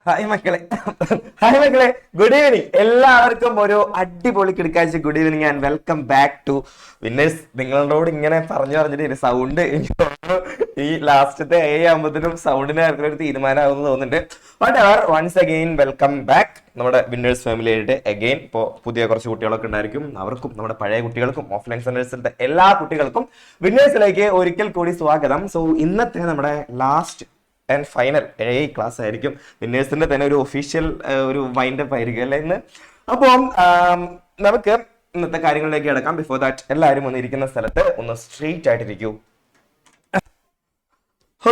Hi മക്കളെ. Hi മക്കളെ, good evening. എല്ലാവർക്കും ഒരു അടിപൊളി കിടക്കാഴ്ച good evening and welcome back to winners. നിങ്ങളോട് ഇങ്ങനെ പറഞ്ഞിട്ട് സൗണ്ട് ഈ ലാസ്റ്റത്തെ ആകുമ്പോഴത്തേനും സൗണ്ടിന് ഒരു തീരുമാനമാകുമെന്ന് തോന്നുന്നുണ്ട്. ബട്ട് അവർ വൺസ് അഗെയിൻ വെൽക്കം ബാക്ക് നമ്മുടെ വിന്നേഴ്സ് ഫാമിലിയുടെ അഗെയിൻ. ഇപ്പോൾ പുതിയ കുറച്ച് കുട്ടികളൊക്കെ ഉണ്ടായിരിക്കും, അവർക്കും നമ്മുടെ പഴയ കുട്ടികൾക്കും ഓഫ്ലൈൻ സെന്റേഴ്സിന്റെ എല്ലാ കുട്ടികൾക്കും വിന്നേഴ്സിലേക്ക് ഒരിക്കൽ കൂടി സ്വാഗതം. സോ ഇന്നത്തെ നമ്മുടെ ലാസ്റ്റ് ആൻഡ് ഫൈനൽ ക്ലാസ് ആയിരിക്കും. വിന്നേഴ്സിന്റെ തന്നെ ഒരു ഒഫീഷ്യൽ ഒരു വൈൻഡപ്പ് ആയിരിക്കും അല്ലെ ഇന്ന്. അപ്പം നമുക്ക് ഇന്നത്തെ കാര്യങ്ങളിലേക്ക് കിടക്കാം. ബിഫോർ ദാറ്റ് എല്ലാവരും ഒന്ന് ഇരിക്കുന്ന സ്ഥലത്ത് ഒന്ന് സ്ട്രെയിറ്റ് ആയിട്ടിരിക്കൂ.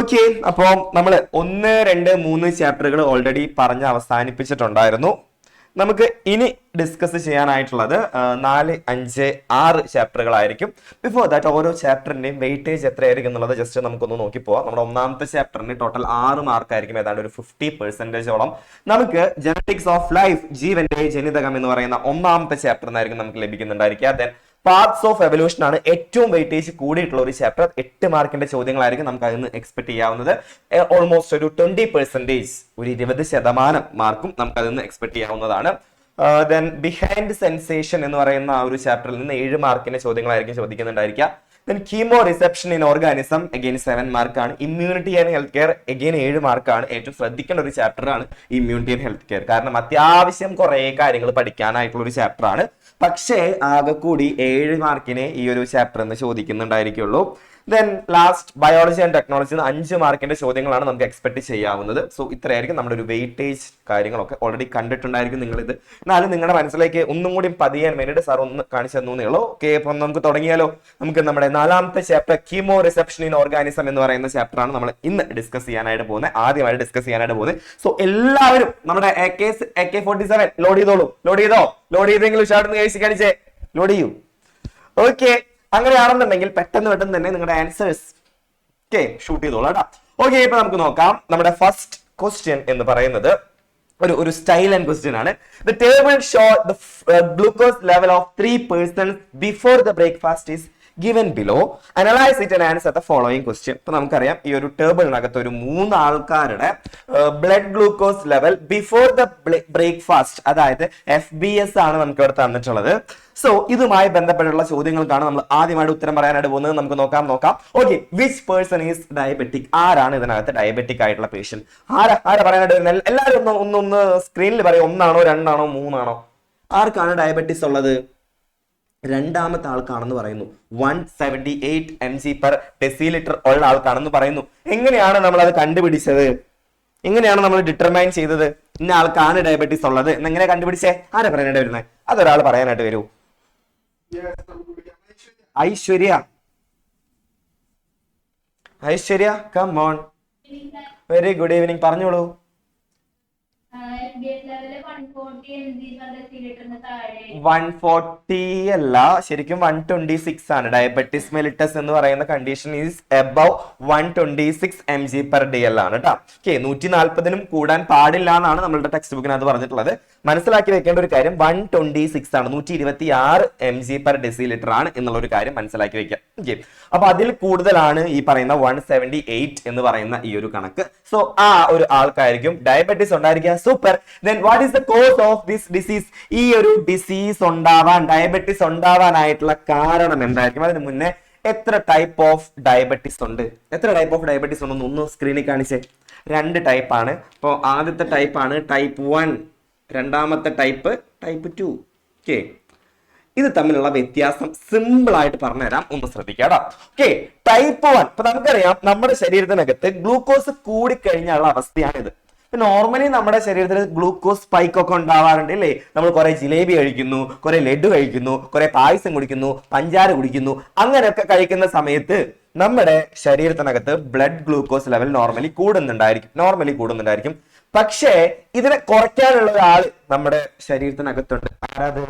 ഓക്കെ, അപ്പോൾ നമ്മൾ 1, 2, 3 ചാപ്റ്ററുകൾ ഓൾറെഡി പറഞ്ഞ് അവസാനിപ്പിച്ചിട്ടുണ്ടായിരുന്നു. നമുക്ക് ഇനി ഡിസ്കസ് ചെയ്യാനായിട്ടുള്ളത് 4, 5, 6 ചാപ്റ്ററുകളായിരിക്കും. ബിഫോർ ദാറ്റ് ഓരോ ചാപ്റ്ററിന്റെയും വെയിറ്റേജ് എത്രയായിരിക്കും എന്നുള്ളത് ജസ്റ്റ് നമുക്കൊന്ന് നോക്കി പോവാം. നമ്മുടെ ഒന്നാമത്തെ ചാപ്റ്ററിന് ടോട്ടൽ 6 മാർക്കായിരിക്കും, ഏതാണ്ട് ഒരു 50%ഓളം. നമുക്ക് ജനറ്റിക്സ് ഓഫ് ലൈഫ്, ജീവന്റെ ജനിതകം എന്ന് പറയുന്ന ഒന്നാമത്തെ ചാപ്റ്ററിനായിരിക്കും നമുക്ക് ലഭിക്കുന്നുണ്ടായിരിക്കുക. ദെൻ പാർട്സ് ഓഫ് എവല്യൂഷൻ ആണ് ഏറ്റവും വെയിറ്റേജ് കൂടിയിട്ടുള്ള ഒരു ചാപ്റ്റർ. 8 മാർക്കിന്റെ ചോദ്യങ്ങളായിരിക്കും നമുക്ക് അതിൽ നിന്ന് എക്സ്പെക്ട് ചെയ്യാവുന്നത്. ഓൾമോസ്റ്റ് ഒരു 20%, ഒരു 20% മാർക്കും നമുക്ക് അതിൽ നിന്ന് എക്സ്പെക്ട് ചെയ്യാവുന്നതാണ്. ദെൻ ബിഹൈൻഡ് സെൻസേഷൻ എന്ന് പറയുന്ന ആ ഒരു ചാപ്റ്ററിൽ നിന്ന് 7 മാർക്കിന്റെ ചോദ്യങ്ങളായിരിക്കും ചോദിക്കുന്നുണ്ടായിരിക്കുക. Then chemoreception in organism again 7 മാർക്കാണ്. Immunity and health care again 7 മാർക്കാണ്. ഏറ്റവും ശ്രദ്ധിക്കേണ്ട ഒരു ചാപ്റ്ററാണ് ഇമ്മ്യൂണിറ്റി ആൻഡ് ഹെൽത്ത് കെയർ, കാരണം അത്യാവശ്യം കുറെ കാര്യങ്ങൾ പഠിക്കാനായിട്ടുള്ള ഒരു ചാപ്റ്ററാണ്. പക്ഷേ ആകെ കൂടി 7 മാർക്കിനെ ഈ ഒരു ചാപ്റ്റർ എന്ന് ചോദിക്കുന്നുണ്ടായിരിക്കുള്ളൂ. Then last biology and technology 5 മാർക്കിന്റെ ചോദ്യങ്ങളാണ് നമുക്ക് എക്സ്പെക്ട് ചെയ്യാവുന്നത്. സോ ഇത്രയായിരിക്കും നമ്മുടെ ഒരു വെയിറ്റേജ്. കാര്യങ്ങളൊക്കെ ഓൾറെഡി കണ്ടിട്ടുണ്ടായിരിക്കും നിങ്ങളിത്. എന്നാലും നിങ്ങളുടെ മനസ്സിലേക്ക് ഒന്നും കൂടി പതിയാൻ വേണ്ടിയിട്ട് സാർ ഒന്ന് കാണിച്ചു തന്നേയുള്ളൂ. ഓക്കെ, അപ്പം നമുക്ക് തുടങ്ങിയാലോ. നമുക്ക് നമ്മുടെ 4ാമത്തെ chapter chemoreception in organism എന്ന് പറയുന്ന ചാപ്റ്ററാണ് നമ്മൾ ഇന്ന് ഡിസ്കസ് ചെയ്യാനായിട്ട് പോകുന്നത്, ആദ്യമായിട്ട് ഡിസ്കസ് ചെയ്യാനായിട്ട് പോകുന്നത്. സോ എല്ലാവരും നമ്മുടെ AK-47 ലോഡ് ചെയ്തോളൂ. ലോഡ് ചെയ്തെങ്കിലും ഷാർട്ട് കഴിച്ച് കാണിച്ചേ, ലോഡ് ചെയ്യൂ. ഓക്കെ, അങ്ങനെയാണെന്നുണ്ടെങ്കിൽ പെട്ടെന്ന് തന്നെ നിങ്ങളുടെ ആൻസേഴ്സ് ഷൂട്ട് ചെയ്തോളൂ കേട്ടോ. ഓക്കെ, ഇപ്പൊ നമുക്ക് നോക്കാം. നമ്മുടെ ഫസ്റ്റ് ക്വസ്റ്റ്യൻ എന്ന് പറയുന്നത് ഒരു സ്റ്റൈൽ ആൻഡ് ക്വസ്റ്റ്യൻ ആണ്. The table show the glucose level of 3 persons before the breakfast is given below. Analyze it and answer the following question. ഇപ്പൊ നമുക്കറിയാം ഈ ഒരു ടേബിളിനകത്ത് ഒരു 3 ആൾക്കാരുടെ blood glucose level before the breakfast, അതായത് FBS ആണ് നമുക്ക് ഇവിടെ തന്നിട്ടുള്ളത്. സോ ഇതുമായി ബന്ധപ്പെട്ടുള്ള ചോദ്യങ്ങൾക്കാണ് നമ്മൾ ആദ്യമായിട്ട് ഉത്തരം പറയാനായിട്ട് പോകുന്നത്. നമുക്ക് നോക്കാം. Okay, which person is diabetic? ആരാണ് ഇതിനകത്ത് ഡയബറ്റിക് ആയിട്ടുള്ള പേഷ്യന്റ്? ആരാ പറയാനായിട്ട്? എല്ലാവരും ഒന്ന് സ്ക്രീനിൽ പറയും. 1 ആണോ 2 ആണോ 3 ആണോ? ആർക്കാണ് ഡയബറ്റിസ് ഉള്ളത്? 2ാമത്തെ ആൾക്കാണെന്ന് പറയുന്നു. 178 mg/dL ഉള്ള ആൾക്കാണെന്ന് പറയുന്നു. എങ്ങനെയാണ് നമ്മൾ അത് കണ്ടുപിടിച്ചത്? എങ്ങനെയാണ് നമ്മൾ ഡിറ്റർമൈൻ ചെയ്തത് ഇന്ന ആൾക്കാണ് ഡയബറ്റീസ് ഉള്ളത് എന്നെങ്ങനെ കണ്ടുപിടിച്ചേ? ആരാ പറയാനായിട്ട് വരുന്നത്? അതൊരാൾ പറയാനായിട്ട് വരൂ. Aishwarya come on. Very good evening, പറഞ്ഞോളൂ. 140 അല്ല, ശരിക്കും 126 ആണ്. ഡയബറ്റിസ് മെലിറ്റസ് എന്ന് പറയുന്ന കണ്ടീഷൻ ഈസ് എബവ് 126 mg/dL ആണ് കേട്ടോ. ഓക്കെ, 140നും കൂടാൻ പാടില്ല എന്നാണ് നമ്മളുടെ ടെക്സ്റ്റ് ബുക്കിനകത്ത് പറഞ്ഞിട്ടുള്ളത്. മനസ്സിലാക്കി വെക്കേണ്ട ഒരു കാര്യം 126 ആണ്, 126 mg/dL ആണ് എന്നുള്ള ഒരു കാര്യം മനസ്സിലാക്കി വെക്കാം. ഓക്കെ, അപ്പൊ അതിൽ കൂടുതലാണ് ഈ പറയുന്ന 178 എന്ന് പറയുന്ന ഈ ഒരു കണക്ക്. സോ ആ ഒരു ആൾക്കായിരിക്കും ഡയബറ്റിസ് ഉണ്ടായിരിക്കുക. Super. Then what is the cause of this disease? ഈ ഒരു ഡിസീസ് ഉണ്ടാവാൻ, ഡയബറ്റിസ് ഉണ്ടാവാനായിട്ടുള്ള കാരണം എന്തായിരിക്കും? അതിന് മുന്നേ എത്ര ടൈപ്പ് ഓഫ് ഡയബറ്റിസ് ഉണ്ട്? ഒന്ന് സ്ക്രീനിൽ കാണിച്ചേ. 2 ടൈപ്പാണ്. അപ്പോൾ ആദ്യത്തെ ടൈപ്പാണ് ടൈപ്പ് 1, രണ്ടാമത്തെ ടൈപ്പ് 2. ഓക്കെ, ഇത് തമ്മിലുള്ള വ്യത്യാസം സിമ്പിൾ ആയിട്ട് പറഞ്ഞുതരാം, ഒന്ന് ശ്രദ്ധിക്കാം. ഓക്കെ, ടൈപ്പ് 1 ഇപ്പൊ നമുക്കറിയാം നമ്മുടെ ശരീരത്തിനകത്ത് ഗ്ലൂക്കോസ് കൂടിക്കഴിഞ്ഞുള്ള അവസ്ഥയാണിത്. നോർമലി നമ്മുടെ ശരീരത്തിൽ ഗ്ലൂക്കോസ് സ്പൈക്ക് ഒക്കെ ഉണ്ടാവാറുണ്ട് അല്ലേ? നമ്മൾ കുറെ ജിലേബി കഴിക്കുന്നു, കുറെ ലഡു കഴിക്കുന്നു, കുറെ പായസം കുടിക്കുന്നു, പഞ്ചാര കുടിക്കുന്നു. അങ്ങനെയൊക്കെ കഴിക്കുന്ന സമയത്ത് നമ്മുടെ ശരീരത്തിനകത്ത് ബ്ലഡ് ഗ്ലൂക്കോസ് ലെവൽ നോർമലി കൂടുന്നുണ്ടായിരിക്കും. പക്ഷേ ഇതിനെ കുറയ്ക്കാനുള്ള ഒരാൾ നമ്മുടെ ശരീരത്തിനകത്തുണ്ട്. ആരാത്?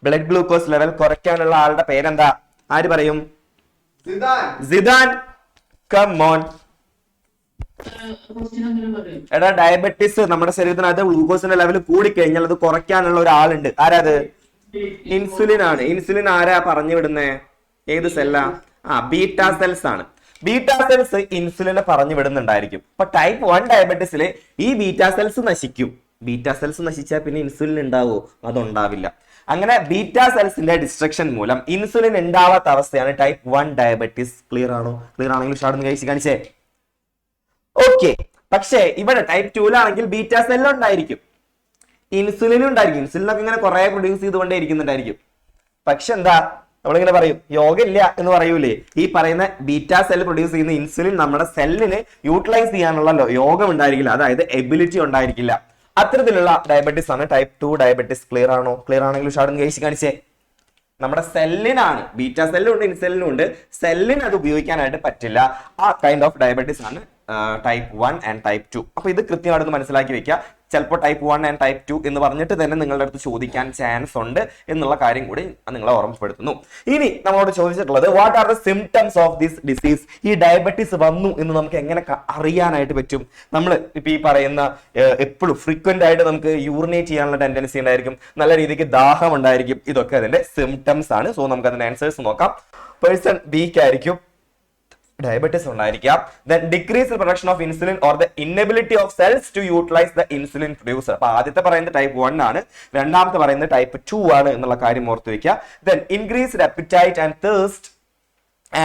ബ്ലഡ് ഗ്ലൂക്കോസ് ലെവൽ കുറയ്ക്കാനുള്ള ആളുടെ പേരെന്താ? ആര് പറയും? സിദാൻ. Come on. എടാ, ഡയബറ്റിസ് നമ്മുടെ ശരീരത്തിനകത്ത് ഗ്ലൂക്കോസിന്റെ ലെവൽ കൂടിക്കഴിഞ്ഞാൽ അത് കുറയ്ക്കാനുള്ള ഒരാളുണ്ട്. ആരാത്? ഇൻസുലിൻ ആണ്. ഇൻസുലിൻ ആരാ പറഞ്ഞു വിടുന്നേ? ഏത് സെല്ലാ? ബീറ്റാ സെൽസ് ആണ്. ബീറ്റാ സെൽസ് ഇൻസുലിനെ പറഞ്ഞു വിടുന്നുണ്ടായിരിക്കും. അപ്പൊ ടൈപ്പ് 1 ഡയബറ്റീസിൽ ഈ ബീറ്റാ സെൽസ് നശിക്കും. ബീറ്റാ സെൽസ് നശിച്ചാൽ പിന്നെ ഇൻസുലിൻ ഉണ്ടാവോ? അതുണ്ടാവില്ല. അങ്ങനെ ബീറ്റാ സെൽസിന്റെ ഡിസ്ട്രക്ഷൻ മൂലം ഇൻസുലിൻ ഉണ്ടാവാത്ത അവസ്ഥയാണ് ടൈപ്പ് 1 ഡയബറ്റീസ്. ക്ലിയർ ആണോ? ക്ലിയർ ആണെങ്കിൽ ഷാർട്ട് കഴിച്ച് കാണിച്ചേ. ഓക്കെ, പക്ഷേ ഇവിടെ ടൈപ്പ് 2 ബീറ്റാ സെല്ലും ഉണ്ടായിരിക്കും, ഇൻസുലിനും ഉണ്ടായിരിക്കും. ഇൻസുലിനൊക്കെ ഇങ്ങനെ കുറെ പ്രൊഡ്യൂസ് ചെയ്തുകൊണ്ടേ ഇരിക്കുന്നുണ്ടായിരിക്കും. പക്ഷെ എന്താ നമ്മളിങ്ങനെ പറയും, യോഗ ഇല്ല എന്ന് പറയൂലേ? ഈ പറയുന്ന ബീറ്റാ സെൽ പ്രൊഡ്യൂസ് ചെയ്യുന്ന ഇൻസുലിൻ നമ്മുടെ സെല്ലിന് യൂട്ടിലൈസ് ചെയ്യാനുള്ള യോഗം ഉണ്ടായിരിക്കില്ല, അതായത് എബിലിറ്റി ഉണ്ടായിരിക്കില്ല. അത്തരത്തിലുള്ള ഡയബറ്റീസ് ആണ് ടൈപ്പ് 2 ഡയബറ്റീസ്. ക്ലിയർ ആണോ? ക്ലിയർ ആണെങ്കിൽ ഷാർട്ട് കഴിച്ച് കാണിച്ചേ. നമ്മുടെ സെല്ലിനാണ്, ബീറ്റാ സെല്ലും ഉണ്ട് ഇൻസുലിനും ഉണ്ട്, സെല്ലിന് അത് ഉപയോഗിക്കാനായിട്ട് പറ്റില്ല. ആ കൈൻഡ് ഓഫ് ഡയബറ്റീസ് ആണ് ടൈപ്പ് 1 ആൻഡ് ടൈപ്പ് 2. അപ്പൊ ഇത് കൃത്യമായിട്ട് മനസ്സിലാക്കി വെക്കുക. ചിലപ്പോൾ ടൈപ്പ് 1 ആൻഡ് ടൈപ്പ് 2 എന്ന് പറഞ്ഞിട്ട് തന്നെ നിങ്ങളുടെ അടുത്ത് ചോദിക്കാൻ ചാൻസ് ഉണ്ട് എന്നുള്ള കാര്യം കൂടി നിങ്ങളെ ഓർമ്മപ്പെടുത്തുന്നു. ഇനി നമ്മളോട് ചോദിച്ചിട്ടുള്ളത് what are the symptoms of this disease? ഈ ഡയബറ്റീസ് വന്നു എന്ന് നമുക്ക് എങ്ങനെ അറിയാനായിട്ട് പറ്റും? നമ്മൾ ഇപ്പൊ ഈ പറയുന്ന എപ്പോഴും ഫ്രീക്വന്റ് ആയിട്ട് നമുക്ക് യൂറിനേറ്റ് ചെയ്യാനുള്ള ടെൻഡൻസി ഉണ്ടായിരിക്കും, നല്ല രീതിക്ക് ദാഹം ഉണ്ടായിരിക്കും, ഇതൊക്കെ അതിന്റെ സിംറ്റംസ് ആണ്. സോ നമുക്ക് അതിന്റെ ആൻസേഴ്സ് നോക്കാം. പേഴ്സൺ വീക്ക് ആയിരിക്കും, ഡയബറ്റീസ് ഉണ്ടായിരിക്കാം. then decrease the production of insulin or the inability of cells to utilize the insulin producer. അപ്പൊ ആദ്യത്തെ പറയുന്നത് ടൈപ്പ് 1 ആണ്, രണ്ടാമത്തെ പറയുന്നത് ടൈപ്പ് 2 ആണ് എന്നുള്ള കാര്യം ഓർത്ത് വെക്കുക. then increased appetite and thirst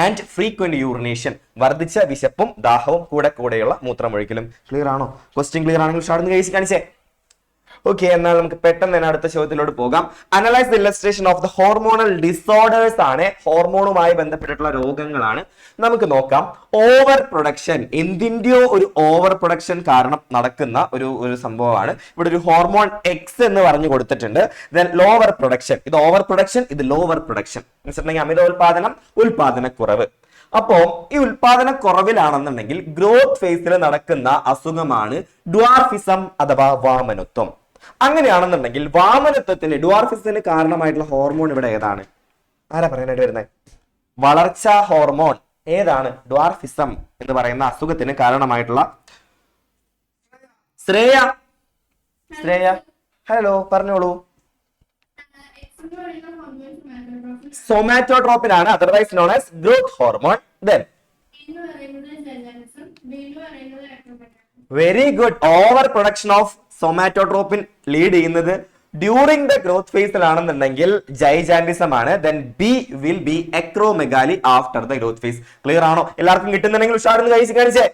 and frequent urination. വർദ്ധിച്ച വിശപ്പും ദാഹവും കൂടെയുള്ള മൂത്രമൊഴിക്കലും. ക്ലിയർ ആണോ? ക്വസ്റ്റ്യൻ ക്ലിയർ ആണെങ്കിൽ ഷാർട്ട് കഴിച്ച് കാണിച്ചേ. ഓക്കെ, എന്നാൽ നമുക്ക് പെട്ടെന്ന് തന്നെ അടുത്ത ചോദ്യത്തിലോട്ട് പോകാം. Analyse the illustration of the hormonal disorders ആണ്, ഹോർമോണുമായി ബന്ധപ്പെട്ടിട്ടുള്ള രോഗങ്ങളാണ്. നമുക്ക് നോക്കാം. ഓവർ പ്രൊഡക്ഷൻ, എന്തിന്റെയോ ഒരു ഓവർ പ്രൊഡക്ഷൻ കാരണം നടക്കുന്ന ഒരു സംഭവമാണ്. ഇവിടെ ഒരു ഹോർമോൺ എക്സ് എന്ന് പറഞ്ഞു കൊടുത്തിട്ടുണ്ട്. ദെൻ ലോവർ പ്രൊഡക്ഷൻ, ഇത് ഓവർ പ്രൊഡക്ഷൻ, ഇത് ലോവർ പ്രൊഡക്ഷൻ. വെച്ചിട്ടുണ്ടെങ്കിൽ അമിതോൽപാദനം, ഉൽപാദനക്കുറവ്. അപ്പോ ഈ ഉൽപാദന കുറവിലാണെന്നുണ്ടെങ്കിൽ ഗ്രോത്ത് ഫേസിൽ നടക്കുന്ന അസുഖമാണ് ഡ്വാർഫിസം അഥവാ വാമനത്വം. അങ്ങനെയാണെന്നുണ്ടെങ്കിൽ വാമനത്വത്തിന്, ഡ്വാർഫിസത്തിന് കാരണമായിട്ടുള്ള ഹോർമോൺ ഇവിടെ ഏതാണ്? ആരാ പറയാനായിട്ട് വരുന്നത്? വളർച്ചാ ഹോർമോൺ ഏതാണ്? ഡ്വാർഫിസം എന്ന് പറയുന്ന അസുഖത്തിന് കാരണമായിട്ടുള്ള ശ്രേയ ഹലോ പറഞ്ഞോളൂ. സൊമാറ്റോട്രോപ്പിൻ ആണ്, otherwise known as growth hormone. Then very good. Over production of somatotropin lead ചെയ്യുന്നത് ഡ്യൂറിംഗ് ദ ഗ്രോത്ത് ഫേസിലാണെന്നുണ്ടെങ്കിൽ ജൈജാൻഡിസം ആണ്. Then B will be acromegaly after the growth face. Clear ആണോ? എല്ലാവർക്കും കിട്ടുന്നുണ്ടെങ്കിൽ ഉഷാറെന്ന് കഴിച്ച് കാണിച്ചേ.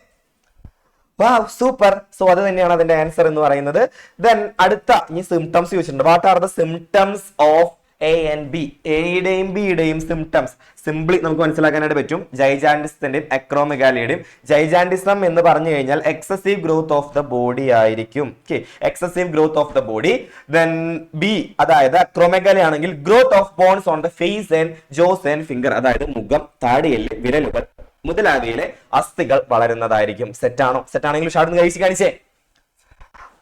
വാവ്, സൂപ്പർ. സോ അത് തന്നെയാണ് അതിന്റെ ആൻസർ എന്ന് പറയുന്നത്. ദെൻ അടുത്ത ഈ സിംറ്റംസ് ചോദിച്ചിട്ടുണ്ട്. What are the symptoms of A and B? എയുടെയും ബിയുടെയും സിംറ്റംസ് സിംപ്ലി നമുക്ക് മനസ്സിലാക്കാനായിട്ട് പറ്റും. ജൈജാൻഡിസത്തിന്റെയും അക്രോമെഗാലിയുടെയും. ജൈജാൻഡിസം എന്ന് പറഞ്ഞു കഴിഞ്ഞാൽ excessive growth of the body ആയിരിക്കും. Excessive growth of the body. Then B അതായത് അക്രോമെഗാലി ആണെങ്കിൽ growth of bones on the face and jaws and finger, അതായത് മുഖം, താടിയെല്ല്, വിരലുകൾ മുതലായവയിലെ അസ്ഥികൾ വളരുന്നതായിരിക്കും. സെറ്റാണോ? സെറ്റാണെങ്കിൽ ഷാർട്ട് കഴിച്ച് കാണിച്ചേ.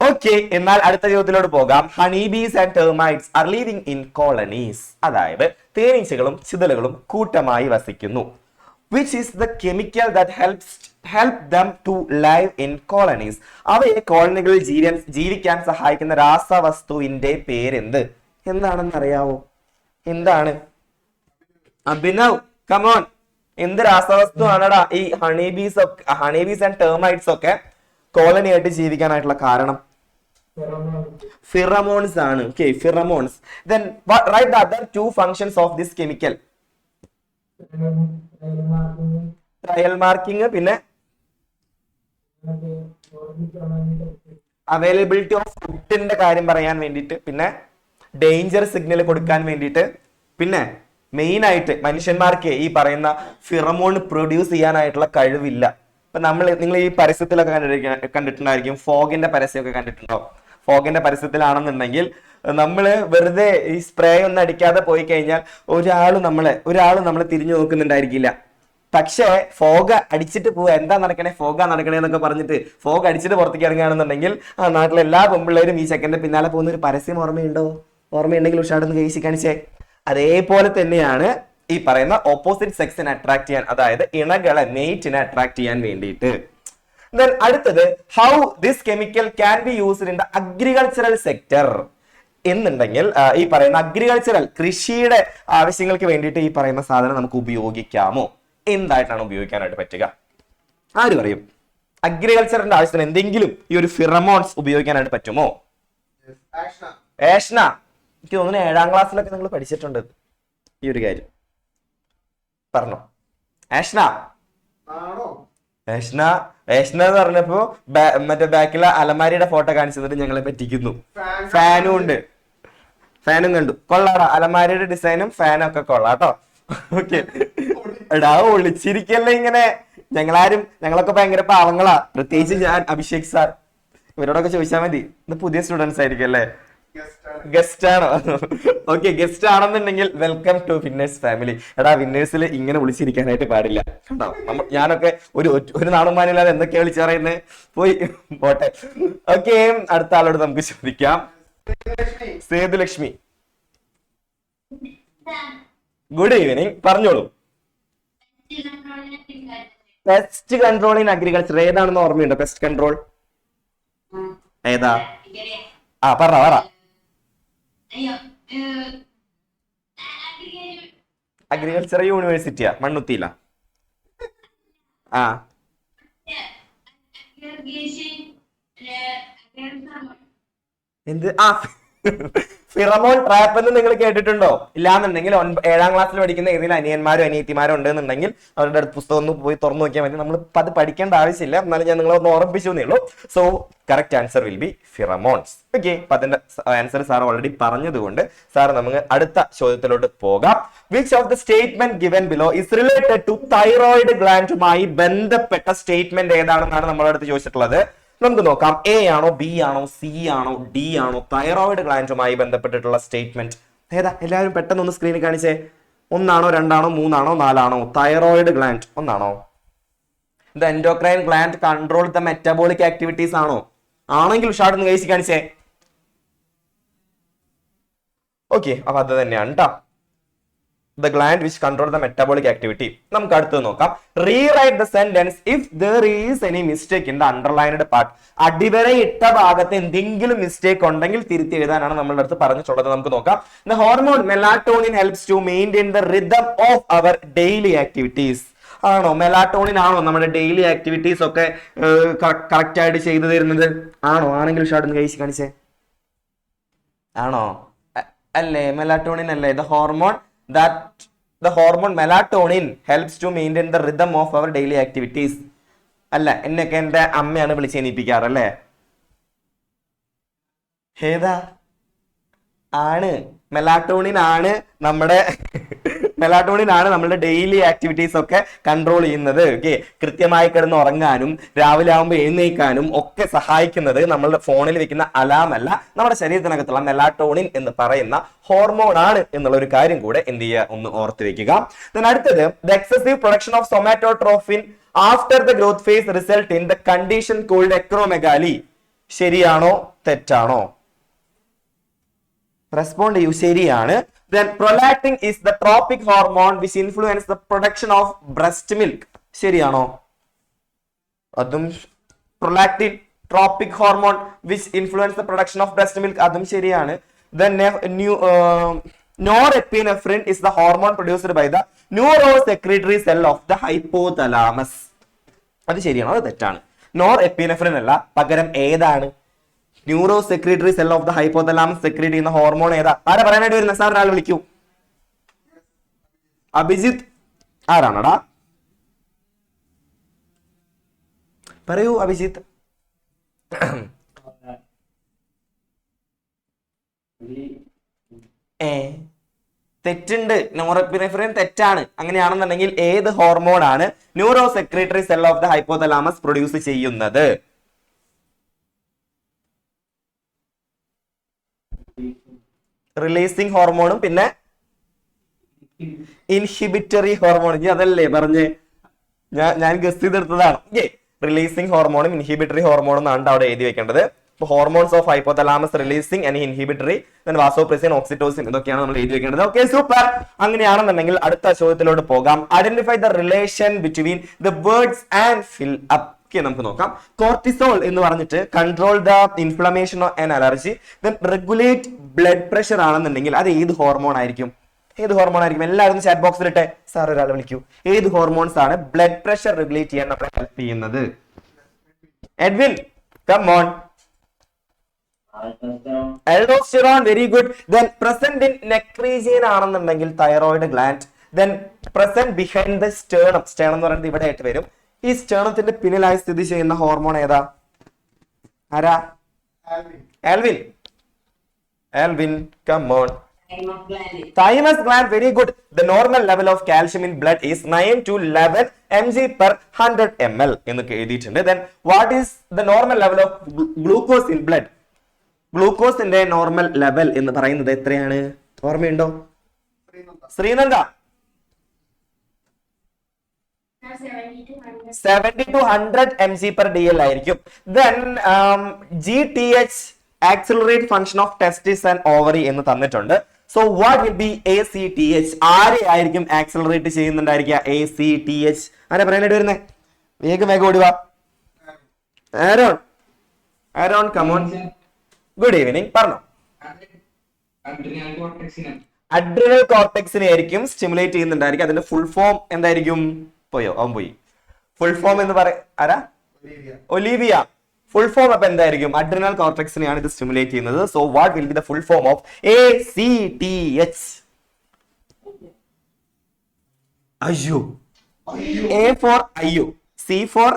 ഓക്കെ, എന്നാൽ അടുത്ത ചോദ്യത്തിലോട്ട് പോകാം. Honey Bs and termites are living in colonies, അതായത് തേനീച്ചകളും ചിതലുകളും കൂട്ടമായി വസിക്കുന്നു. Which is the chemical that help them to live in colonies? അവയെ കോളനികളിൽ ജീവിക്കാൻ സഹായിക്കുന്ന രാസവസ്തുവിന്റെ പേരെന്ത്? എന്താണെന്ന് അറിയാവോ? എന്താണ്? അഭിനവ്, കമോൺ. എന്ത് രാസവസ്തു ആണടാ ഈ ഹണിബീസ് ആൻഡ് ടെർമൈറ്റ്സ് ഒക്കെ കോളനി ആയിട്ട് ജീവിക്കാനായിട്ടുള്ള കാരണം? ഫിറമോൺസ് ആണ്. Okay, pheromones. Then write the other two functions of this chemical. Trial marking, പിന്നെ അവൈലബിലിറ്റി ഓഫ് ഫുഡിന്റെ കാര്യം പറയാൻ വേണ്ടിയിട്ട്, പിന്നെ ഡേഞ്ചർ സിഗ്നൽ കൊടുക്കാൻ വേണ്ടിയിട്ട്, പിന്നെ മെയിൻ ആയിട്ട് മനുഷ്യന്മാർക്ക് ഈ പറയുന്ന ഫിറമോൺ പ്രൊഡ്യൂസ് ചെയ്യാനായിട്ടുള്ള കഴിവില്ല. ഇപ്പൊ നിങ്ങൾ ഈ പരസ്യത്തിലൊക്കെ കണ്ടിട്ടുണ്ടായിരിക്കും, ഫോഗിന്റെ പരസ്യമൊക്കെ കണ്ടിട്ടുണ്ടോ? ഫോഗിന്റെ പരസ്യത്തിലാണെന്നുണ്ടെങ്കിൽ നമ്മള് വെറുതെ ഈ സ്പ്രേ ഒന്നും അടിക്കാതെ പോയി കഴിഞ്ഞാൽ ഒരാള് നമ്മളെ തിരിഞ്ഞു നോക്കുന്നുണ്ടായിരിക്കില്ല. പക്ഷേ ഫോഗ് അടിച്ചിട്ട് പോവുക, എന്താ നടക്കണേ, ഫോഗാ നടക്കണേ എന്നൊക്കെ പറഞ്ഞിട്ട് ഫോഗ് അടിച്ചിട്ട് പുറത്തേക്ക് ഇറങ്ങുകയാണെന്നുണ്ടെങ്കിൽ ആ നാട്ടിലെ എല്ലാ പെമ്പിള്ളേരും ഈ സെക്കൻഡ് പിന്നാലെ പോകുന്ന ഒരു പരസ്യം ഓർമ്മയുണ്ടെങ്കിൽ ഉഷാടെന്ന് കഴിച്ച് കാണിച്ചേ. അതേപോലെ തന്നെയാണ് ഈ പറയുന്ന ഓപ്പോസിറ്റ് സെക്സിനെ അട്രാക്ട് ചെയ്യാൻ, അതായത് ഇണകളെ, മെയ്റ്റിനെ അട്രാക്ട് ചെയ്യാൻ വേണ്ടിയിട്ട്. Then അടുത്തത് how this chemical can be used in the agricultural sector എന്നുണ്ടെങ്കിൽ ഈ പറയുന്ന അഗ്രികൾച്ചറൽ കൃഷിയുടെ ആവശ്യങ്ങൾക്ക് വേണ്ടിയിട്ട് ഈ പറയുന്ന സാധനം നമുക്ക് ഉപയോഗിക്കാമോ? എന്തായിട്ടാണ് ഉപയോഗിക്കാനായിട്ട് പറ്റുക? ആര് പറയും? അഗ്രികൾച്ചറിന്റെ ആവശ്യത്തിന് എന്തെങ്കിലും ഈ ഒരു ഫിറമോൺസ് ഉപയോഗിക്കാനായിട്ട് പറ്റുമോ? ഏഷ്ന, എനിക്ക് തോന്നുന്നു 7ാം ക്ലാസ്സിലൊക്കെ നിങ്ങൾ പഠിച്ചിട്ടുണ്ട് ഈ ഒരു കാര്യം. പറഞ്ഞോ ഏഷ്ന. ഏഷ്ന ഏഷ്ന എന്ന് പറഞ്ഞപ്പോ മറ്റേ ബാക്കിലെ അലമാരിയുടെ ഫോട്ടോ കാണിച്ചിട്ട് ഞങ്ങളെ പറ്റിക്കുന്നു. ഫാനും ഉണ്ട്, ഫാനും കണ്ടു. കൊള്ളാടാ, അലമാരിയുടെ ഡിസൈനും ഫാനും ഒക്കെ കൊള്ളാട്ടോ. ഓക്കെ, എടാ ഒളിച്ചിരിക്കല്ലേ ഇങ്ങനെ. ഞങ്ങളൊക്കെ ഭയങ്കര പാവങ്ങളാ, പ്രത്യേകിച്ച് ഞാൻ, അഭിഷേക് സാർ, ഇവരോടൊക്കെ ചോദിച്ചാൽ മതി. ഇത് പുതിയ സ്റ്റുഡൻസ് ആയിരിക്കും അല്ലേ? ഗസ്റ്റ് ആണോ? ഓക്കെ, ഗസ്റ്റ് ആണെന്നുണ്ടെങ്കിൽ വെൽക്കം ടു വിന്നേഴ്സ് ഫാമിലി. എടാ, വിന്നേഴ്സിൽ ഇങ്ങനെ വിളിച്ചിരിക്കാനായിട്ട് പാടില്ല കേട്ടോ. ഞാനൊക്കെ ഒരു നാളും മാനില്ലാതെ എന്തൊക്കെയാ വിളിച്ചു പറയുന്നത്. പോയി പോട്ടെ. ഓക്കെ, അടുത്ത ആളോട് നമുക്ക് ചോദിക്കാം. സേതുലക്ഷ്മി, ഗുഡ് ഈവനിങ്, പറഞ്ഞോളൂ. പെസ്റ്റ് കൺട്രോൾ ഇൻ അഗ്രികൾച്ചർ ഏതാണെന്ന് ഓർമ്മയുണ്ടോ? പെസ്റ്റ് കൺട്രോൾ ഏതാ? പറ. അഗ്രികൾച്ചർ യൂണിവേഴ്സിറ്റിയാ? മണ്ണുത്തിയില്ല. എന്ത്? ഫിറമോൺ ട്രാപ്പ് എന്ന് നിങ്ങൾ കേട്ടിട്ടുണ്ടോ? ഇല്ലാന്നുണ്ടെങ്കിൽ 7ാം ക്ലാസ്സിൽ പഠിക്കുന്ന ഏതെങ്കിലും അനിയന്മാരോ അനിയത്തിമാരോ ഉണ്ടെന്നുണ്ടെങ്കിൽ അവരുടെ അടുത്ത് പുസ്തകം ഒന്ന് പോയി തുറന്നു നോക്കിയാൽ മതി. നമ്മൾ അത് പഠിക്കേണ്ട ആവശ്യമില്ല, എന്നാലും ഞാൻ നിങ്ങളെ ഒന്ന് ഓർമ്മിപ്പിച്ചു എന്നേ ഉള്ളൂ. So correct answer will be pheromones. Okay, അപ്പൊ അതിന്റെ ആൻസർ സാർ ഓൾറെഡി പറഞ്ഞതുകൊണ്ട് സാർ നമുക്ക് അടുത്ത ചോദ്യത്തിലോട്ട് പോകാം. Which of the statement given below is related to thyroid ഗ്ലാൻഡുമായി ബന്ധപ്പെട്ട സ്റ്റേറ്റ്മെന്റ് ഏതാണെന്നാണ് നമ്മളെ അടുത്ത് ചോദിച്ചിട്ടുള്ളത്. നമുക്ക് നോക്കാം. എ ആണോ, ബി ആണോ, സി ആണോ, ഡി ആണോ? തൈറോയിഡ് ഗ്ലാൻഡുമായി ബന്ധപ്പെട്ടിട്ടുള്ള സ്റ്റേറ്റ്മെന്റ് ഏതാ? എല്ലാവരും പെട്ടെന്ന് ഒന്ന് സ്ക്രീനിൽ കാണിച്ചേ. 1 ആണോ, 2 ആണോ, 3 ആണോ, 4 ആണോ? തൈറോയിഡ് ഗ്ലാൻഡ് 1 ആണോ? The endocrine gland control the metabolic activities ആണോ? ആണെങ്കിൽ ഉഷാർന്ന് കഴിച്ച് കാണിച്ചേ. ഓക്കെ, അപ്പൊ അത് തന്നെയാണ് കേട്ടോ. The gland which control the metabolic activity. നമുക്ക് അടുത്തത് നോക്കാം. Rewrite the sentence if there is any mistake in the underlined part. അടിവരയിട്ട ഭാഗത്ത് എന്തെങ്കിലും മിസ്റ്റേക്ക് ഉണ്ടെങ്കിൽ തിരുത്തി എഴുതാനാണ് നമ്മളുടെ അടുത്ത് പറഞ്ഞിട്ടുള്ളത്. നമുക്ക് നോക്കാം. The hormone melatonin helps to maintain the rhythm of our daily activities. ആണോ? മെലാറ്റോണിൻ ആണോ നമ്മുടെ ഡെയിലി ആക്ടിവിറ്റീസ് ഒക്കെ കറക്റ്റ് ആയിട്ട് ചെയ്തു തരുന്നത്? ആണോ? ആണെങ്കിൽ ഷാർട്ട് കഴിച്ച് കാണിച്ചേ. ആണോ? അല്ലേ? മെലാറ്റോണിൻ അല്ലേ? The hormone melatonin helps to maintain the rhythm of our daily activities. അല്ല, എന്നൊക്കെ എന്റെ അമ്മയാണ് വിളിച്ച് എണീപ്പിക്കാറല്ലേ? ഏതാ? ആണ്, മെലാറ്റോണിൻ ആണ് നമ്മുടെ ഡെയിലി ആക്ടിവിറ്റീസ് ഒക്കെ കൺട്രോൾ ചെയ്യുന്നത്. ഓക്കെ, കൃത്യമായി കിടന്ന് ഉറങ്ങാനും രാവിലെ ആകുമ്പോൾ എഴുന്നേൽക്കാനും ഒക്കെ സഹായിക്കുന്നത് നമ്മളുടെ ഫോണിൽ വെക്കുന്ന അലാം അല്ല, നമ്മുടെ ശരീരത്തിനകത്തുള്ള മെലാറ്റോണിൻ എന്ന് പറയുന്ന ഹോർമോൺ ആണ് എന്നുള്ള ഒരു കാര്യം കൂടെ എന്ത് ചെയ്യുക, ഒന്ന് ഓർത്ത് വെക്കുക. അടുത്തത്, the excessive production of somatotrophin after the growth phase result in the condition called acromegaly. ശരിയാണോ തെറ്റാണോ? റെസ്പോണ്ട് ചെയ്യൂ. ശരിയാണ്. Then prolactin is the tropic hormone which influence the production of breast milk. ശരിയാണോ? അതും prolactin, tropic hormone which influence the production of breast milk. അതും ശരിയാണ്. Then norepinephrine is the hormone produced by the neurosecretory cell of the hypothalamus. അത് ശരിയാണോ? അത് തെറ്റാണ്. norepinephrine അല്ല, പകരം ഏതാണ്? Neuro secretory cell of the hypothalamus secrete ചെയ്യുന്ന ഹോർമോൺ ഏതാ? ആരാ പറയാനായിട്ട് വരുന്ന? സാർ ഒരാൾ വിളിക്കൂ. അഭിജിത്ത് ആരാണടാ? പറയൂ അഭിജിത്ത്. തെറ്റുണ്ട്. നോറെപ്പിനെഫ്രിൻ തെറ്റാണ്. അങ്ങനെയാണെന്നുണ്ടെങ്കിൽ ഏത് ഹോർമോൺ ആണ് neuro secretory cell of the hypothalamus produce ചെയ്യുന്നത്? റിലീസിങ് ഹോർമോണും പിന്നെ ഇൻഹിബിറ്ററി ഹോർമോൺ. അതല്ലേ പറഞ്ഞ് ഞാൻ ഗസ് ചെയ്തെടുത്തതാണ്. റിലീസിങ് ഹോർമോണും ഇൻഹിബിറ്ററി ഹോർമോണും ആണ് അവിടെ എഴുതി വെക്കേണ്ടത്. Hormones of hypothalamus releasing and inhibitory, vasopressin, oxytocin, ഇതൊക്കെയാണ് നമ്മൾ എഴുതി വെക്കേണ്ടത്. Okay, super. അങ്ങനെയാണെന്നുണ്ടെങ്കിൽ അടുത്ത ചോദ്യത്തിലോട്ട് പോകാം. Identify the relation between the words and fill up. നമുക്ക് നോക്കാം. കോർട്ടിസോൾ എന്ന് പറഞ്ഞിട്ട് control the inflammation and allergy, then regulate blood pressure ആണെന്നുണ്ടെങ്കിൽ അത് ഏത് ഹോർമോൺ ആയിരിക്കും? ഏത് ഹോർമോൺ ആയിരിക്കും? എല്ലാവരും ചാറ്റ് ബോക്സിൽ ഇട്ടെ. സാർ ഒരാൾ വിളിക്കൂ. ഏത് ഹോർമോൺസ് ആണ് ബ്ലഡ് പ്രഷർ റെഗുലേറ്റ് ചെയ്യാൻ നമ്മളെ ഹെൽപ്പ് ചെയ്യുന്നത്? Edwin, come on. Aldosterone, very good. Then present in neck region ആണെന്നുണ്ടെങ്കിൽ thyroid gland. Then present behind the sternum. Sternum എന്ന് പറയുന്നത് ഇവിടെ ആയിട്ട് വരും. ഈ സ്റ്റേണത്തിന്റെ പിന്നിലായി സ്ഥിതി ചെയ്യുന്ന ഹോർമോൺ ഏതാ? ആരാ? Alvin. Alvin, come on. Thymus gland, very good. The normal level of calcium in blood is 9 to 11 mg per 100 ml എന്നൊക്കെ എഴുതിയിട്ടുണ്ട്. Then what is the normal level of glucose in blood? ഗ്ലൂക്കോസിന്റെ normal level എന്ന് പറയുന്നത് എത്രയാണ്? ഓർമ്മയുണ്ടോ? Sreenanda, 70 to 100 mg per dl ആയിരിക്കും. Then GTH, accelerate function of testis and ovary എന്ന് തന്നിട്ടുണ്ട്. So what will be ACTH? ആരെ ആയിരിക്കും ആക്സിലറേറ്റ് ചെയ്യുന്നുണ്ടായിരിക്കുക? ACTH ആരെ പറയാനായിട്ട് വരുന്നേ? വേഗം ഓടിവാ. Aaron, Aaron, come on. Good evening, പറഞ്ഞോ. അഡ്രിനൽ കോർട്ടെക്സിനെ ആയിരിക്കും സ്റ്റിമുലേറ്റ് ചെയ്യുന്നുണ്ടായിരിക്കും. അതിന്റെ ഫുൾ ഫോം എന്തായിരിക്കും? പോയോ? അവൻ പോയി. ഫുൾ ഫോം എന്ന് ആരാ? ഒലീവിയ. ഫുൾ ഫോം അപ്പൊ എന്തായിരിക്കും? അഡ്രിനൽ കോർട്ടെക്സിനെയാണ് ഇത് സ്റ്റിമുലേറ്റ് ചെയ്യുന്നത്. So what will be the full form of ACTH? അയ്യോ. A for അയ്യോ, C for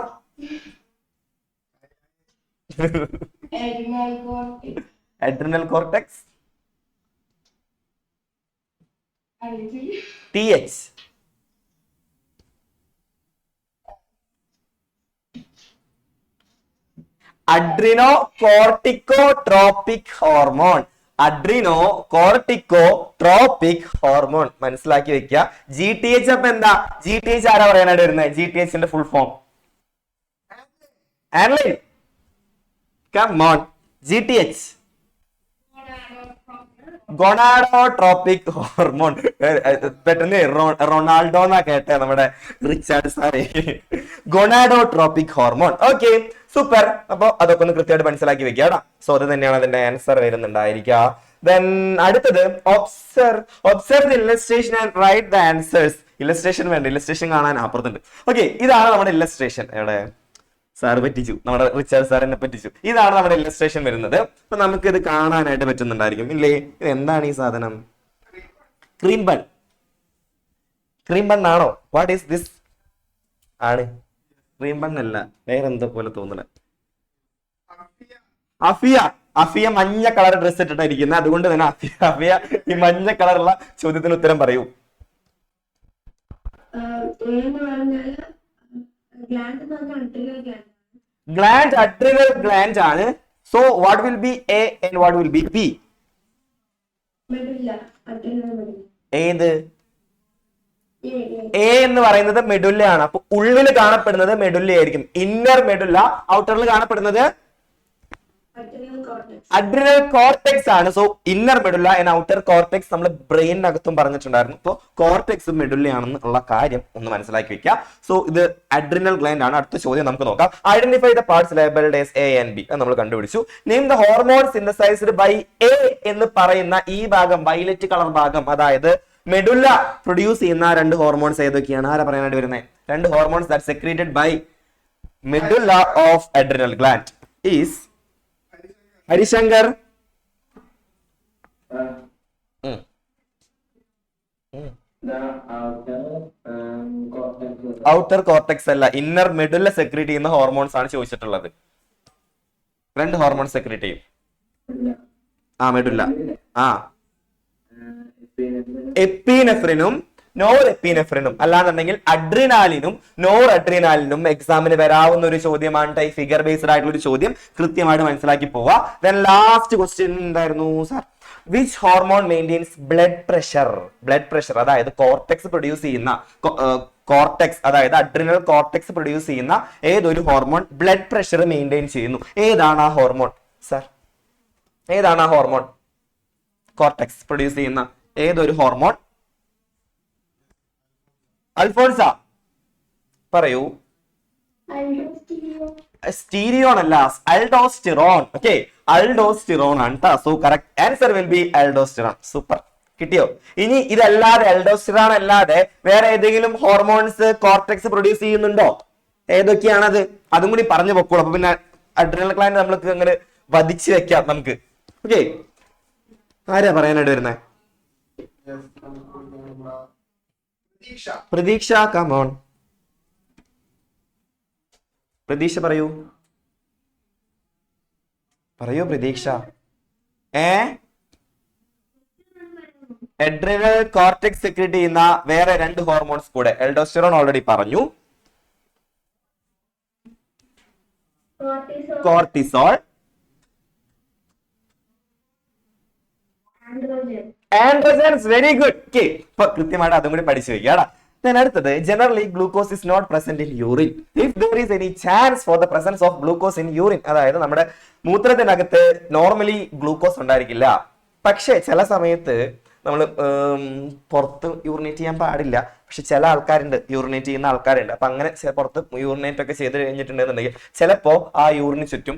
adrenal cortex, TH, adrenocorticotropic hormone. adrenocorticotropic hormone മനസ്സിലാക്കി വെക്കുക. GTH അപ്പൊ എന്താ? GTH ആരാ പറയാനായിട്ട് വരുന്നത്? GTHന്റെ full form online, come on. GTH, gonadotropic hormone. പെട്ടെന്ന് റൊണാൾഡോ എന്നാ കേട്ടെ നമ്മുടെ റിച്ചാർഡ് സാറേ. Gonadotropic hormone. Okay, super. അപ്പൊ അതൊക്കെ ഒന്ന് കൃത്യമായിട്ട് മനസ്സിലാക്കി വെക്കുക കേട്ടോ. സോ അത് തന്നെയാണ് അതിന്റെ ആൻസർ വരുന്നുണ്ടായിരിക്കുക. Then അടുത്തത് observe the illustration and write the answers. Illustration വേണ്ട, ഇല്ലസ്ട്രേഷൻ കാണാൻ അപ്പുറത്തുണ്ട്. ഓക്കെ, ഇതാണ് നമ്മുടെ ഇല്ലസ്ട്രേഷൻ. എവിടെ സാർ പറ്റിച്ചു, നമ്മുടെ റിച്ചാർഡ് സാർ എന്നെ പറ്റിച്ചു. ഇതാണ് നമ്മുടെ ഇല്ലസ്ട്രേഷൻ വരുന്നത്. അപ്പൊ നമുക്ക് ഇത് കാണാനായിട്ട് പറ്റുന്നുണ്ടായിരിക്കും ഇല്ലേ? ഇത് എന്താണ് ഈ സാധനം? Cream bun. ക്രീം ബൺ ആണോ? What is this? ആണ് ക്രീം ബൺ അല്ല, വേറെന്തോ പോലെ തോന്നണ. അഫിയ. അഫിയ മഞ്ഞ കളർ ഡ്രസ് ഇട്ടിട്ടായിരിക്കുന്നത്. അതുകൊണ്ട് തന്നെ അഫിയ ഈ മഞ്ഞ കളറുള്ള ചോദ്യത്തിന് ഉത്തരം പറയൂ. Gland, adrenal gland ആണ്. So what will be A and what will be B? ഏത്? A എന്ന് പറയുന്നത് മെഡുല്ല ആണ്. അപ്പൊ ഉള്ളിൽ കാണപ്പെടുന്നത് മെഡുല്ല ആയിരിക്കും. ഇന്നർ മെഡുല്ല, ഔട്ടറിൽ കാണപ്പെടുന്നത് അഡ്രിനൽ കോർട്ടെക്സ് ആണ്. So inner medulla and outer cortex നമ്മൾ ബ്രെയിനകത്തും പറഞ്ഞിട്ടുണ്ടായിരുന്നു. അപ്പോൾ കോർട്ടെക്സും മെഡുല്ലയാണെന്ന് ഉള്ള കാര്യം ഒന്ന് മനസ്സിലാക്കി വെക്കുക. സോ ഇത് അഡ്രിനൽ ഗ്ലാൻഡ് ആണ്. അടുത്ത ചോദ്യം നമുക്ക് നോക്കാം. Identify the parts labelled as A and B. നമ്മൾ കണ്ടുപിടിച്ചു. Name the hormone synthesized by A എന്ന് പറയുന്ന ഈ ഭാഗം, വയലറ്റ് കളർ ഭാഗം, അതായത് മെഡുല്ല പ്രൊഡ്യൂസ് ചെയ്യുന്ന രണ്ട് ഹോർമോൺസ് ഏതൊക്കെയാണ്? ആരാ പറയാനായിട്ട് വരുന്നത്? രണ്ട് hormones that secreted by medulla of adrenal gland is Harishankar. Outer cortex അല്ല, ഇന്നർ മെഡുല്ല സെക്രീറ്റ് ചെയ്യുന്ന ഹോർമോൺസ് ആണ് ചോദിച്ചിട്ടുള്ളത്. രണ്ട് ഹോർമോൺസ് സെക്രീറ്റ് ചെയ്യും. മെഡുല്ല. എപ്പിനെഫ്രിനും നോർ എപ്പിനെഫ്രിനും, അല്ലാന്നുണ്ടെങ്കിൽ അഡ്രിനാലിനും നോർ അഡ്രിനാലിനും എക്സാമിന് വരാവുന്ന ഒരു ചോദ്യമാണ്. ഈ ഫിഗർ ബേസ്ഡ് ആയിട്ടുള്ള ഒരു ചോദ്യം കൃത്യമായിട്ട് മനസ്സിലാക്കി പോവാ. ദെൻ ലാസ്റ്റ് ക്വസ്റ്റ്യൻ എന്തായിരുന്നു sir? Which hormone maintains blood pressure? Blood pressure അതായത് കോർട്ടെക്സ് പ്രൊഡ്യൂസ് ചെയ്യുന്ന, കോർട്ടെക്സ് അതായത് അഡ്രിനൽ കോർട്ടെക്സ് പ്രൊഡ്യൂസ് ചെയ്യുന്ന ഏതൊരു ഹോർമോൺ ബ്ലഡ് പ്രഷർ മെയിൻറ്റെയിൻ ചെയ്യുന്നു? ഏതാണ് ആ ഹോർമോൺ സാർ? ഏതാണ് ആ ഹോർമോൺ? കോർട്ടെക്സ് പ്രൊഡ്യൂസ് ചെയ്യുന്ന ഏതൊരു ഹോർമോൺ? അൽഫോൺസ പറയൂ. സ്റ്റീരിയോൺ അല്ല, അൽഡോസ്റ്റിറോൺ. ഓക്കെ, അൽഡോസ്റ്റിറോൺ ആണ്. So correct answer will B aldosterone. Super. കിട്ടിയോ? ഇനി ഇതല്ലാതെ എൽഡോസ്റ്റിറോൺ അല്ലാതെ വേറെ ഏതെങ്കിലും ഹോർമോൺസ് കോർട്ടെക്സ് പ്രൊഡ്യൂസ് ചെയ്യുന്നുണ്ടോ? ഏതൊക്കെയാണത്? അതും കൂടി പറഞ്ഞു പൊക്കോളൂ. അപ്പൊ പിന്നെ അഡ്രിനൽ ഗ്ലാൻഡ് നമ്മൾക്ക് അങ്ങനെ വധിച്ചു വെക്കാം നമുക്ക്. ഓക്കെ, ആരാ പറയാനായിട്ട് വരുന്നേ? പ്രതീക്ഷ, കമോൺ പ്രതീക്ഷ പറയൂ പ്രതീക്ഷ. അഡ്രിനൽ കോർട്ടെക്സ് സെക്രീറ്റ് ചെയ്യുന്ന വേറെ 2 ഹോർമോൺസ് കൂടെ. എൽഡോസ്റ്റിറോൺ ഓൾറെഡി പറഞ്ഞു, കോർട്ടിസോൾ, ആൻഡ്രോജൻസ്. Very good. ഇപ്പൊ കൃത്യമായിട്ട് അതും കൂടി പഠിച്ചു വെക്കുക. അടുത്തത്, generally glucose is not present in urine if there is any chance for the presence of glucose in urine. അതായത് നമ്മുടെ മൂത്രത്തിനകത്ത് നോർമലി ഗ്ലൂക്കോസ് ഉണ്ടായിരിക്കില്ല, പക്ഷെ ചില സമയത്ത് നമ്മൾ പുറത്ത് യൂറിനേറ്റ് ചെയ്യാൻ പാടില്ല. പക്ഷെ ചില ആൾക്കാരുണ്ട്, യൂറിനേറ്റ് ചെയ്യുന്ന ആൾക്കാരുണ്ട്. അപ്പൊ അങ്ങനെ പുറത്ത് യൂറിനേറ്റ് ഒക്കെ ചെയ്ത് കഴിഞ്ഞിട്ടുണ്ടെന്നുണ്ടെങ്കിൽ ചിലപ്പോ ആ യൂറിന് ചുറ്റും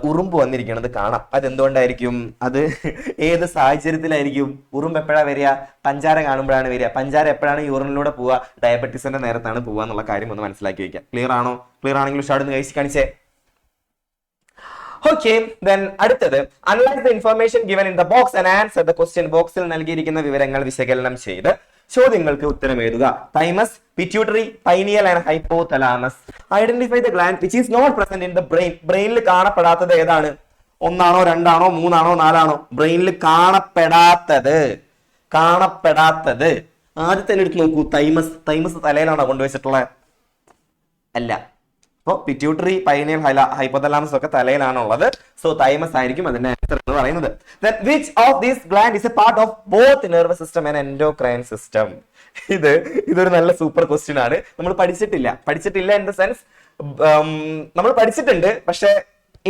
ഉറുമ്പ് വന്നിരിക്കണത് കാണാം. അതെന്തുകൊണ്ടായിരിക്കും? അത് ഏത് സാഹചര്യത്തിലായിരിക്കും? ഉറുമ്പ് എപ്പോഴാണ് വരിക? പഞ്ചാര കാണുമ്പോഴാണ് വരിക. പഞ്ചാര എപ്പോഴാണ് യൂറിനിലൂടെ പോവുക? ഡയബറ്റീസിന്റെ നേരത്താണ് പോവുക എന്നുള്ള കാര്യം ഒന്ന് മനസ്സിലാക്കി വെക്കാം. ക്ലിയർ ആണോ? ക്ലിയർ ആണെങ്കിൽ ഉഷാടുന്ന് കഴിച്ച് കാണിച്ചേ. Okay, then അടുത്തത്, analyze the information given in the box and answer the question. ബോക്സിൽ നൽകിയിരിക്കുന്ന വിവരങ്ങൾ വിശകലനം ചെയ്ത് ചോദ്യങ്ങൾക്ക് ഉത്തരം എഴുതുക. Thymus, pituitary, pineal and hypothalamus. Identify the gland which is not present in the brain. ബ്രെയിനിൽ കാണപ്പെടാത്തത് ഏതാണ്? 1 ആണോ 2 ആണോ 3 ആണോ 4 ആണോ? ബ്രെയിനിൽ കാണപ്പെടാത്തത് ആദ്യത്തെ എടുത്ത് നോക്കൂ. തൈമസ് തലയിലാണോ കൊണ്ടുവച്ചിട്ടുള്ളത്? അല്ല. അപ്പൊ പിറ്റ്യൂട്ടറി, പൈനിയൽ, ഹൈപ്പോതലാമസ് ഒക്കെ തലയിലാണുള്ളത്. സോ തൈമസ് ആയിരിക്കും അതിന്റെ ആൻസർ എന്ന് പറയുന്നത്. Then which of these gland is a part of both nervous system and endocrine system? ഇതൊരു നല്ല സൂപ്പർ ക്വസ്റ്റ്യൻ ആണ്. നമ്മൾ പഠിച്ചിട്ടില്ല ഇൻ ദ സെൻസ് നമ്മൾ പഠിച്ചിട്ടുണ്ട്, പക്ഷെ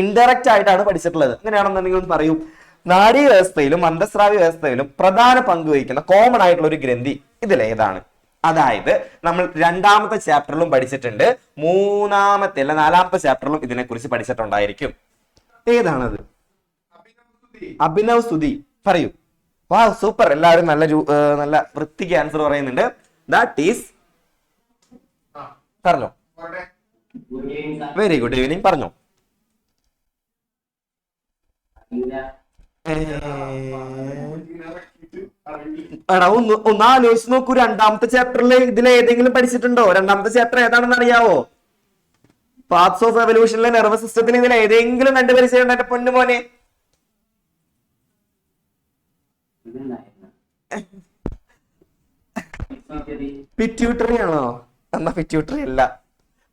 ഇൻഡയറക്റ്റ് ആയിട്ടാണ് പഠിച്ചിട്ടുള്ളത്. അങ്ങനെയാണെന്നുണ്ടെങ്കിൽ ഒന്ന് പറയൂ. നാഡീ വ്യവസ്ഥയിലും അന്തസ്രാവി വ്യവസ്ഥയിലും പ്രധാന പങ്ക് വഹിക്കുന്ന കോമൺ ആയിട്ടുള്ള ഒരു ഗ്രന്ഥി ഇതിലേതാണ്? അതായത് നമ്മൾ 2ാമത്തെ ചാപ്റ്ററിലും പഠിച്ചിട്ടുണ്ട്, 3ാമത്തെ അല്ല 4ാമത്തെ ചാപ്റ്ററിലും ഇതിനെ കുറിച്ച് പഠിച്ചിട്ടുണ്ടായിരിക്കും. ഏതാണത്? അഭിനവ് സ്തുതി. പറയൂ. വാ, സൂപ്പർ. എല്ലാവരും നല്ല വൃത്തിക്ക് ആൻസർ പറയുന്നുണ്ട്. ദാറ്റ് ഈസ്, പറഞ്ഞോ. Very good evening. പറഞ്ഞോ. എടാ ഒന്ന് ആലോചിച്ച് നോക്കൂ. 2ാമത്തെ ചാപ്റ്ററിൽ ഇതിൽ ഏതെങ്കിലും പഠിച്ചിട്ടുണ്ടോ? 2ാമത്തെ ചാപ്റ്റർ ഏതാണെന്ന് അറിയാവോ? പാർട്സ് ഓഫ് എവല്യൂഷനിലെ നെർവസ് സിസ്റ്റത്തിന് ഇതിൽ ഏതെങ്കിലും 2 പരിചയം എന്റെ പൊന്നു മോനെ? പിറ്റ്യൂട്ടറി ആണോ? എന്നാ പിറ്റ്യൂട്ടറി അല്ല,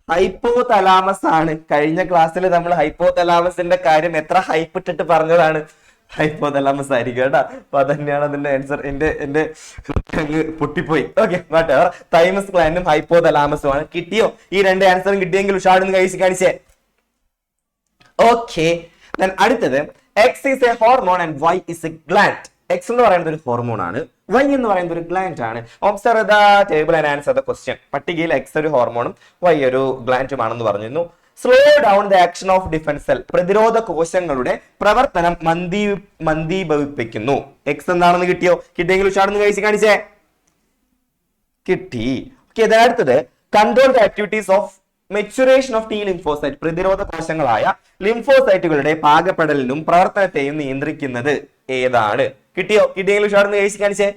ഹൈപ്പോതലാമസ് ആണ്. കഴിഞ്ഞ ക്ലാസ്സിൽ നമ്മൾ ഹൈപ്പോതലാമസിന്റെ കാര്യം എത്ര ഹൈപ്പ് ഇട്ടിട്ട് പറഞ്ഞതാണ്. ഹൈപ്പോതലാമസ് ആയിരിക്കും കേട്ടാ. അപ്പൊ അതന്നെയാണ് അതിന്റെ ആൻസർ. എന്റെ പൊട്ടിപ്പോയി. ഓക്കെ, തൈമസ് ഗ്ലാൻഡും ഹൈപ്പോതലാമസും ആണ്. കിട്ടിയോ? ഈ 2 ആൻസറും കിട്ടിയെങ്കിൽ ഉഷാടെന്ന് കഴിച്ച് കാണിച്ചേ. ഓക്കെ, അടുത്തത്, X is a hormone and Y is a gland. X എന്ന് പറയുന്നത് ഒരു ഹോർമോൺ ആണ്, വൈ എന്ന് പറയുന്നത് ഒരു ഗ്ലാൻഡ് ആണ്. Observe the table and answer the question. പട്ടികയിൽ എക്സ് ഒരു ഹോർമോണും വൈ ഒരു ഗ്ലാൻഡുമാണെന്ന് പറഞ്ഞിരുന്നു. Slow down the action of defence cell. പ്രതിരോധ കോശങ്ങളുടെ പ്രവർത്തനം മന്ദീഭവിപ്പിക്കുന്നു. എക്സ് എന്താണെന്ന് കിട്ടിയോ? കിട്ടിയെങ്കിൽ ഉഷാടെന്ന് കഴിച്ച് കാണിച്ചേ. കിട്ടി. ഓക്കെ, അടുത്തത്, control the activities of maturation of T lymphocyte. പ്രതിരോധ കോശങ്ങളായ ലിംഫോസൈറ്റുകളുടെ പാകപ്പെടലിനും പ്രവർത്തനത്തെയും നിയന്ത്രിക്കുന്നത് ഏതാണ്? കിട്ടിയോ? കിട്ടിയെങ്കിൽ ഉഷാടെന്ന് കഴിച്ച് കാണിച്ചേ.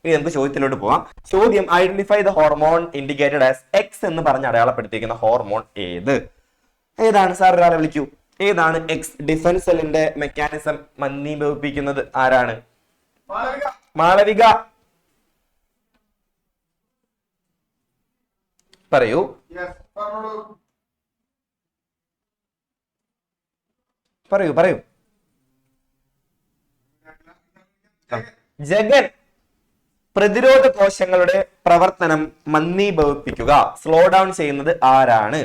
ഇനി നമുക്ക് ചോദ്യത്തിലോട്ട് പോവാം. ചോദ്യം, identify the hormone indicated as X എന്ന് പറഞ്ഞ് അടയാളപ്പെടുത്തിയിരിക്കുന്ന ഹോർമോൺ ഏതാണ്? സാർ ഒരാളെ വിളിക്കൂ. ഏതാണ് എക്സ്? ഡിഫൻസ് സെല്ലിന്റെ മെക്കാനിസം മന്ദീഭവിപ്പിക്കുന്നത് ആരാണ്? മാളവിക. പറയൂ. പറയൂ. ജഗൻ. പ്രതിരോധ കോശങ്ങളുടെ പ്രവർത്തനം മന്ദീഭവിപ്പിക്കുക, സ്ലോ ഡൗൺ ചെയ്യുന്നത് ആരാണ്?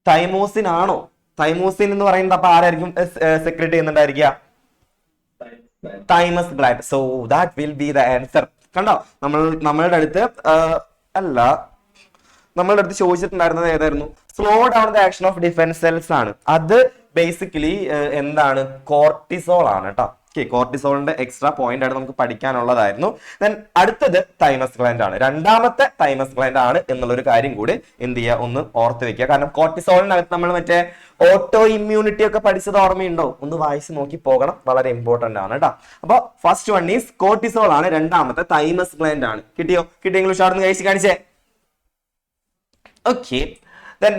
തൈമോസിൻ ആണോ? തൈമോസിൻ എന്ന് പറയുന്നത് അപ്പൊ ആരായിരിക്കും സെക്രറ്റ് ചെയ്യുന്നുണ്ടായിരിക്കുക? Thymus gland. So that will be the answer. കണ്ടോ, നമ്മളുടെ അടുത്ത് ചോദിച്ചിട്ടുണ്ടായിരുന്നത് ഏതായിരുന്നു? Slow down the action of defence cells ആണ്. അത് ബേസിക്കലി എന്താണ്, കോർട്ടിസോൾ ആണ് കേട്ടോ. കോർട്ടിസോളിന്റെ എക്സ്ട്രാ പോയിന്റ് ആയിട്ട് നമുക്ക് പഠിക്കാനുള്ളതായിരുന്നു. ദെൻ അടുത്തത് തൈമസ് ഗ്ലാൻഡ് ആണ്. രണ്ടാമത്തെ തൈമസ് ഗ്ലാൻഡ് ആണ് എന്നുള്ളൊരു കാര്യം കൂടി എന്ത് ചെയ്യുക, ഒന്ന് ഓർത്ത് വെക്കുക. കാരണം കോർട്ടിസോളിനകത്ത് നമ്മൾ മറ്റേ ഓട്ടോ ഇമ്മ്യൂണിറ്റി ഒക്കെ പഠിച്ചത് ഓർമ്മയുണ്ടോ? ഒന്ന് വായിച്ച് നോക്കി പോകണം, വളരെ ഇമ്പോർട്ടന്റ് ആണ് കേട്ടോ. അപ്പൊ ഫസ്റ്റ് വൺ ഈസ് കോർട്ടിസോൾ ആണ്, രണ്ടാമത്തെ തൈമസ് ഗ്ലാൻഡ് ആണ്. കിട്ടിയെങ്കിൽ ഉഷാർന്ന് കഴിച്ച് കാണിച്ചേ. ഓക്കെ,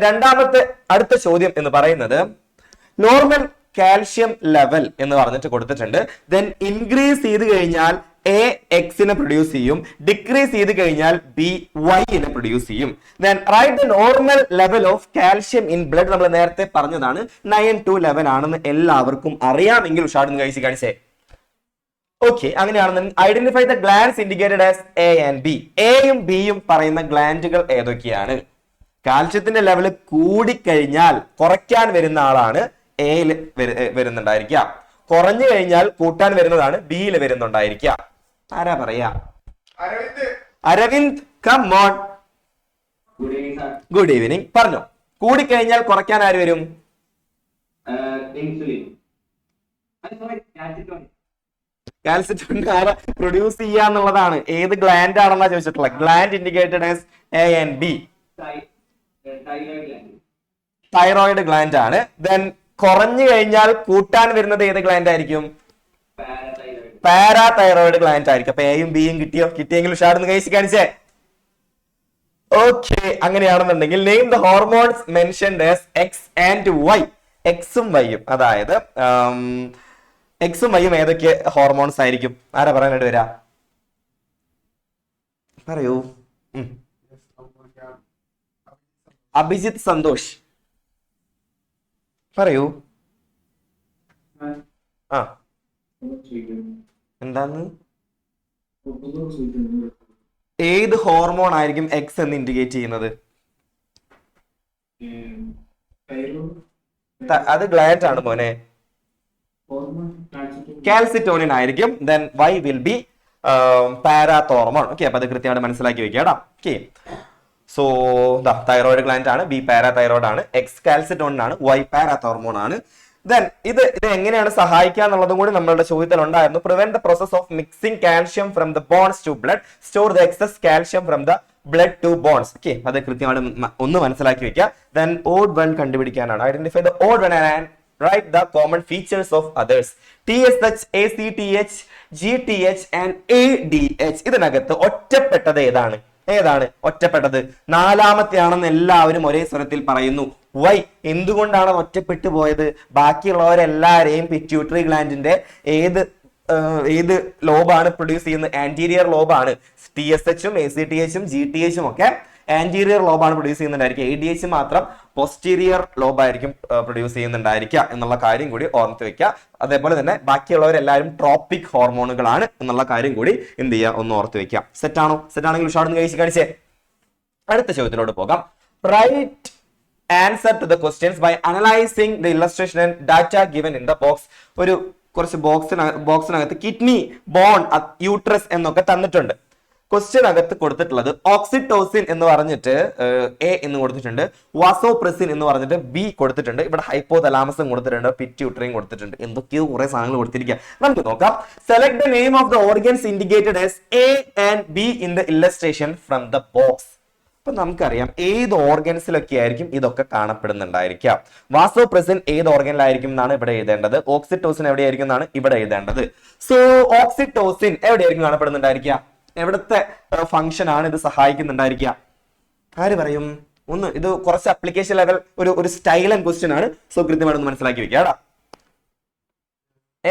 രണ്ടാമത്തെ അടുത്ത ചോദ്യം എന്ന് പറയുന്നത് നോർമൽ കാൽഷ്യം ലെവൽ എന്ന് പറഞ്ഞിട്ട് കൊടുത്തിട്ടുണ്ട്. ദെൻ ഇൻക്രീസ് ചെയ്ത് കഴിഞ്ഞാൽ എ എക്സിനെ പ്രൊഡ്യൂസ് ചെയ്യും, ഡിക്രീസ് ചെയ്ത് കഴിഞ്ഞാൽ ബി വൈനെ പ്രൊഡ്യൂസ് ചെയ്യും. Then write the normal level of calcium in blood. നമ്മൾ നേരത്തെ പറഞ്ഞതാണ് 9 to 11 ആണെന്ന് എല്ലാവർക്കും അറിയാമെങ്കിൽ ഉഷാർന്ന് കഴിച്ച് കാണിച്ചേ. ഓക്കെ, അങ്ങനെയാണെന്ന് identify the glands indicated as A and B. എയും ബിയും പറയുന്ന ഗ്ലാൻഡുകൾ ഏതൊക്കെയാണ്? കാൽഷ്യത്തിന്റെ ലെവൽ കൂടിക്കഴിഞ്ഞാൽ കുറയ്ക്കാൻ വരുന്ന ആളാണ് എയിൽ വരുന്നുണ്ടായിരിക്കുക, കുറഞ്ഞു കഴിഞ്ഞാൽ കൂട്ടാൻ വരുന്നതാണ് ബിയിൽ വരുന്നുണ്ടായിരിക്കുക. ആരാ പറയാ? Aravind, come on. Good evening. പറഞ്ഞോ, കൂടിക്കഴിഞ്ഞാൽ കുറയ്ക്കാൻ ആര് വരും? കാൽസിറ്റോൺ ആരാ പ്രൊഡ്യൂസ് ചെയ്യാന്നുള്ളതാണ്. ഏത് ഗ്ലാൻഡ് ആണെന്നാ ചോദിച്ചിട്ടുള്ളത്. Gland indicated as A and B. Thyroid gland ആണ്. ദെൻ കുറഞ്ഞു കഴിഞ്ഞാൽ കൂട്ടാൻ വരുന്നത് ഏത് ഗ്ലാൻഡ് ആയിരിക്കും? പാരാതൈറോയിഡ് ഗ്ലാൻഡ് ആയിരിക്കും. അപ്പൊ എയും ബിയും കിട്ടിയെങ്കിൽ ഉഷാർന്ന് കഴിച്ച് കാണിച്ചേ. ഓക്കെ, അങ്ങനെയാണെന്നുണ്ടെങ്കിൽ name the hormones mentioned as X and Y. എക്സും വൈയും, അതായത് എക്സും വൈയും ഏതൊക്കെ ഹോർമോൺസ് ആയിരിക്കും? ആരാ പറയാനായിട്ട് വരാ? പറയൂ. അഭിജിത്ത് സന്തോഷ് പറയൂ. ആ, എന്താന്ന്? ഏത് ഹോർമോൺ ആയിരിക്കും എക്സ് എന്ന് ഇൻഡിക്കേറ്റ് ചെയ്യുന്നത്? അത് ഗ്ലാൻഡ് ആണ് മോനെ. കാൽസിറ്റോണിൻ ആയിരിക്കും. Then Y will be parathormone. Okay, അപ്പൊ അത് കൃത്യമായിട്ട് മനസ്സിലാക്കി വെക്കാം. ഓക്കെ, സോ തൈറോയിഡ് ഗ്ലാൻഡ് ആണ്, ബി പാരാതൈറോയിഡ് ആണ്, എക്സ് കാൽസിറ്റോണിൻ ആണ്, വൈ പാരാതോർമോൺ ആണ്. ദെൻ ഇത് എങ്ങനെയാണ് സഹായിക്കുക എന്നുള്ളതും കൂടി നമ്മളുടെ ചോദ്യത്തിൽ ഉണ്ടായിരുന്നു. Prevent the process of mixing calcium from the bones to blood, store the excess calcium from the blood to bones. Okay, അത് കൃത്യമായിട്ട് ഒന്ന് മനസ്സിലാക്കി വെക്കുക. ദെൻ ഓഡ് വൺ കണ്ടുപിടിക്കാനാണ്. Identify the odd one and write the common features of others. TSH, ACTH, GTH and ADH. ഇതിനകത്ത് ഒറ്റപ്പെട്ടത് ഏതാണ്? ഒറ്റപ്പെട്ടത്? നാലാമത്തെ ആണെന്ന് എല്ലാവരും ഒരേ സ്വരത്തിൽ പറയുന്നു. വൈ? എന്തുകൊണ്ടാണ് ഒറ്റപ്പെട്ടു പോയത്? ബാക്കിയുള്ളവരെല്ലാരെയും പിറ്റ്യൂട്ടറി ഗ്ലാൻഡിന്റെ ഏത് ലോബാണ് പ്രൊഡ്യൂസ് ചെയ്യുന്നത്? ആന്റീരിയർ ലോബാണ്. TSH ഉം ACTH ഉം GTH ഉം ഒക്കെ ആന്റീരിയർ ലോബാണ് പ്രൊഡ്യൂസ് ചെയ്യുന്നുണ്ടായിരിക്കുക. ADH മാത്രം പോസ്റ്റീരിയർ ലോബായിരിക്കും പ്രൊഡ്യൂസ് ചെയ്യുന്നുണ്ടായിരിക്കുക എന്നുള്ള കാര്യം കൂടി ഓർത്ത് വെക്കുക. അതേപോലെ തന്നെ ബാക്കിയുള്ളവരെല്ലാവരും ട്രോപ്പിക് ഹോർമോണുകളാണ് എന്നുള്ള കാര്യം കൂടി എന്ത് ചെയ്യുക, ഒന്ന് ഓർത്ത് വെക്കുക. സെറ്റാണോ? സെറ്റാണെങ്കിൽ ഉഷാർന്ന് കഴിച്ച് കാണിച്ചേ. അടുത്ത ചോദ്യത്തിലോട്ട് പോകാം. Write answer to the questions by analysing the illustration and data given in the box. കുറച്ച് ബോക്സിനകത്ത് കിഡ്നി, ബോൺ, യൂട്രസ് എന്നൊക്കെ തന്നിട്ടുണ്ട്. ക്വസ്റ്റ്യൻ അകത്ത് കൊടുത്തിട്ടുള്ളത് ഓക്സിറ്റോസിൻ എന്ന് പറഞ്ഞിട്ട് എ എന്ന് കൊടുത്തിട്ടുണ്ട്, വാസോപ്രസിൻ എന്ന് പറഞ്ഞിട്ട് ബി കൊടുത്തിട്ടുണ്ട്, ഇവിടെ ഹൈപ്പോതലാമസും കൊടുത്തിട്ടുണ്ട്, പിറ്റ്യൂട്ടറിയും കൊടുത്തിട്ടുണ്ട്, എന്തൊക്കെയോ കുറെ സാധനങ്ങൾ കൊടുത്തിരിക്കുക. നമുക്ക് നോക്കാം. Select the name of the organs indicated as A and be in the illustration from the box. അപ്പൊ നമുക്കറിയാം ഏത് ഓർഗൻസിലൊക്കെ ആയിരിക്കും ഇതൊക്കെ കാണപ്പെടുന്നുണ്ടായിരിക്കാം. വാസോപ്രസിൻ ഏത് ഓർഗനിലായിരിക്കും എന്നാണ് ഇവിടെ എഴുതേണ്ടത്. ഓക്സിറ്റോസിൻ എവിടെയായിരിക്കും എന്നാണ് ഇവിടെ എഴുതേണ്ടത്. സോ ഓക്സിറ്റോസിൻ എവിടെയായിരിക്കും കാണപ്പെടുന്നുണ്ടായിരിക്കുക? എവിടുത്തെ ഫംഗ്ഷൻ ആണ് ഇത് സഹായിക്കുന്നുണ്ടായിരിക്കുക? ആര് പറയും? ഇത് കുറച്ച് അപ്ലിക്കേഷൻ ലെവൽ ഒരു സ്റ്റൈൽ ആൻഡ് ക്വസ്റ്റ്യൻ ആണ്. സോ കൃത്യമായിട്ടൊന്ന് മനസ്സിലാക്കി വെക്കുക.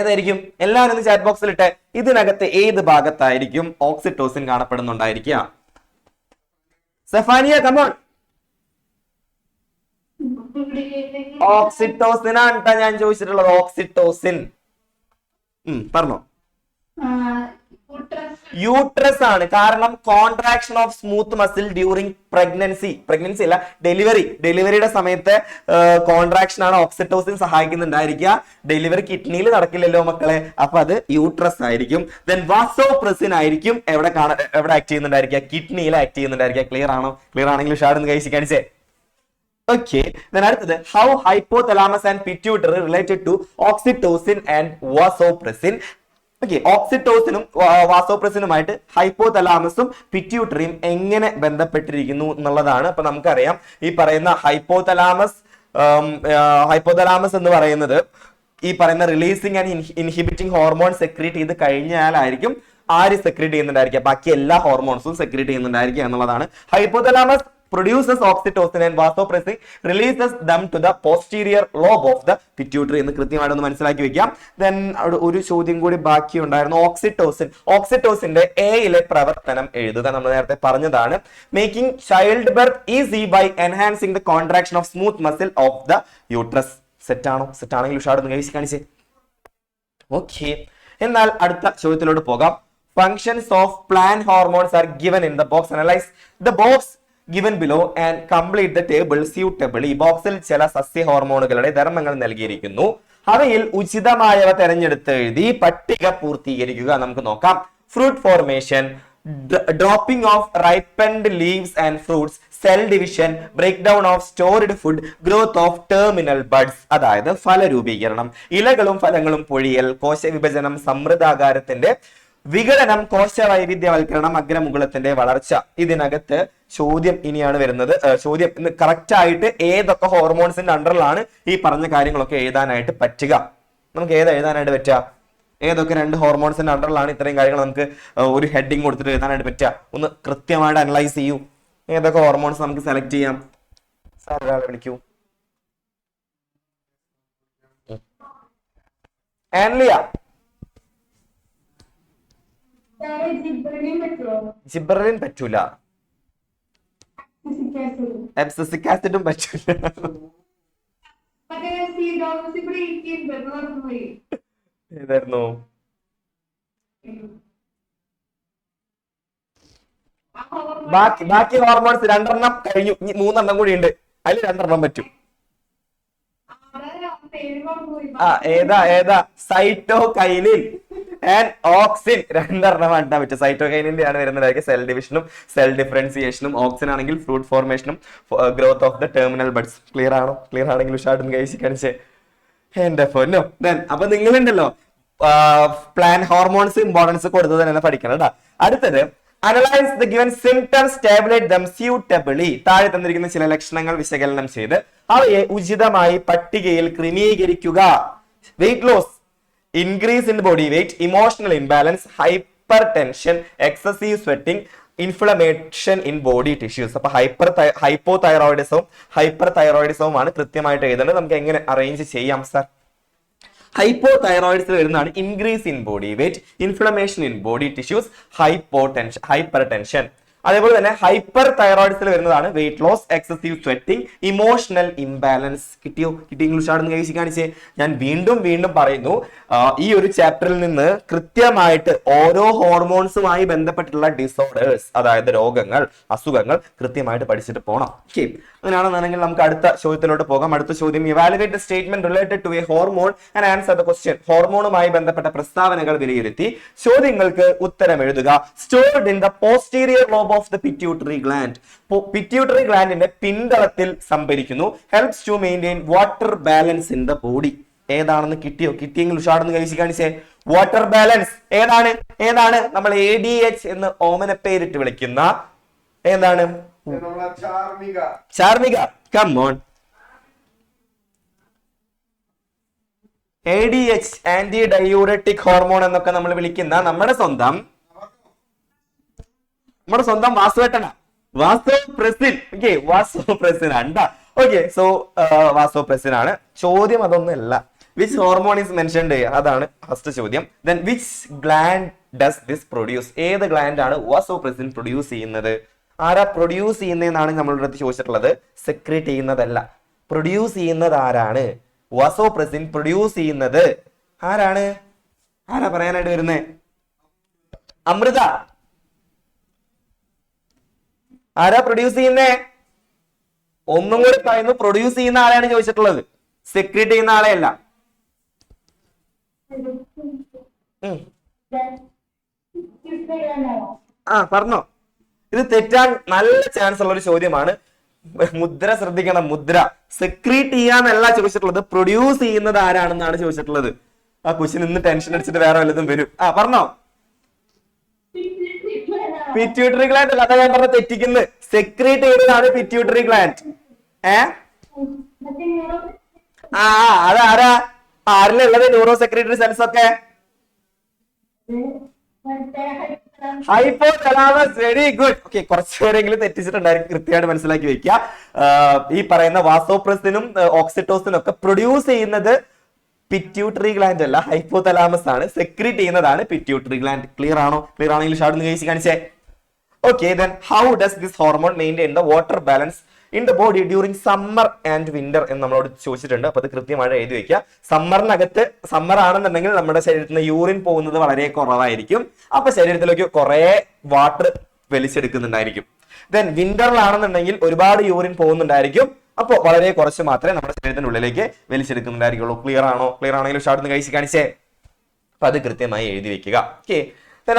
ഏതായിരിക്കും? എല്ലാവരും ഒന്ന് ചാറ്റ് ബോക്സിൽ ഇട്ടെ. ഇതിനകത്ത് ഏത് ഭാഗത്തായിരിക്കും ഓക്സിറ്റോസിൻ കാണപ്പെടുന്നുണ്ടായിരിക്കുക? സെഫാനിയ, കമോൺ. ഓക്സിറ്റോസിൻ ആണ് ഞാൻ ചോദിച്ചിട്ടുള്ളത്. ഓക്സിറ്റോസിൻ പറഞ്ഞോ. യൂട്രസ് ആണ്. കാരണം contraction of smooth muscle during pregnancy അല്ല, ഡെലിവറിയുടെ സമയത്ത് കോൺട്രാക്ഷൻ ആണ് ഓക്സിറ്റോസിൻ സഹായിക്കുന്നുണ്ടായിരിക്കുക. ഡെലിവറി കിഡ്നിയിൽ നടക്കില്ലല്ലോ മക്കളെ, അപ്പൊ അത് യൂട്രസ് ആയിരിക്കും. ദെൻ വാസോപ്രസിൻ ആയിരിക്കും എവിടെ ആക്ട് ചെയ്യുന്നുണ്ടായിരിക്കുക? കിഡ്നിയിൽ ആക്ട് ചെയ്യുന്നുണ്ടായിരിക്കുക. ക്ലിയർ ആണോ? ക്ലിയർ ആണെങ്കിൽ ഉഷാറെന്ന് കഴിച്ച് കാണിച്ചേ. ഓക്കെ, അടുത്തത് how hypothalamus and pituitary related to oxytocin and vasopressin. Okay, ഓക്സിറ്റോസിനും വാസോപ്രസിനുമായിട്ട് ഹൈപ്പോതലാമസും പിറ്റ്യൂട്ടറിയും എങ്ങനെ ബന്ധപ്പെട്ടിരിക്കുന്നു എന്നുള്ളതാണ്. അപ്പൊ നമുക്കറിയാം ഈ പറയുന്ന ഹൈപ്പോതലാമസ് എന്ന് പറയുന്നത് ഈ പറയുന്ന releasing and inhibiting hormone secrete ചെയ്ത് കഴിഞ്ഞാലായിരിക്കും ആര് സെക്രീറ്റ് ചെയ്യുന്നുണ്ടായിരിക്കുക, ബാക്കി എല്ലാ ഹോർമോൺസും സെക്രീറ്റ് ചെയ്യുന്നുണ്ടായിരിക്കുക എന്നുള്ളതാണ്. Hypothalamus produces oxytocin and vasopressin releases them to the posterior lobe of the pituitary എന്ന് കൃത്യമായിട്ടൊന്ന് മനസ്സിലാക്കി വെക്കാം. ദെൻ ഒരു ചോദ്യം കൂടി ബാക്കി ഉണ്ടായിരുന്നു. ഓക്സിറ്റോസിന്റെ എയിലെ പ്രവർത്തനം എഴുതുക. നമ്മൾ നേരത്തെ പറഞ്ഞതാണ്. Making child birth easy by enhancing the contraction of smooth muscle of the uterus. സെറ്റാണോ? സെറ്റാണെങ്കിൽ ഉഷാറൊന്ന് കാണിച്ചേ. ഓക്കെ, എന്നാൽ അടുത്ത ചോദ്യത്തിലോട്ട് പോകാം. Functions of plant hormones are given in the box. Analyse the box given below and complete the table suitably. ഈ ബോക്സിൽ ചില സസ്യ ഹോർമോണുകളുടെ ധർമ്മങ്ങൾ നൽകിയിരിക്കുന്നു. അവയിൽ ഉചിതമായവ തെരഞ്ഞെടുത്ത് എഴുതി പട്ടിക പൂർത്തീകരിക്കുക. നമുക്ക് നോക്കാം. Fruit formation, dropping of ripened leaves and fruits, cell division, break down of stored food, growth of terminal buds അതായത് ഫലരൂപീകരണം, ഇലകളും ഫലങ്ങളും പൊഴിയൽ, കോശവിഭജനം, സമൃദ്ധാകാരത്തിന്റെ വിഘടനം, കോശ വൈവിധ്യവൽക്കരണം, അഗ്രമുകുളത്തിന്റെ വളർച്ച. ഇതിനകത്ത് ചോദ്യം ഇനിയാണ് വരുന്നത്. ചോദ്യം കറക്റ്റ് ആയിട്ട് ഏതൊക്കെ ഹോർമോൺസിന്റെ അണ്ടറിലാണ് ഈ പറഞ്ഞ കാര്യങ്ങളൊക്കെ എഴുതാനായിട്ട് പറ്റുക. നമുക്ക് എഴുതാനായിട്ട് പറ്റുക? ഏതൊക്കെ രണ്ട് ഹോർമോൺസിന്റെ അണ്ടറിലാണ് ഇത്രയും കാര്യങ്ങൾ നമുക്ക് ഒരു ഹെഡിങ് കൊടുത്തിട്ട് എഴുതാനായിട്ട് പറ്റുക? ഒന്ന് കൃത്യമായിട്ട് അനലൈസ് ചെയ്യൂ. ഏതൊക്കെ ഹോർമോൺസ് നമുക്ക് സെലക്ട് ചെയ്യാം? സാർ ഒരാളെ വിളിക്കൂ. ആൻലിയ, ജിബ്രലിൻ പറ്റൂല, എബ്സിസിക് ആസിഡും പറ്റൂല. ഏതായിരുന്നു? ബാക്കി ഹോർമോൺസ് രണ്ടെണ്ണം കഴിഞ്ഞു, മൂന്നെണ്ണം കൂടി ഉണ്ട്. അതിൽ രണ്ടെണ്ണം പറ്റും. ഏതാ? സൈറ്റോകൈനിൻ ആൻഡ് ഓക്സിൻ രണ്ടെണ്ണം കണ്ടാൻ പറ്റും. സൈറ്റോകൈനിന്റെ ആണ് വരുന്നതായിരിക്കും സെൽ ഡിവിഷനും സെൽ ഡിഫറൻസിയേഷനും. ഓക്സിൻ ആണെങ്കിൽ ഫ്രൂട്ട് ഫോർമേഷനും growth of the terminal buds. Clear ആണോ? ക്ലിയർ ആണെങ്കിൽ ഉഷാർട്ട് കാണിച്ചേ. എന്റെ പൊന്നോ. ദെൻ അപ്പൊ നിങ്ങളുണ്ടല്ലോ പ്ലാൻ ഹോർമോൺസ് ഇമ്പോർട്ടൻസ് കൊടുത്തത് തന്നെ പഠിക്കണം കേട്ടോ. അടുത്തത് analyse the given symptoms, tablet dum suitably. താഴെ തന്നിരിക്കുന്ന ചില ലക്ഷണങ്ങൾ വിശകലനം ചെയ്ത് അവയെ ഉചിതമായി പട്ടികയിൽ ക്രമീകരിക്കുക. Weight loss, increase in body weight, emotional imbalance, hypertension, excessive sweating, inflammation in body tissues. അപ്പൊ ഹൈപ്പോതൈറോയിഡിസവും ആണ് കൃത്യമായിട്ട് എഴുതേണ്ടത്. നമുക്ക് എങ്ങനെ അറേഞ്ച് ചെയ്യാം സാർ? ഹൈപ്പോതൈറോയിഡ്സിൽ വരുന്നതാണ് increase in body weight, inflammation in body tissues, hypertension. അതേപോലെ തന്നെ ഹൈപ്പർ തൈറോയിഡ്സിൽ വരുന്നതാണ് weight loss, excessive sweating, emotional imbalance. കിട്ടി ഇംഗ്ലീഷ് ആണെന്ന് കാണിച്ചേ. ഞാൻ വീണ്ടും പറയുന്നു, ഈ ഒരു ചാപ്റ്ററിൽ നിന്ന് കൃത്യമായിട്ട് ഓരോ ഹോർമോൺസുമായി ബന്ധപ്പെട്ടുള്ള ഡിസോർഡേഴ്സ്, അതായത് രോഗങ്ങൾ, അസുഖങ്ങൾ കൃത്യമായിട്ട് പഠിച്ചിട്ട് പോകണം. ഓക്കെ, അങ്ങനെയാണെന്നുണ്ടെങ്കിൽ നമുക്ക് അടുത്ത ചോദ്യത്തിലോട്ട് പോകാം. അടുത്ത ചോദ്യം, evaluate statement related to a hormone and answer the question. ഹോർമോണുമായി ബന്ധപ്പെട്ട പ്രസ്താവനകൾ വിലയിരുത്തി ചോദ്യങ്ങൾക്ക് ഉത്തരം എഴുതുക. Stored in the posterior lobe of the pituitary gland. Pituitary ഗ്ലാൻഡിന്റെ പിന്തളത്തിൽ സംഭരിക്കുന്നു. Helps to maintain water balance in the body. ഏതാണെന്ന് കിട്ടിയെങ്കിൽ ഉഷാറെന്ന് കാണിച്ചേ. വാട്ടർ ബാലൻസ് ഏതാണ്? നമ്മൾ ADH എന്ന് ഓമന പേരിട്ട് വിളിക്കുന്ന ഏതാണ്? Charmika. Come on. ADH anti diuretic hormone എന്നൊക്കെ നമ്മൾ വിളിക്കുന്ന നമ്മുടെ സ്വന്തം വാസുവേട്ടന, വാസോപ്രസിൻ. ഓക്കെ, വാസോപ്രസിൻ ആണ്. ഓക്കെ, സോ വാസോപ്രസിൻ ആണ്. ചോദ്യം അതൊന്നുമല്ല. Which hormone is mentioned? അതാണ് ഫസ്റ്റ് ചോദ്യം. Then which gland does this produce? ഏത് ഗ്ലാൻഡ് ആണ് വാസോപ്രസിൻ പ്രൊഡ്യൂസ് ചെയ്യുന്നത്? ആരാ പ്രൊഡ്യൂസ് ചെയ്യുന്നതെന്നാണ് നമ്മളുടെ അടുത്ത് ചോദിച്ചിട്ടുള്ളത്. സെക്രീറ്റ് ചെയ്യുന്നതല്ല, പ്രൊഡ്യൂസ് ചെയ്യുന്നത് ആരാണ്? വാസോപ്രസിൻ പ്രൊഡ്യൂസ് ചെയ്യുന്നത് ആരാണ്? ആരാ പറയാനായിട്ട് വരുന്നേ? അമൃത. ആരാ പ്രൊഡ്യൂസ് ചെയ്യുന്നേ? ഒന്നും കൂടി പറയുന്നു, പ്രൊഡ്യൂസ് ചെയ്യുന്ന ആളെയാണ് ചോദിച്ചിട്ടുള്ളത്, സെക്രീറ്റ് ചെയ്യുന്ന ആളെയല്ല. പറഞ്ഞോ. ഇത് തെറ്റാൻ നല്ല ചാൻസ് ഉള്ള ഒരു ചോദ്യമാണ്. മുദ്ര ശ്രദ്ധിക്കണം, മുദ്ര. സെക്രീറ്റ് ചെയ്യാന്നല്ല ചോദിച്ചിട്ടുള്ളത്, പ്രൊഡ്യൂസ് ചെയ്യുന്നത് ആരാണെന്നാണ് ചോദിച്ചിട്ടുള്ളത്. ആ ക്വസ്റ്റ്യൻ ഇന്ന് ടെൻഷൻ അടിച്ചിട്ട് വേറെ വല്ലതും വരും. പറഞ്ഞോ. പിറ്റ്യൂട്ടറി ഗ്ലാൻഡ് അല്ല, അതാ ഞാൻ പറഞ്ഞ തെറ്റിക്കുന്നത്. സെക്രീറ്റ് ചെയ്യുന്നതാണ് പിറ്റ്യൂട്ടറി ഗ്ലാൻഡ്. അതാരാ? ആരിലുള്ളത് ന്യൂറോ സെക്രീറ്ററി സെൽസ് ഒക്കെ? ഹൈപ്പോതലാമസ്. Very good. ഓക്കെ, കുറച്ചുപേരെങ്കിലും തെറ്റിച്ചിട്ടുണ്ടായിരിക്കും, കൃത്യമായിട്ട് മനസ്സിലാക്കി വെക്കുക. ഈ പറയുന്ന വാസോപ്രസിനും ഓക്സിറ്റോസിനും ഒക്കെ പ്രൊഡ്യൂസ് ചെയ്യുന്നത് പിറ്റ്യൂട്ടറി ഗ്ലാൻഡ് അല്ല, ഹൈപ്പോതലാമസ് ആണ്. സെക്രീറ്റ് ചെയ്യുന്നതാണ് പിറ്റ്യൂട്ടറി ഗ്ലാൻഡ്. ക്ലിയർ ആണോ? ക്ലിയർ ആണെങ്കിൽ ഷാർട്ട് ഒന്ന് കഴിച്ച് കാണിച്ചേ. Okay, then how does this hormone maintain the water balance in the body during summer and winter എന്ന് നമ്മളോട് ചോദിച്ചിട്ടുണ്ട്. അപ്പൊ അത് കൃത്യമായിട്ട് എഴുതി വെക്കുക. സമ്മർ ആണെന്നുണ്ടെങ്കിൽ നമ്മുടെ ശരീരത്തിൽ നിന്ന് യൂറിൻ പോകുന്നത് വളരെ കുറവായിരിക്കും. അപ്പൊ ശരീരത്തിലേക്ക് കുറെ വാട്ടർ വലിച്ചെടുക്കുന്നുണ്ടായിരിക്കും. ദെൻ വിന്ററിലാണെന്നുണ്ടെങ്കിൽ ഒരുപാട് യൂറിൻ പോകുന്നുണ്ടായിരിക്കും. അപ്പോൾ വളരെ കുറച്ച് മാത്രമേ നമ്മുടെ ശരീരത്തിന്റെ ഉള്ളിലേക്ക് വലിച്ചെടുക്കുന്നുണ്ടായിരിക്കുള്ളൂ. ക്ലിയർ ആണോ? ക്ലിയർ ആണെങ്കിൽ ഷാർട്ട് ഒന്ന് കഴിച്ച് കാണിച്ചേ. അപ്പൊ അത് കൃത്യമായി എഴുതി വെക്കുക. ഓക്കെ,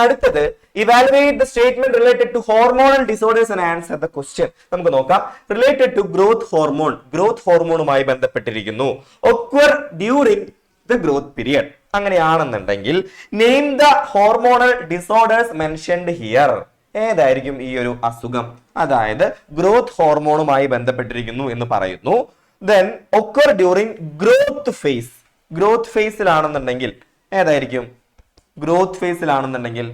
അടുത്തത് evaluate the statement related to hormonal disorders and answer the question. നമുക്ക് നോക്കാം. Related to growth hormone, growth ഹോർമോണുമായി ബന്ധപ്പെട്ടിരിക്കുന്നു. Occur during the growth period. അങ്ങനെയാണെന്നുണ്ടെങ്കിൽ name the hormonal disorders mentioned here. ഏതായിരിക്കും ഈ ഒരു അസുഖം? അതായത് ഗ്രോത്ത് ഹോർമോണുമായി ബന്ധപ്പെട്ടിരിക്കുന്നു എന്ന് പറയുന്നു. Then occur during growth phase. Growth ഫേസിലാണെന്നുണ്ടെങ്കിൽ ഏതായിരിക്കും? ഗ്രോത്ത് ഫേസിലാണെന്നുണ്ടെങ്കിൽ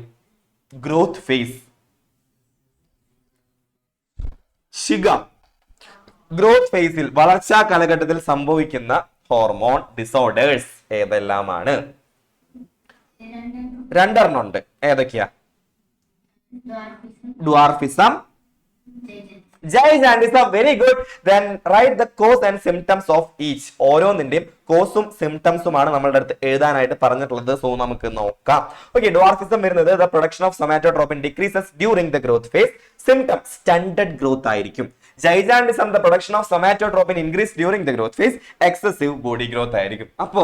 ഗ്രോത്ത് ഫേസ് ശിഖ. ഗ്രോത്ത് ഫേസിൽ വളർച്ചാ കാലഘട്ടത്തിൽ സംഭവിക്കുന്ന ഹോർമോൺ ഡിസോർഡേഴ്സ് ഏതെല്ലാമാണ്? രണ്ടെണ്ണം ഉണ്ട്. ഏതൊക്കെയാ? Dwarfism, gigantism. Very good. Then write the cause and symptoms of each. ഓരോന്നിന്റെയും കോസും സിംറ്റംസുമാണ് നമ്മളുടെ അടുത്ത് എഴുതാനായിട്ട് പറഞ്ഞിട്ടുള്ളത്. സോ നമുക്ക് നോക്കാം. ഓക്കെ, ഡ്വാർഫിസം വരുന്നത് the production of somatotropin decreases during the growth phase. Symptom stunted growth ആയിരിക്കും. Gigantism the production of somatotropin increase during the growth phase. Excessive body growth ആയിരിക്കും. അപ്പോ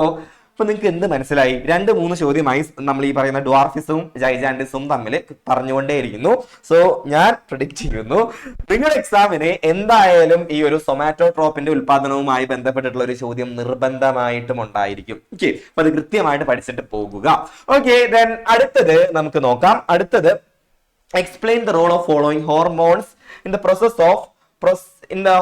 നിങ്ങൾക്ക് എന്ത് മനസ്സിലായി? 2-3 ചോദ്യമായി നമ്മൾ ഈ പറയുന്ന ഡ്വാർഫിസവും ജൈജാൻഡിസും തമ്മിൽ പറഞ്ഞുകൊണ്ടേയിരിക്കുന്നു. സോ ഞാൻ പ്രെഡിക്റ്റ് ചെയ്യുന്നു നിങ്ങളുടെ എക്സാമിന് എന്തായാലും ഈ ഒരു സൊമാറ്റോട്രോപ്പിന്റെ ഉൽപാദനവുമായി ബന്ധപ്പെട്ടിട്ടുള്ള ഒരു ചോദ്യം നിർബന്ധമായിട്ടും ഉണ്ടായിരിക്കും. ഓക്കെ, അപ്പൊ അത് കൃത്യമായിട്ട് പഠിച്ചിട്ട് പോകുക. ഓക്കെ, ദെൻ അടുത്തത് നമുക്ക് നോക്കാം. അടുത്തത് explain the role of following hormones in the process of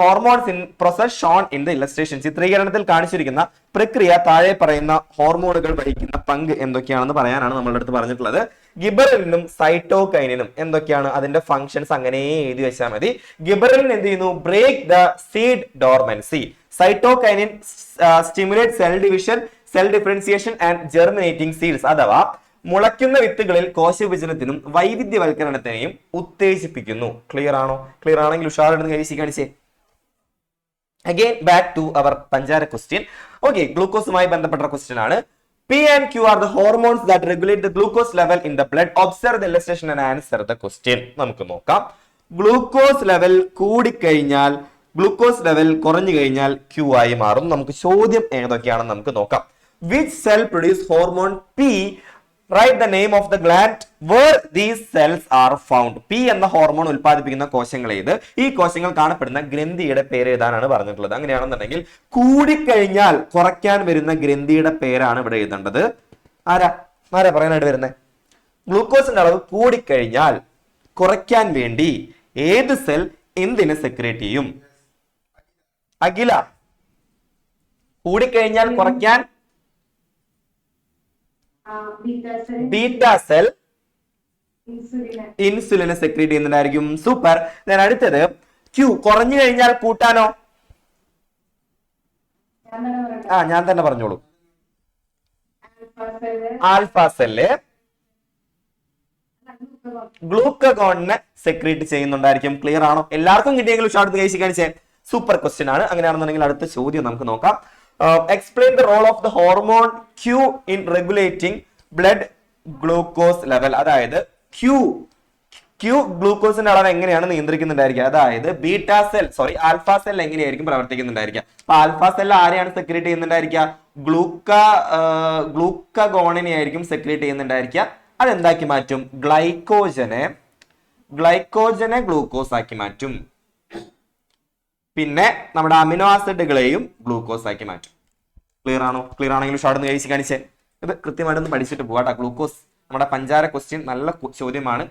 hormones in process shown in the illustration. ചിത്രീകരണത്തിൽ കാണിച്ചിരിക്കുന്ന പ്രക്രിയ താഴെ പറയുന്ന ഹോർമോണുകൾ വഹിക്കുന്ന പങ്ക് എന്തൊക്കെയാണെന്ന് പറയാനാണ് നമ്മളുടെ അടുത്ത് പറഞ്ഞിട്ടുള്ളത്. ഗിബറലിനും സൈറ്റോകൈനിനും എന്തൊക്കെയാണ് അതിന്റെ ഫംഗ്ഷൻസ്? അങ്ങനെ എഴുതി വെച്ചാൽ മതി. ഗിബറലിൻ എന്ത് ചെയ്യുന്നു? Break the seed dormancy. Cytokinin stimulate cell division, cell differentiation and germinating seeds. അഥവാ മുളയ്ക്കുന്ന വിത്തുകളിൽ കോശവിഭജനത്തിനും വൈവിധ്യവൽക്കരണത്തിനെയും ഉത്തേജിപ്പിക്കുന്നു. ക്ലിയർ ആണോ? ക്ലിയർ ആണെങ്കിൽ ഉഷാറെടുത്ത് കഴിച്ച് കാണിച്ചേ. അഗൈൻ ബാക്ക് ടു അവർ പഞ്ചാര ക്വസ്റ്റ്യൻ. ഓക്കെ, ഗ്ലൂക്കോസുമായി ബന്ധപ്പെട്ട ക്വസ്റ്റ്യൻ ആണ്. P and Q are the hormones that regulate the glucose level in the blood. Observe the illustration and answer the question. നമുക്ക് നോക്കാം. ഗ്ലൂക്കോസ് ലെവൽ കൂടിക്കഴിഞ്ഞാൽ, glucose level കുറഞ്ഞു കഴിഞ്ഞാൽ Q ആയി മാറും. നമുക്ക് ചോദ്യം ഏതൊക്കെയാണെന്ന് നമുക്ക് നോക്കാം. Which cell produce hormone P? Write the name of the gland where these cells are found. P എന്ന ഹോർമോൺ ഉൽപ്പാദിപ്പിക്കുന്ന കോശങ്ങൾ ഏത്? ഈ കോശങ്ങൾ കാണപ്പെടുന്ന ഗ്രന്ഥിയുടെ പേര് ഏതാനാണ് പറഞ്ഞിട്ടുള്ളത്. അങ്ങനെയാണെന്നുണ്ടെങ്കിൽ കൂടിക്കഴിഞ്ഞാൽ കുറയ്ക്കാൻ വരുന്ന ഗ്രന്ഥിയുടെ പേരാണ് ഇവിടെ എഴുതേണ്ടത്. ആരാ പറയാനായിട്ട് വരുന്നത്? ഗ്ലൂക്കോസിന്റെ അളവ് കൂടിക്കഴിഞ്ഞാൽ കുറയ്ക്കാൻ വേണ്ടി ഏത് സെൽ എന്തിനെ സെക്രേറ്റ് ചെയ്യും? അഖില. കൂടിക്കഴിഞ്ഞാൽ കുറയ്ക്കാൻ ബീറ്റാ സെൽ ഇൻസുലിനെ സെക്രീറ്റ് ചെയ്യുന്നുണ്ടായിരിക്കും. സൂപ്പർ. ഞാൻ അടുത്തത് ക്യൂ. കുറഞ്ഞു കഴിഞ്ഞാൽ കൂട്ടാനോ? ഞാൻ തന്നെ പറഞ്ഞോളൂ. ആൽഫ സെല്ല് ഗ്ലൂക്കഗോണിനെ സെക്രീറ്റ് ചെയ്യുന്നുണ്ടായിരിക്കും. ക്ലിയർ ആണോ? എല്ലാവർക്കും കിട്ടിയെങ്കിലും ഷോർട്ട് കഴിച്ച് കാണിച്ചേ. സൂപ്പർ ക്വസ്റ്റ്യൻ ആണ്. അങ്ങനെയാണെന്നുണ്ടെങ്കിൽ അടുത്ത ചോദ്യം നമുക്ക് നോക്കാം. Explain the role of the hormone Q in regulating blood glucose level. അതായത് Q ഗ്ലൂക്കോസിന്റെ അളവ് എങ്ങനെയാണ് നിയന്ത്രിക്കുന്നുണ്ടായിരിക്കുക? അതായത് ആൽഫ സെൽ എങ്ങനെയായിരിക്കും പ്രവർത്തിക്കുന്നുണ്ടായിരിക്കുക? അപ്പൊ ആൽഫ സെൽ ആരെയാണ് സെക്രീറ്റ് ചെയ്യുന്നുണ്ടായിരിക്കുക? ഗ്ലൂക്കഗോണിനെ ആയിരിക്കും സെക്രീറ്റ് ചെയ്യുന്നുണ്ടായിരിക്കുക. അതെന്താക്കി മാറ്റും? ഗ്ലൈക്കോജനെ ഗ്ലൂക്കോസ് ആക്കി മാറ്റും. പിന്നെ നമ്മുടെ അമിനോ ആസിഡുകളെയും ഗ്ലൂക്കോസ് ആക്കി മാറ്റും. ക്ലിയർ ആണോ? ക്ലിയർ ആണെങ്കിൽ ഷോർട്ട് കഴിച്ച് കാണിച്ചേ. ഇത് കൃത്യമായിട്ടൊന്ന് പഠിച്ചിട്ട് പോവാട്ടോ. ഗ്ലൂക്കോസ് നമ്മുടെ പഞ്ചാര ക്വസ്റ്റ്യൻ നല്ല ചോദ്യമാണ്.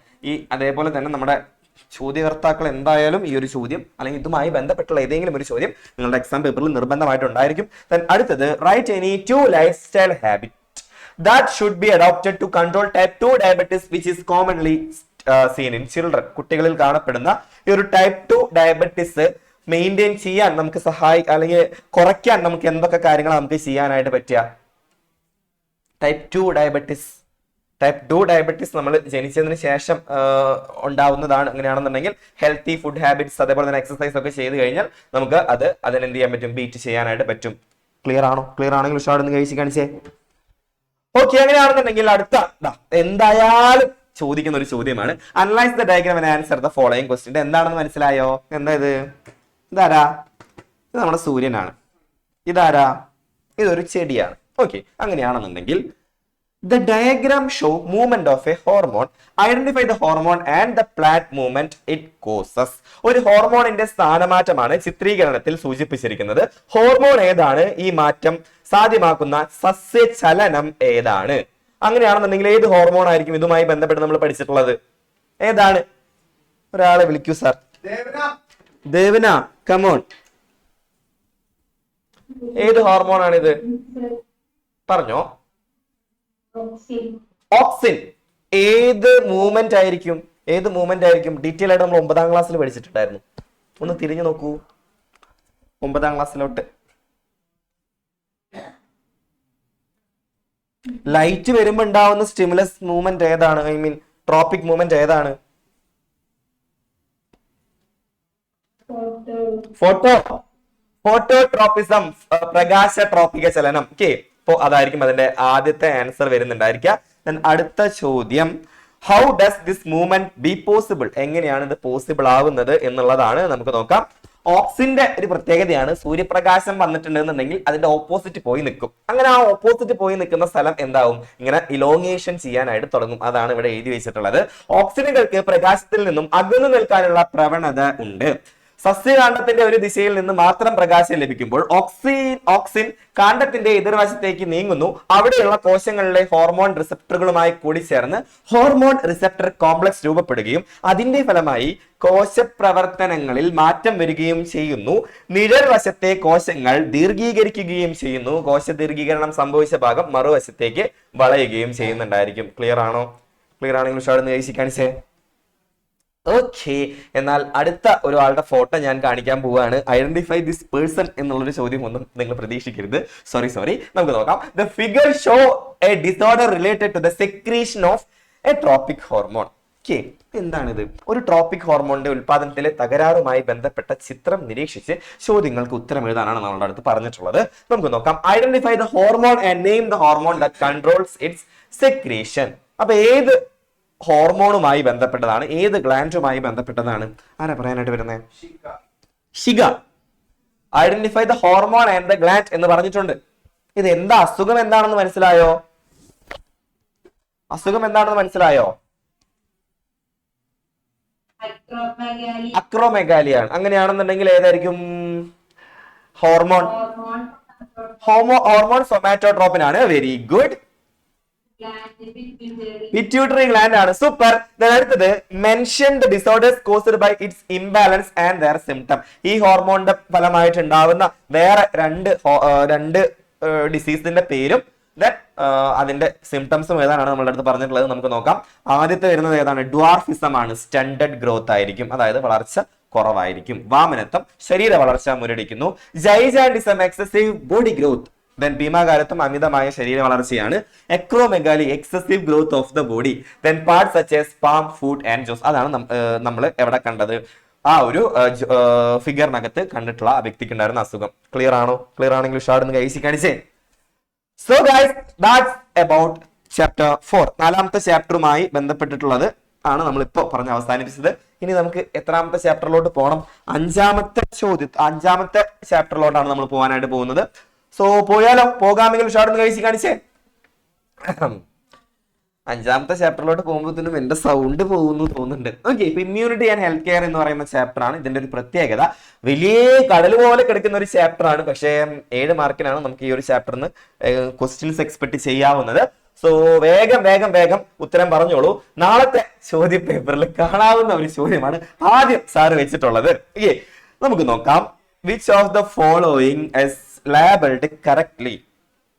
അതേപോലെ തന്നെ നമ്മുടെ ചോദ്യകർത്താക്കൾ എന്തായാലും ഈ ഒരു ചോദ്യം അല്ലെങ്കിൽ ഇതുമായി ബന്ധപ്പെട്ടുള്ള ഏതെങ്കിലും ഒരു ചോദ്യം നിങ്ങളുടെ എക്സാം പേപ്പറിൽ നിർബന്ധമായിട്ടുണ്ടായിരിക്കും. അടുത്തത് write any 2 lifestyle habit that should be adopted to control type 2 diabetes which is commonly seen in children. കുട്ടികളിൽ കാണപ്പെടുന്ന ഈ ഒരു ടൈപ്പ് 2 ഡയബറ്റിസ് മെയിൻറ്റെയിൻ ചെയ്യാൻ നമുക്ക് അല്ലെങ്കിൽ കുറയ്ക്കാൻ നമുക്ക് എന്തൊക്കെ കാര്യങ്ങൾ നമുക്ക് ചെയ്യാനായിട്ട് പറ്റുക? ടൈപ്പ് 2 ഡയബറ്റിസ് നമ്മൾ ജനിച്ചതിന് ശേഷം ഉണ്ടാവുന്നതാണ്. അങ്ങനെയാണെന്നുണ്ടെങ്കിൽ ഹെൽത്തി ഫുഡ് ഹാബിറ്റ്സ് അതേപോലെ തന്നെ എക്സസൈസ് ഒക്കെ ചെയ്ത് കഴിഞ്ഞാൽ നമുക്ക് അതിനെന്ത് ചെയ്യാൻ പറ്റും? ബീറ്റ് ചെയ്യാനായിട്ട് പറ്റും. ക്ലിയർ ആണോ? ക്ലിയർ ആണെങ്കിൽ ഉഷാറൊന്ന് കഴിച്ച് കാണിച്ചേ. ഓക്കെ, അങ്ങനെയാണെന്നുണ്ടെങ്കിൽ അടുത്ത എന്തായാലും ചോദിക്കുന്ന ഒരു ചോദ്യമാണ്. Analyse the diagram and answer the following question. എന്താണെന്ന് മനസ്സിലായോ? എന്താ ഇത്? ഇതാരാ? ഇത് നമ്മുടെ സൂര്യനാണ്. ഇതാരാ? ഇതൊരു ചെടിയാണ്. ഓക്കെ, അങ്ങനെയാണെന്നുണ്ടെങ്കിൽ the diagram show movement of a hormone. Identify the hormone and the plant movement it causes. ഒരു ഹോർമോണിന്റെ സ്ഥാനമാറ്റമാണ് ചിത്രീകരണത്തിൽ സൂചിപ്പിച്ചിരിക്കുന്നത്. ഹോർമോൺ ഏതാണ്? ഈ മാറ്റം സാധ്യമാക്കുന്ന സസ്യചലനം ഏതാണ്? അങ്ങനെയാണെന്നുണ്ടെങ്കിൽ ഏത് ഹോർമോൺ ആയിരിക്കും ഇതുമായി ബന്ധപ്പെട്ട് നമ്മൾ പഠിച്ചിട്ടുള്ളത്? ഏതാണ്? ഒരാളെ വിളിക്കൂ സാർ. ദേവന, കമോൺ. ഏത് ഹോർമോൺ ആണിത്? പറഞ്ഞോ. ഓക്സിൻ. ഏത് മൂവ്മെന്റ് ആയിരിക്കും? ഡീറ്റെയിൽ ആയിട്ട് നമ്മൾ 9ാം ക്ലാസ്സിൽ പഠിച്ചിട്ടുണ്ടായിരുന്നു. ഒന്ന് തിരിഞ്ഞു നോക്കൂ 9ാം ക്ലാസ്സിലോട്ട്. ലൈറ്റ് വരുമ്പോ ഉണ്ടാവുന്ന സ്റ്റിമുലസ് മൂവ്മെന്റ് ഏതാണ്? ഐ മീൻ ട്രോപ്പിക് മൂവ്മെന്റ് ഏതാണ്? ഫോട്ടോട്രോപ്പിസം, പ്രകാശ ട്രോപ്പിക ചലനം. ഓക്കെ, അപ്പോ അതായിരിക്കും അതിന്റെ ആദ്യത്തെ ആൻസർ വരുന്നുണ്ടായിരിക്കുക. അടുത്ത ചോദ്യം, how does this movement be possible? എങ്ങനെയാണ് ഇത് പോസിബിൾ ആവുന്നത് എന്നുള്ളതാണ്. നമുക്ക് നോക്കാം. ഓക്സിന്റെ ഒരു പ്രത്യേകതയാണ്, സൂര്യപ്രകാശം വന്നിട്ടുണ്ടെന്നുണ്ടെങ്കിൽ അതിന്റെ ഓപ്പോസിറ്റ് പോയി നിൽക്കും. അങ്ങനെ ആ ഓപ്പോസിറ്റ് പോയി നിൽക്കുന്ന സ്ഥലം എന്താവും? ഇങ്ങനെ ഇലോങ്ങേഷൻ ചെയ്യാനായിട്ട് തുടങ്ങും. അതാണ് ഇവിടെ എഴുതി വെച്ചിട്ടുള്ളത്. ഓക്സിനുകൾക്ക് പ്രകാശത്തിൽ നിന്നും അകന്നു നിൽക്കാനുള്ള പ്രവണത ഉണ്ട്. സസ്യകാണ്ഡത്തിന്റെ ഒരു ദിശയിൽ നിന്ന് മാത്രം പ്രകാശം ലഭിക്കുമ്പോൾ ഓക്സിൻ കാണ്ഡത്തിന്റെ എതിർവശത്തേക്ക് നീങ്ങുന്നു. അവിടെയുള്ള കോശങ്ങളിലെ ഹോർമോൺ റിസപ്റ്ററുകളുമായി കൂടിച്ചേർന്ന് ഹോർമോൺ റിസപ്റ്റർ കോംപ്ലക്സ് രൂപപ്പെടുകയും അതിന്റെ ഫലമായി കോശപ്രവർത്തനങ്ങളിൽ മാറ്റം വരികയും ചെയ്യുന്നു. നിഴൽ വശത്തെ കോശങ്ങൾ ദീർഘീകരിക്കുകയും ചെയ്യുന്നു. കോശ ദീർഘീകരണം സംഭവിച്ച ഭാഗം മറുവശത്തേക്ക് വളയുകയും ചെയ്യുന്നുണ്ടായിരിക്കും. ക്ലിയർ ആണോ? ക്ലിയർ ആണെങ്കിൽ കാണിച്ചേ. ഓക്കെ, എന്നാൽ അടുത്ത ഒരാളുടെ ഫോട്ടോ ഞാൻ കാണിക്കാൻ പോവുകയാണ്. ഐഡന്റിഫൈ ദിസ് പേഴ്സൺ എന്നുള്ളൊരു ചോദ്യം ഒന്നും നിങ്ങൾ പ്രതീക്ഷിക്കരുത്. സോറി. നമുക്ക് നോക്കാം. The figure show a disorder related to the secretion of a tropic hormone. Okay, എന്താണിത്? ഒരു ട്രോപ്പിക് ഹോർമോണിന്റെ ഉൽപാദനത്തിലെ തകരാറുമായി ബന്ധപ്പെട്ട ചിത്രം നിരീക്ഷിച്ച് ചോദ്യങ്ങൾക്ക് ഉത്തരം എഴുതാനാണ് നമ്മളുടെ അടുത്ത് പറഞ്ഞിട്ടുള്ളത്. നമുക്ക് നോക്കാം. Identify the hormone and name the hormone that controls it's secretion. അപ്പൊ ഏത് ഹോർമോണുമായി ബന്ധപ്പെട്ടതാണ്? ഏത് ഗ്ലാൻഡുമായി ബന്ധപ്പെട്ടതാണ്? ആരാ പറയാനായിട്ട് വരുന്നത്? Shiga. Identify the hormone and the gland എന്ന് പറഞ്ഞിട്ടുണ്ട്. ഇത് എന്താ? അസുഖം എന്താണെന്ന് മനസ്സിലായോ? അക്രോമെഗാലിയാണ്. അങ്ങനെയാണെന്നുണ്ടെങ്കിൽ ഏതായിരിക്കും ഹോർമോൺ? ഹോർമോൺ സൊമാറ്റോട്രോപ്പിൻ ആണ്. Very good. പിറ്റ്യൂട്ടറി ഗ്ലാൻഡ് ആണ്. സൂപ്പർ. അടുത്തത്, mention the disorders caused by its imbalance and their symptom. ഈ ഹോർമോണിന്റെ ഫലമായിട്ട് ഉണ്ടാവുന്ന വേറെ രണ്ട് ഡിസീസിന്റെ പേരും അതിന്റെ സിംറ്റംസും ഏതാണ് നമ്മളുടെ അടുത്ത് പറഞ്ഞിട്ടുള്ളത്. നമുക്ക് നോക്കാം. ആദ്യത്തെ വരുന്നത് ഏതാണ്? ഡ്വാർഫിസം ആണ്. സ്റ്റണ്ടഡ് ഗ്രോത്ത് ആയിരിക്കും, അതായത് വളർച്ച കുറവായിരിക്കും. വാമനത്വം, ശരീര വളർച്ച മുരടിക്കുന്നു. Gigantism, excessive body growth. ഭീമാകാരത്വം, അമിതമായ ശരീര വളർച്ചയാണ്. Acromegaly, excessive growth of the body. Parts such as palm, foot and jaws. അതാണ് നമ്മൾ എവിടെ കണ്ടത്? ആ ഒരു ഫിഗറിനകത്ത് കണ്ടിട്ടുള്ള ആ വ്യക്തിക്ക് ഉണ്ടായിരുന്ന അസുഖം. ക്ലിയർ ആണോ? ക്ലിയർ ആണെങ്കിൽ ഉഷാറൊന്ന് കൈസി കാണിച്ചേ. So guys, that's about chapter 4. 4ാമത്തെ ചാപ്റ്ററുമായി ബന്ധപ്പെട്ടിട്ടുള്ളത് ആണ് നമ്മൾ ഇപ്പോൾ പറഞ്ഞ് അവസാനിപ്പിച്ചത്. ഇനി നമുക്ക് എത്രാമത്തെ ചാപ്റ്ററിലോട്ട് പോകണം? 5ാമത്തെ ചാപ്റ്ററിലോട്ടാണ് നമ്മൾ പോകാനായിട്ട് പോകുന്നത്. സോ പോയാലോ? പോകാമെങ്കിൽ ഉഷാറൊന്ന് കഴിച്ച് കാണിച്ചേ. അഞ്ചാമത്തെ ചാപ്റ്ററിലോട്ട് പോകുമ്പോഴത്തേനും എന്റെ സൗണ്ട് പോകുന്നു തോന്നുന്നുണ്ട്. ഓക്കെ, ഇപ്പൊ ഇമ്മ്യൂണിറ്റി ആൻഡ് ഹെൽത്ത് കെയർ എന്ന് പറയുന്ന ചാപ്റ്റർ ആണ്. ഇതിന്റെ ഒരു പ്രത്യേകത വലിയ കടൽ പോലെ കിടക്കുന്ന ഒരു ചാപ്റ്റർ ആണ്. പക്ഷേ 7 മാർക്കിനാണ് നമുക്ക് ഈ ഒരു ചാപ്റ്ററിന് ക്വസ്റ്റ്യൻസ് എക്സ്പെക്ട് ചെയ്യാവുന്നത്. സോ വേഗം വേഗം വേഗം ഉത്തരം പറഞ്ഞോളൂ. നാളത്തെ ചോദ്യ പേപ്പറിൽ കാണാവുന്ന ഒരു ചോദ്യമാണ് ആദ്യം സാറ് വെച്ചിട്ടുള്ളത്. ഓക്കെ, നമുക്ക് നോക്കാം. Which of the following is labelled correctly?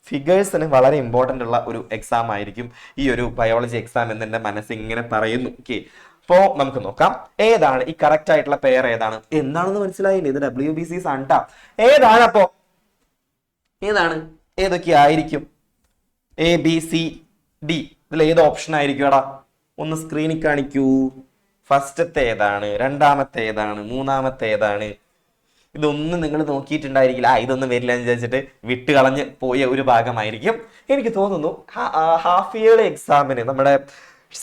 ഫിഗേഴ്സിന് വളരെ ഇമ്പോർട്ടൻ്റ് ഉള്ള ഒരു എക്സാം ആയിരിക്കും ഈ ഒരു ബയോളജി എക്സാം എന്ന് എൻ്റെ മനസ്സിൽ ഇങ്ങനെ പറയുന്നു. ഓക്കെ, അപ്പോ നമുക്ക് നോക്കാം ഏതാണ് ഈ കറക്റ്റ് ആയിട്ടുള്ള പെയർ ഏതാണ്. എന്താണെന്ന് മനസ്സിലായില്ലേ? ഇത് WBCs ആണ് ട്ടാ. ഏതാണ് അപ്പോ? ഏതാണ്? ഏതൊക്കെ ആയിരിക്കും? ABCD ഇതിൽ ഏത് ഓപ്ഷൻ ആയിരിക്കും എടാ? ഒന്ന് സ്ക്രീനിൽ കാണിക്കൂ. ഫസ്റ്റത്തെ ഏതാണ്, രണ്ടാമത്തെ ഏതാണ്, മൂന്നാമത്തെ ഏതാണ്? ഇതൊന്നും നിങ്ങൾ നോക്കിയിട്ടുണ്ടായിരിക്കില്ല. ഇതൊന്നും വരില്ല എന്ന് വിചാരിച്ചിട്ട് വിട്ട് കളഞ്ഞ് പോയ ഒരു ഭാഗമായിരിക്കും. എനിക്ക് തോന്നുന്നു ഹാഫ് ഇയർ എക്സാമിന്, നമ്മുടെ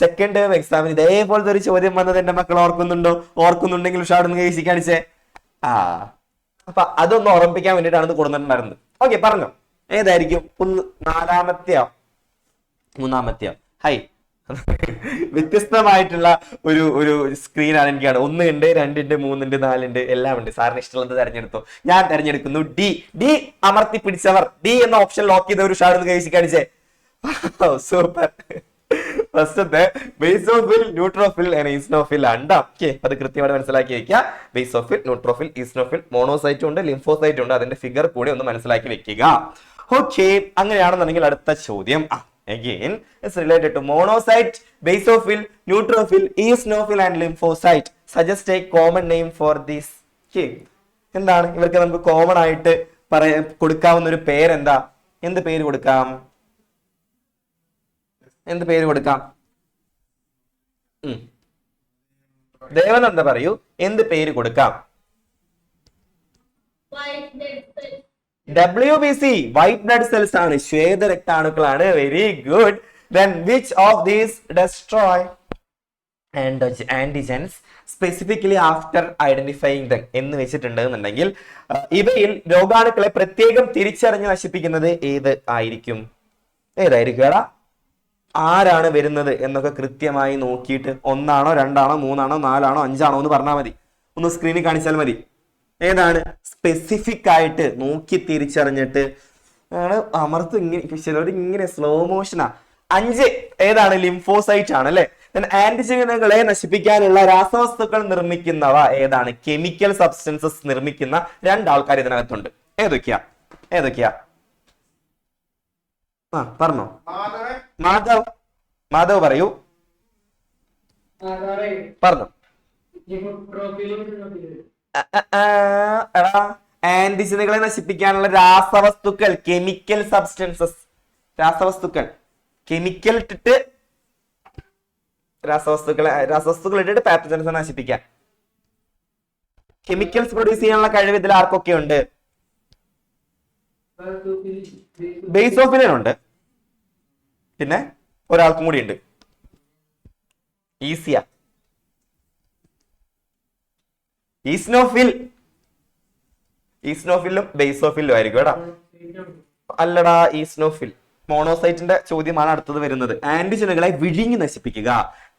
സെക്കൻഡ് ടേം എക്സാമിന് ഇതേപോലത്തെ ഒരു ചോദ്യം വന്നത് എന്റെ മക്കൾ ഓർക്കുന്നുണ്ടോ? ഓർക്കുന്നുണ്ടെങ്കിൽ ഉഷാടൊന്ന് കേസി കാണിച്ചേ. അപ്പൊ അതൊന്ന് ഓർമ്മിപ്പിക്കാൻ വേണ്ടിയിട്ടാണ് ഇത് കൊടുത്തിട്ടുണ്ടായിരുന്നത്. ഓക്കെ, പറഞ്ഞോ ഏതായിരിക്കും? ഒന്ന് നാലാമത്തെയോ മൂന്നാമത്തെയോ? ഹൈ, വ്യത്യസ്തമായിട്ടുള്ള ഒരു സ്ക്രീനാണ് എനിക്കാണ്. 1 ഉണ്ട്, 2 ഉണ്ട്, 3 ഉണ്ട്, 4 ഉണ്ട്, എല്ലാം ഉണ്ട്. സാറിന് ഇഷ്ടമുള്ളത് തെരഞ്ഞെടുത്തു. ഞാൻ തെരഞ്ഞെടുക്കുന്നു ഡി. അമർത്തി പിടിച്ചവർ ഡി എന്ന ഓപ്ഷൻ ലോക്ക് ചെയ്തവർ ഷാർന്ന് കഴിച്ച് കാണിച്ചേ. സൂപ്പർ. ഫസ്റ്റത്തെ ബേസോഫിൽ, ന്യൂട്രോഫിൽ, ഈസ്നോഫിൽ ആണ്. ഓക്കെ, അത് കൃത്യമായിട്ട് മനസ്സിലാക്കി വെക്കുക. ബേസോഫിൽ, ന്യൂട്രോഫിൽ, ഈസ്നോഫിൽ, മോണോസൈറ്റും ഉണ്ട്, ലിംഫോസൈറ്റും ഉണ്ട്. അതിന്റെ ഫിഗർ കൂടി ഒന്ന് മനസ്സിലാക്കി വെക്കുക. ഓക്കെ, അങ്ങനെയാണെന്നുണ്ടെങ്കിൽ അടുത്ത ചോദ്യം again is related to monocyte, basophil, neutrophil, eosinophil and lymphocyte. Suggest a common name for this. Okay, എന്താണ് ഇവർക്ക് നമുക്ക് കോമൺ ആയിട്ട് കൊടുക്കാവുന്ന ഒരു പേരെന്താ? എന്ത് പേര് കൊടുക്കാം? എന്ത് പേര് കൊടുക്കാം? ദേവനന്ദ പറയൂ, എന്ത് പേര് കൊടുക്കാം? WBC വൈറ്റ് ബ്ലഡ് സെൽസ് ആണ്, ശ്വേത രക്താണുക്കളാണ്. Very good. Then which of these destroy antigens specifically after identifying them എന്ന് വെച്ചിട്ടുണ്ടെന്നുണ്ടെങ്കിൽ ഇവയിൽ രോഗാണുക്കളെ പ്രത്യേകം തിരിച്ചറിഞ്ഞ് നശിപ്പിക്കുന്നത് ഏതായിരിക്കും? എടാ, ആരാണ് വരുന്നത് എന്നൊക്കെ കൃത്യമായി നോക്കിയിട്ട് 1 ആണോ 2 ആണോ 3 ആണോ 4 ആണോ 5 ആണോ എന്ന് പറഞ്ഞാൽ മതി. ഒന്ന് സ്ക്രീനിൽ കാണിച്ചാൽ മതി. ഏതാണ് സ്പെസിഫിക് ആയിട്ട് നോക്കി തിരിച്ചറിഞ്ഞിട്ട് ആണ് അമർത്ത്. ഇങ്ങനെ ചിലർ ഇങ്ങനെ സ്ലോ മോഷനാ. 5 ഏതാണ്? ലിംഫോസൈറ്റ് ആണ് അല്ലെ. ആന്റിജനുകളെ നശിപ്പിക്കാനുള്ള രാസവസ്തുക്കൾ നിർമ്മിക്കുന്നവ ഏതാണ്? കെമിക്കൽ സബ്സ്റ്റൻസസ് നിർമ്മിക്കുന്ന 2 ആൾക്കാർ ഇതിനകത്തുണ്ട്. ഏതൊക്കെയാ? പറഞ്ഞോ. മാധവ് പറയൂ. പറഞ്ഞോ. ആന്റിജനുകളെ നശിപ്പിക്കാനുള്ള രാസവസ്തുക്കൾ, കെമിക്കൽ സബ്സ്റ്റൻസസ്. രാസവസ്തുക്കൾ, കെമിക്കൽ ഇട്ടിട്ട് രാസവസ്തുക്കൾ ഇട്ടിട്ട് പാത്തജൻസിനെ നശിപ്പിക്കാൻ. കെമിക്കൽസ് പ്രൊഡ്യൂസ് ചെയ്യാനുള്ള കഴിവ് ഇതിൽ ആർക്കൊക്കെ ഉണ്ട്? ബേസോഫിലുണ്ട്, പിന്നെ ഒരാൾക്കും കൂടി ഉണ്ട്. ഈസിയാ. ഈസ്നോഫിലും ബേസോഫിലും ആയിരിക്കും എടാ. അല്ലടാ, ഈസ്നോഫിൽ. മോണോസൈറ്റിന്റെ ചോദ്യമാണ് അടുത്തത് വരുന്നത്. ആന്റിജനുകളെ വിഴുങ്ങി നശിപ്പിക്കുക.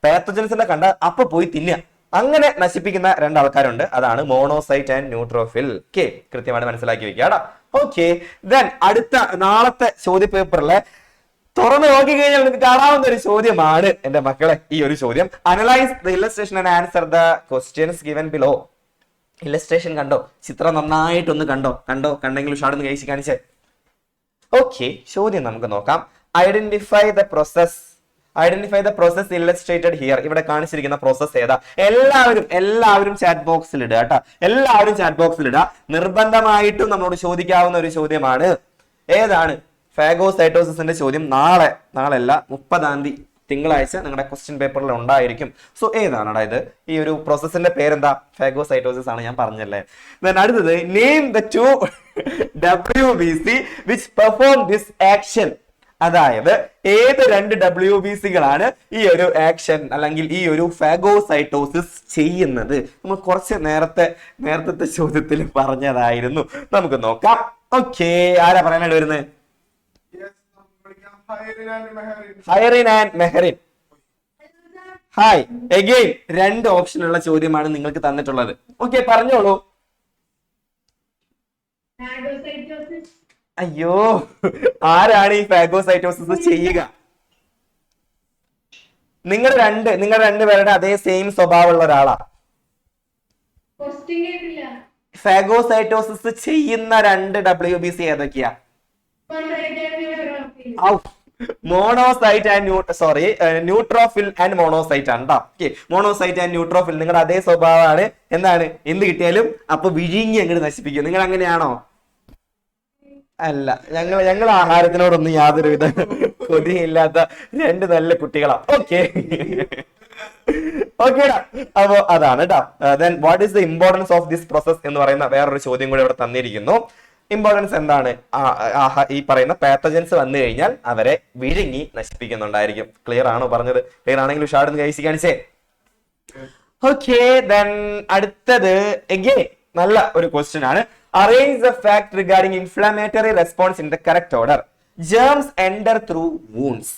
പാത്തജൻസിന്റെ കണ്ട അപ്പൊ പോയി തിന്നുക. അങ്ങനെ നശിപ്പിക്കുന്ന 2 ആൾക്കാരുണ്ട്. അതാണ് മോണോസൈറ്റ് ആൻഡ് ന്യൂട്രോഫിൽ. ഓക്കെ, കൃത്യമായിട്ട് മനസ്സിലാക്കി വെക്കുക. ഓക്കെ, ദെൻ അടുത്ത നാളത്തെ ചോദ്യ പേപ്പറിലെ തുറന്നു നോക്കി കഴിഞ്ഞാൽ നിങ്ങൾക്ക് കാണാവുന്ന ഒരു ചോദ്യമാണ് എന്റെ മക്കളെ ഈ ഒരു ചോദ്യം. Analyse the illustration and answer the questions given below. Illustration കണ്ടോ? ചിത്രം നന്നായിട്ടൊന്ന് കണ്ടെങ്കിൽ ഉഷാടൊന്ന് കഴിച്ച് കാണിച്ചേ. ഓക്കെ, ചോദ്യം നമുക്ക് നോക്കാം. Identify the process Illustrated here. ഇവിടെ കാണിച്ചിരിക്കുന്ന പ്രോസസ് ഏതാ? എല്ലാവരും ചാറ്റ് ബോക്സിൽ ഇടുക കേട്ടോ. എല്ലാവരും ചാറ്റ് ബോക്സിൽ ഇടുക. നിർബന്ധമായിട്ടും നമ്മളോട് ചോദിക്കാവുന്ന ഒരു ചോദ്യമാണ്. ഏതാണ്? ഫാഗോസൈറ്റോസിന്റെ ചോദ്യം നാളെ അല്ല 30-ാം തീയതി തിങ്കളാഴ്ച നിങ്ങളുടെ ക്വസ്റ്റ്യൻ പേപ്പറിൽ ഉണ്ടായിരിക്കും. സോ ഏതാണ് അതായത് ഈ ഒരു പ്രോസസ്സിന്റെ പേരെന്താ? ഫാഗോസൈറ്റോസിസ് ആണ്, ഞാൻ പറഞ്ഞല്ലേ. അടുത്തത് name the 2 WBC which perform this action. അതായത് ഏത് 2 WBCകളാണ് ഈ ഒരു ആക്ഷൻ അല്ലെങ്കിൽ ഈ ഒരു ഫാഗോസൈറ്റോസിസ് ചെയ്യുന്നത്? നമ്മൾ കുറച്ച് നേരത്തെ ചോദ്യത്തിൽ പറഞ്ഞതായിരുന്നു. നമുക്ക് നോക്കാം. ഓക്കെ, ആരാ പറയാനായിട്ട് വരുന്നത്? ഹൈറിൻ ആൻഡ് മെഹറിൻ. ഹായ് എഗെയിൻ രണ്ട് ഓപ്ഷനുള്ള ചോദ്യമാണ് നിങ്ങൾക്ക് തന്നിട്ടുള്ളത്. ഓക്കെ, പറഞ്ഞോളൂ. അയ്യോ, ആരാണ് ഈ ഫാഗോസൈറ്റോസിസ് ചെയ്യുക? നിങ്ങൾ രണ്ടുപേരുടെ അതേ സെയിം സ്വഭാവമുള്ള ഒരാളാ. ഫാഗോസൈറ്റോസിസ് ചെയ്യുന്ന രണ്ട് WBC ഏതൊക്കെയാ? Monocyte and neutrophil and monocyte ആണ് കേട്ടോ. ഓക്കെ, മോണോസൈറ്റ് ആൻഡ് ന്യൂട്രോഫിൽ നിങ്ങളുടെ അതേ സ്വഭാവമാണ്. എന്താണ്, എന്ത് കിട്ടിയാലും അപ്പൊ വിഴുങ്ങി അങ്ങോട്ട് നശിപ്പിക്കും. നിങ്ങൾ അങ്ങനെയാണോ? അല്ല, ഞങ്ങൾ ആഹാരത്തിനോടൊന്നും യാതൊരുവിധ കൊതിയില്ലാത്ത രണ്ട് നല്ല കുട്ടികളാ. ഓക്കെ ഓക്കേടാ, അപ്പോ അതാണ് കേട്ടോ. Then what is the importance of this process എന്ന് പറയുന്ന വേറൊരു ചോദ്യം കൂടി ഇവിടെ തന്നിരിക്കുന്നു. ഇമ്പോർട്ടൻസ് എന്താണ്? ഈ പറയുന്ന പാത്തജൻസ് വന്നു കഴിഞ്ഞാൽ അവരെ വിഴുങ്ങി നശിപ്പിക്കുന്നുണ്ടായിരിക്കും. ക്ലിയർ ആണോ പറഞ്ഞത്? ക്ലിയർ ആണെങ്കിൽ ഉഷാടെന്ന് കഴിച്ച് കാണിച്ചേ. ഓക്കെ, ദെൻ അടുത്തത് എഗെയിൻ നല്ല ഒരു ക്വസ്റ്റ്യൻ ആണ്. Arrange the fact regarding inflammatory response in the correct order. Germs enter through wounds.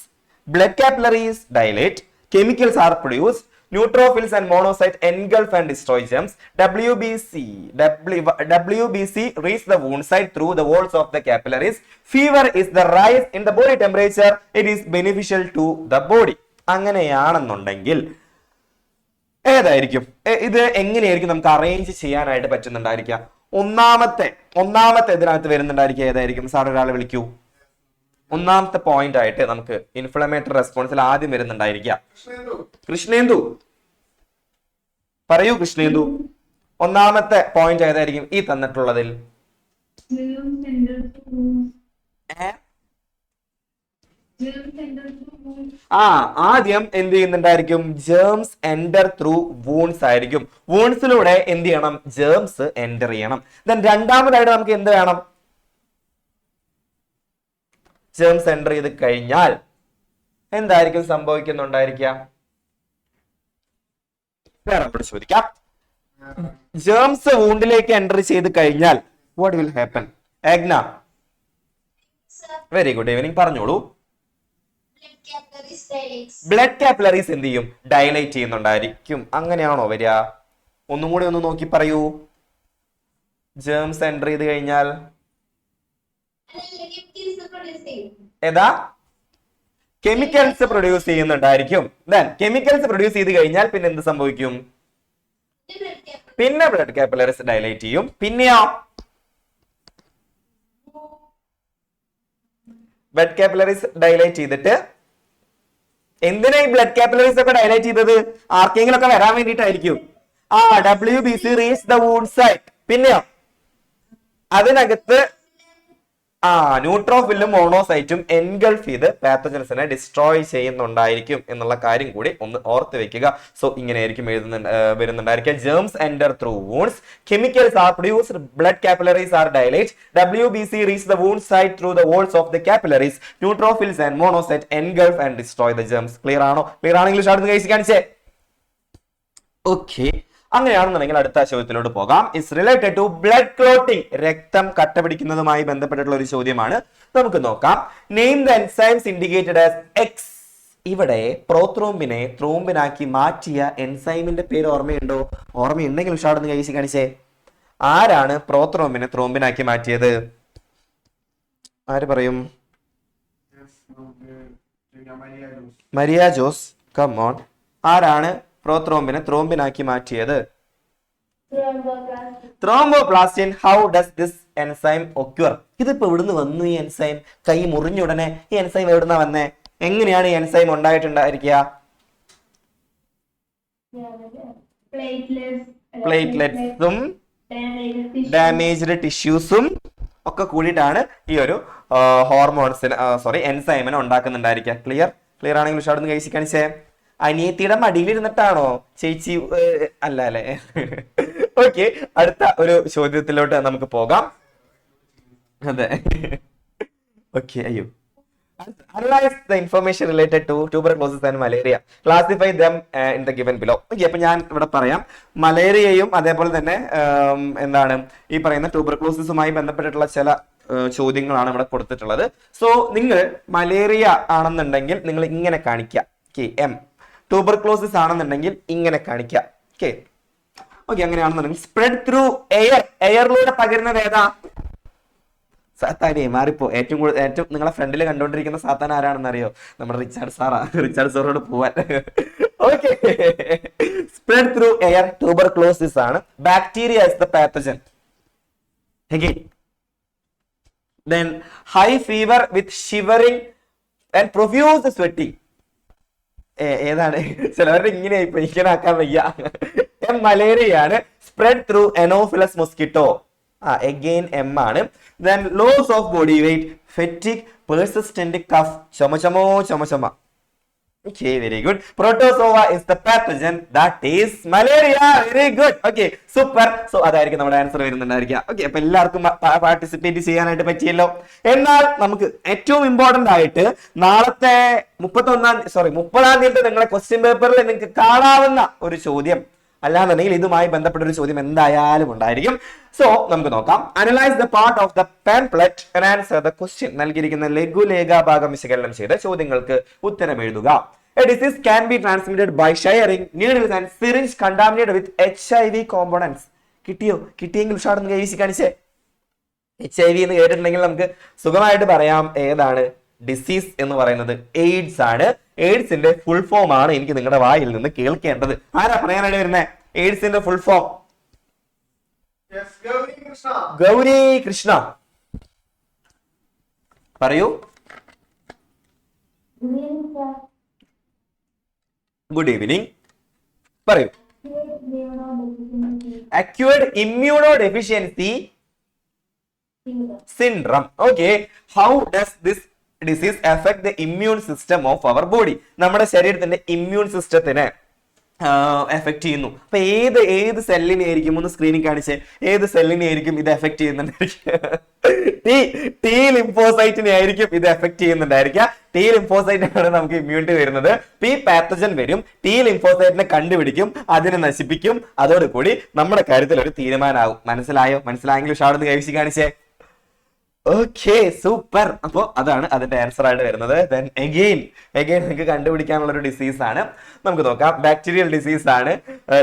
Blood capillaries dilate. Chemicals are produced. Neutrophils and monocytes engulf and destroy germs. WBC reach the wound site through the walls of the capillaries. Fever is the rise in the body temperature. It is beneficial to the body. അങ്ങനെയാണെന്നുണ്ടെങ്കിൽ ഏതായിരിക്കും ഇത്? എങ്ങനെയായിരിക്കും നമുക്ക് arrange ചെയ്യാനായിട്ട് പറ്റുന്നുണ്ടായിരിക്കുക? ഒന്നാമത്തെ ഇതിനകത്ത് വരുന്നുണ്ടായിരിക്കുക ഏതായിരിക്കും? Sir ഒരാളെ വിളിക്കൂ. ഒന്നാമത്തെ പോയിന്റ് ആയിട്ട് നമുക്ക് ഇൻഫ്ലമേറ്ററി റെസ്പോൺസിൽ ആദ്യം വരുന്നുണ്ടായിരിക്കുക കൃഷ്ണേന്ദു. പറയൂ കൃഷ്ണേന്ദു, ഒന്നാമത്തെ പോയിന്റ് ഏതായിരിക്കും ഈ തന്നിട്ടുള്ളതിൽ? ആദ്യം എന്ത് ചെയ്യുന്നുണ്ടായിരിക്കും? ജേംസ് എൻറ്റർ ത്രൂ വൂൺസ് ആയിരിക്കും. വൂൺസിലൂടെ എന്ത് ചെയ്യണം? ജേംസ് എൻറ്റർ ചെയ്യണം. ദെൻ രണ്ടാമതായിട്ട് നമുക്ക് എന്ത് വേണം? ജേംസ് എൻറ്റർ ചെയ്ത് കഴിഞ്ഞാൽ എന്തായിരിക്കും സംഭവിക്കുന്നുണ്ടായിരിക്കുക? വേറെ ചോദിക്കാം. ജേംസ് വൂണ്ടിലേക്ക് എൻറ്റർ ചെയ്ത് കഴിഞ്ഞാൽ what will happen? Agna, very good evening, പറഞ്ഞോളൂ. ബ്ലഡ് കാപ്പിലറീസ് എന്ത് ചെയ്യും? ഡയലൈറ്റ് ചെയ്യുന്നുണ്ടായിരിക്കും. അങ്ങനെയാണോ വരിക? ഒന്നും കൂടി ഒന്ന് നോക്കി പറയൂ. ജേംസ് എൻറ്റർ ചെയ്ത് കഴിഞ്ഞാൽ ഏതാ? കെമിക്കൽസ് പ്രൊഡ്യൂസ് ചെയ്യുന്നുണ്ടായിരിക്കും. ദെൻ കെമിക്കൽസ് പ്രൊഡ്യൂസ് ചെയ്ത് കഴിഞ്ഞാൽ പിന്നെ എന്ത് സംഭവിക്കും? പിന്നെ ബ്ലഡ് കാപ്പിലറീസ് ഡയലൈറ്റ് ചെയ്യും. പിന്നെയോ ബ്ലഡ് കാപ്പിലറീസ് ഡയലൈറ്റ് ചെയ്തിട്ട് എന്തിനാ ഈ ബ്ലഡ് കാപ്പിലറീസ് ഒക്കെ ഡയലൈറ്റ് ചെയ്തത്? ആർക്കെങ്കിലും ഒക്കെ വരാൻ വേണ്ടിയിട്ടായിരിക്കും. WBC reach the wound site. പിന്നെയോ അതിനകത്ത് ന്യൂട്രോഫിലും മോണോസൈറ്റും എൻഗൾഫ് ചെയ്ത് പാത്തജൻസിനെ ഡിസ്ട്രോയ് ചെയ്യുന്നുണ്ടായിരിക്കും എന്നുള്ള കാര്യം കൂടി ഒന്ന് ഓർത്ത് വെക്കുക. സോ ഇങ്ങനെയായിരിക്കും വരുന്നുണ്ടായിരിക്കുക. Germs enter through wounds, chemicals are produced, blood capillaries are dilate, WBC reach the wound site through the walls of the capillaries, neutrophils and monocyte engulf and destroy the germs. Clear ആണോ? Clear ആണെങ്കിൽ ഷാർട്ട് കഴിച്ച് കാണിച്ചേ. Okay, അങ്ങനെയാണെന്നുണ്ടെങ്കിൽ അടുത്ത ചോദ്യത്തിലോട്ട് പോകാം. It's related to blood clotting. രക്തം കട്ടപിടിക്കുന്നതുമായി ബന്ധപ്പെട്ടിട്ടുള്ള ഒരു ചോദ്യമാണ്. നമുക്ക് നോക്കാം. Name the enzymes indicated as X. ഇവിടെ പ്രോത്രോംബിനെ ത്രോംബിനാക്കി മാറ്റിയ എൻസൈമിന്റെ പേര് ഓർമ്മയുണ്ടോ? ഓർമ്മയുണ്ടെങ്കിൽ ഉഷാറൊന്ന് കഴിച്ച് കാണിച്ചേ. ആരാണ് പ്രോത്രോംബിനെ ത്രോംബിനാക്കി മാറ്റിയത്? ആര് പറയും? Maria Jose, come on. ആരാണ് പ്രോത്രോംബിനെ ത്രോംബിനാക്കി മാറ്റിയത്? Thromboplastin. How does this enzyme occur? ഇതിപ്പോ എവിടുന്ന് വന്നു ഈ എൻസൈം? കൈ മുറിഞ്ഞുടനെ ഈ എൻസൈം എവിടുന്നാ വന്നേ? എങ്ങനെയാണ് ഈ എൻസൈം ഉണ്ടായിട്ടുണ്ടായിരിക്കുക? പ്ലേറ്റ്ലെറ്റ്സും ഡാമേജ്ഡ് ടിഷ്യൂസും ഒക്കെ കൂടിയിട്ടാണ് ഈ ഒരു എൻസൈമിനെ ഉണ്ടാക്കുന്നുണ്ടായിരിക്കുക. ക്ലിയർ ആണെങ്കിൽ ഉഷാർന്ന് കഴിച്ച് കാണിച്ചേ. അനിയത്തിയുടെ മടിയിലിരുന്നിട്ടാണോ ചേച്ചി? അല്ല അല്ലെ? ഓക്കെ, അടുത്ത ഒരു ചോദ്യത്തിലോട്ട് നമുക്ക് പോകാം. അതെ, ഓക്കെ. അയ്യോ, analyze the information related to tuberculosis and malaria. Classify them in the given below. Okay, അപ്പൊ ഞാൻ ഇവിടെ പറയാം. മലേറിയയും അതേപോലെ തന്നെ എന്താണ് ഈ പറയുന്ന ട്യൂബർക്ലോസിസുമായി ബന്ധപ്പെട്ടിട്ടുള്ള ചില ചോദ്യങ്ങളാണ് ഇവിടെ കൊടുത്തിട്ടുള്ളത്. സോ നിങ്ങൾ മലേറിയ ആണെന്നുണ്ടെങ്കിൽ നിങ്ങൾ ഇങ്ങനെ കാണിക്കുക. Okay, M. ട്യൂബർക്ലോസിസ് ആണെന്നുണ്ടെങ്കിൽ ഇങ്ങനെ കാണിക്കുക. ഓക്കെ ഓക്കെ അങ്ങനെയാണെന്നുണ്ടെങ്കിൽ സ്പ്രെഡ് ത്രൂ എയർ, എയറിലൂടെ പകരുന്നത് ഏതാ? സാത്താനെ മാറിപ്പോ. ഏറ്റവും നിങ്ങളെ ഫ്രണ്ടിൽ കണ്ടുകൊണ്ടിരിക്കുന്ന സാത്താൻ ആരാണെന്ന് അറിയോ? നമ്മുടെ റിച്ചാർഡ് സാറാ. റിച്ചാർഡ് സാറോട് പോവാൻ. Okay, spread through air, tuberculosis ആണ്. Bacteria is the pathogen. Again, then high fever with shivering and profuse sweating. ഏതാണ്? ചിലവരുടെ ഇങ്ങനെ ഇങ്ങനെ ആക്കാൻ വയ്യ. മലേറിയ ആണ്. Spread through anopheles mosquito. Again M ആണ്. then loss of body weight, fatigue, persistent cough, ചുമ. Okay, very good. Protozoa is the pathogen that is malaria. Very good. Okay, super. So അതായിരിക്കും നമ്മുടെ ആൻസർ വരുന്നുണ്ടായിരിക്കുക. ഓക്കെ, അപ്പൊ എല്ലാവർക്കും participate ചെയ്യാനായിട്ട് പറ്റിയല്ലോ. എന്നാൽ നമുക്ക് ഏറ്റവും ഇമ്പോർട്ടന്റ് ആയിട്ട് നാളത്തെ 30-ാം തീയതി നിങ്ങളെ ക്വസ്റ്റ്യൻ പേപ്പറിൽ നിങ്ങൾക്ക് കാണാവുന്ന ഒരു ചോദ്യം, അല്ലാന്നുണ്ടെങ്കിൽ ഇതുമായി ബന്ധപ്പെട്ട ഒരു ചോദ്യം എന്തായാലും ഉണ്ടായിരിക്കും. സോ നമുക്ക് നോക്കാം. Analyse the part of the pamphlet and answer the question. നൽകിയിരിക്കുന്ന ലഘുലേഖ ഭാഗം വിശകലനം ചെയ്ത് ചോദ്യങ്ങൾക്ക് ഉത്തരം എഴുതുക. A disease can be transmitted by sharing needles and syringe contaminated with HIV components. കിട്ടിയെങ്കിൽ ഉഷാറൊന്ന് കൈവശി കാണിച്ചേ. HIV എന്ന് കേട്ടിട്ടുണ്ടെങ്കിൽ നമുക്ക് സുഖമായിട്ട് പറയാം ഏതാണ് ഡിസീസ് എന്ന് പറയുന്നത്. എയ്ഡ്സ് ആണ്. എയ്ഡ്സിന്റെ ഫുൾ ഫോം ആണ് എനിക്ക് നിങ്ങളുടെ വായിൽ നിന്ന് കേൾക്കേണ്ടത്. ആരാ പറയാനായിട്ട് വരുന്നത്? എയ്ഡ്സിന്റെ ഫുൾ ഫോം ഗൗരി കൃഷ്ണ പറയൂ. Good evening. പറയൂ. Acquired immunodeficiency syndrome. Okay, how does this disease affect the immune system of our body? നമ്മുടെ ശരീരത്തിന്റെ ഇമ്മ്യൂൺ സിസ്റ്റത്തിനെ എഫക്ട് ചെയ്യുന്നു. അപ്പൊ ഏത് സെല്ലിനെ ആയിരിക്കും, ഒന്ന് സ്ക്രീനിൽ കാണിച്ചേ, ഏത് സെല്ലിനെ ആയിരിക്കും ഇത് എഫക്ട് ചെയ്യുന്നുണ്ടായിരിക്കും? ടി ലിംഫോസൈറ്റിനെ ആയിരിക്കും ഇത് എഫക്ട് ചെയ്യുന്നുണ്ടായിരിക്കുക. ടി ലിംഫോസൈറ്റിനാണ് നമുക്ക് ഇമ്മ്യൂണിറ്റി വരുന്നത്. പി പാത്തജൻ വരും, ടി ലിംഫോസൈറ്റിനെ കണ്ടുപിടിക്കും, അതിനെ നശിപ്പിക്കും. അതോടുകൂടി നമ്മുടെ കാര്യത്തിൽ ഒരു തീരുമാനമാകും. മനസ്സിലായെങ്കിൽ ഉഷാറൊന്ന് കൈവശി കാണിച്ചേ. Okay, super. അപ്പോ അതാണ് അതിന്റെ ആൻസർ ആയിട്ട് വരുന്നത്. ദെൻ അഗെയിൻ നിങ്ങൾക്ക് കണ്ടുപിടിക്കാനുള്ള ഒരു ഡിസീസ് ആണ്. നമുക്ക് നോക്കാം. ബാക്ടീരിയൽ ഡിസീസ് ആണ്,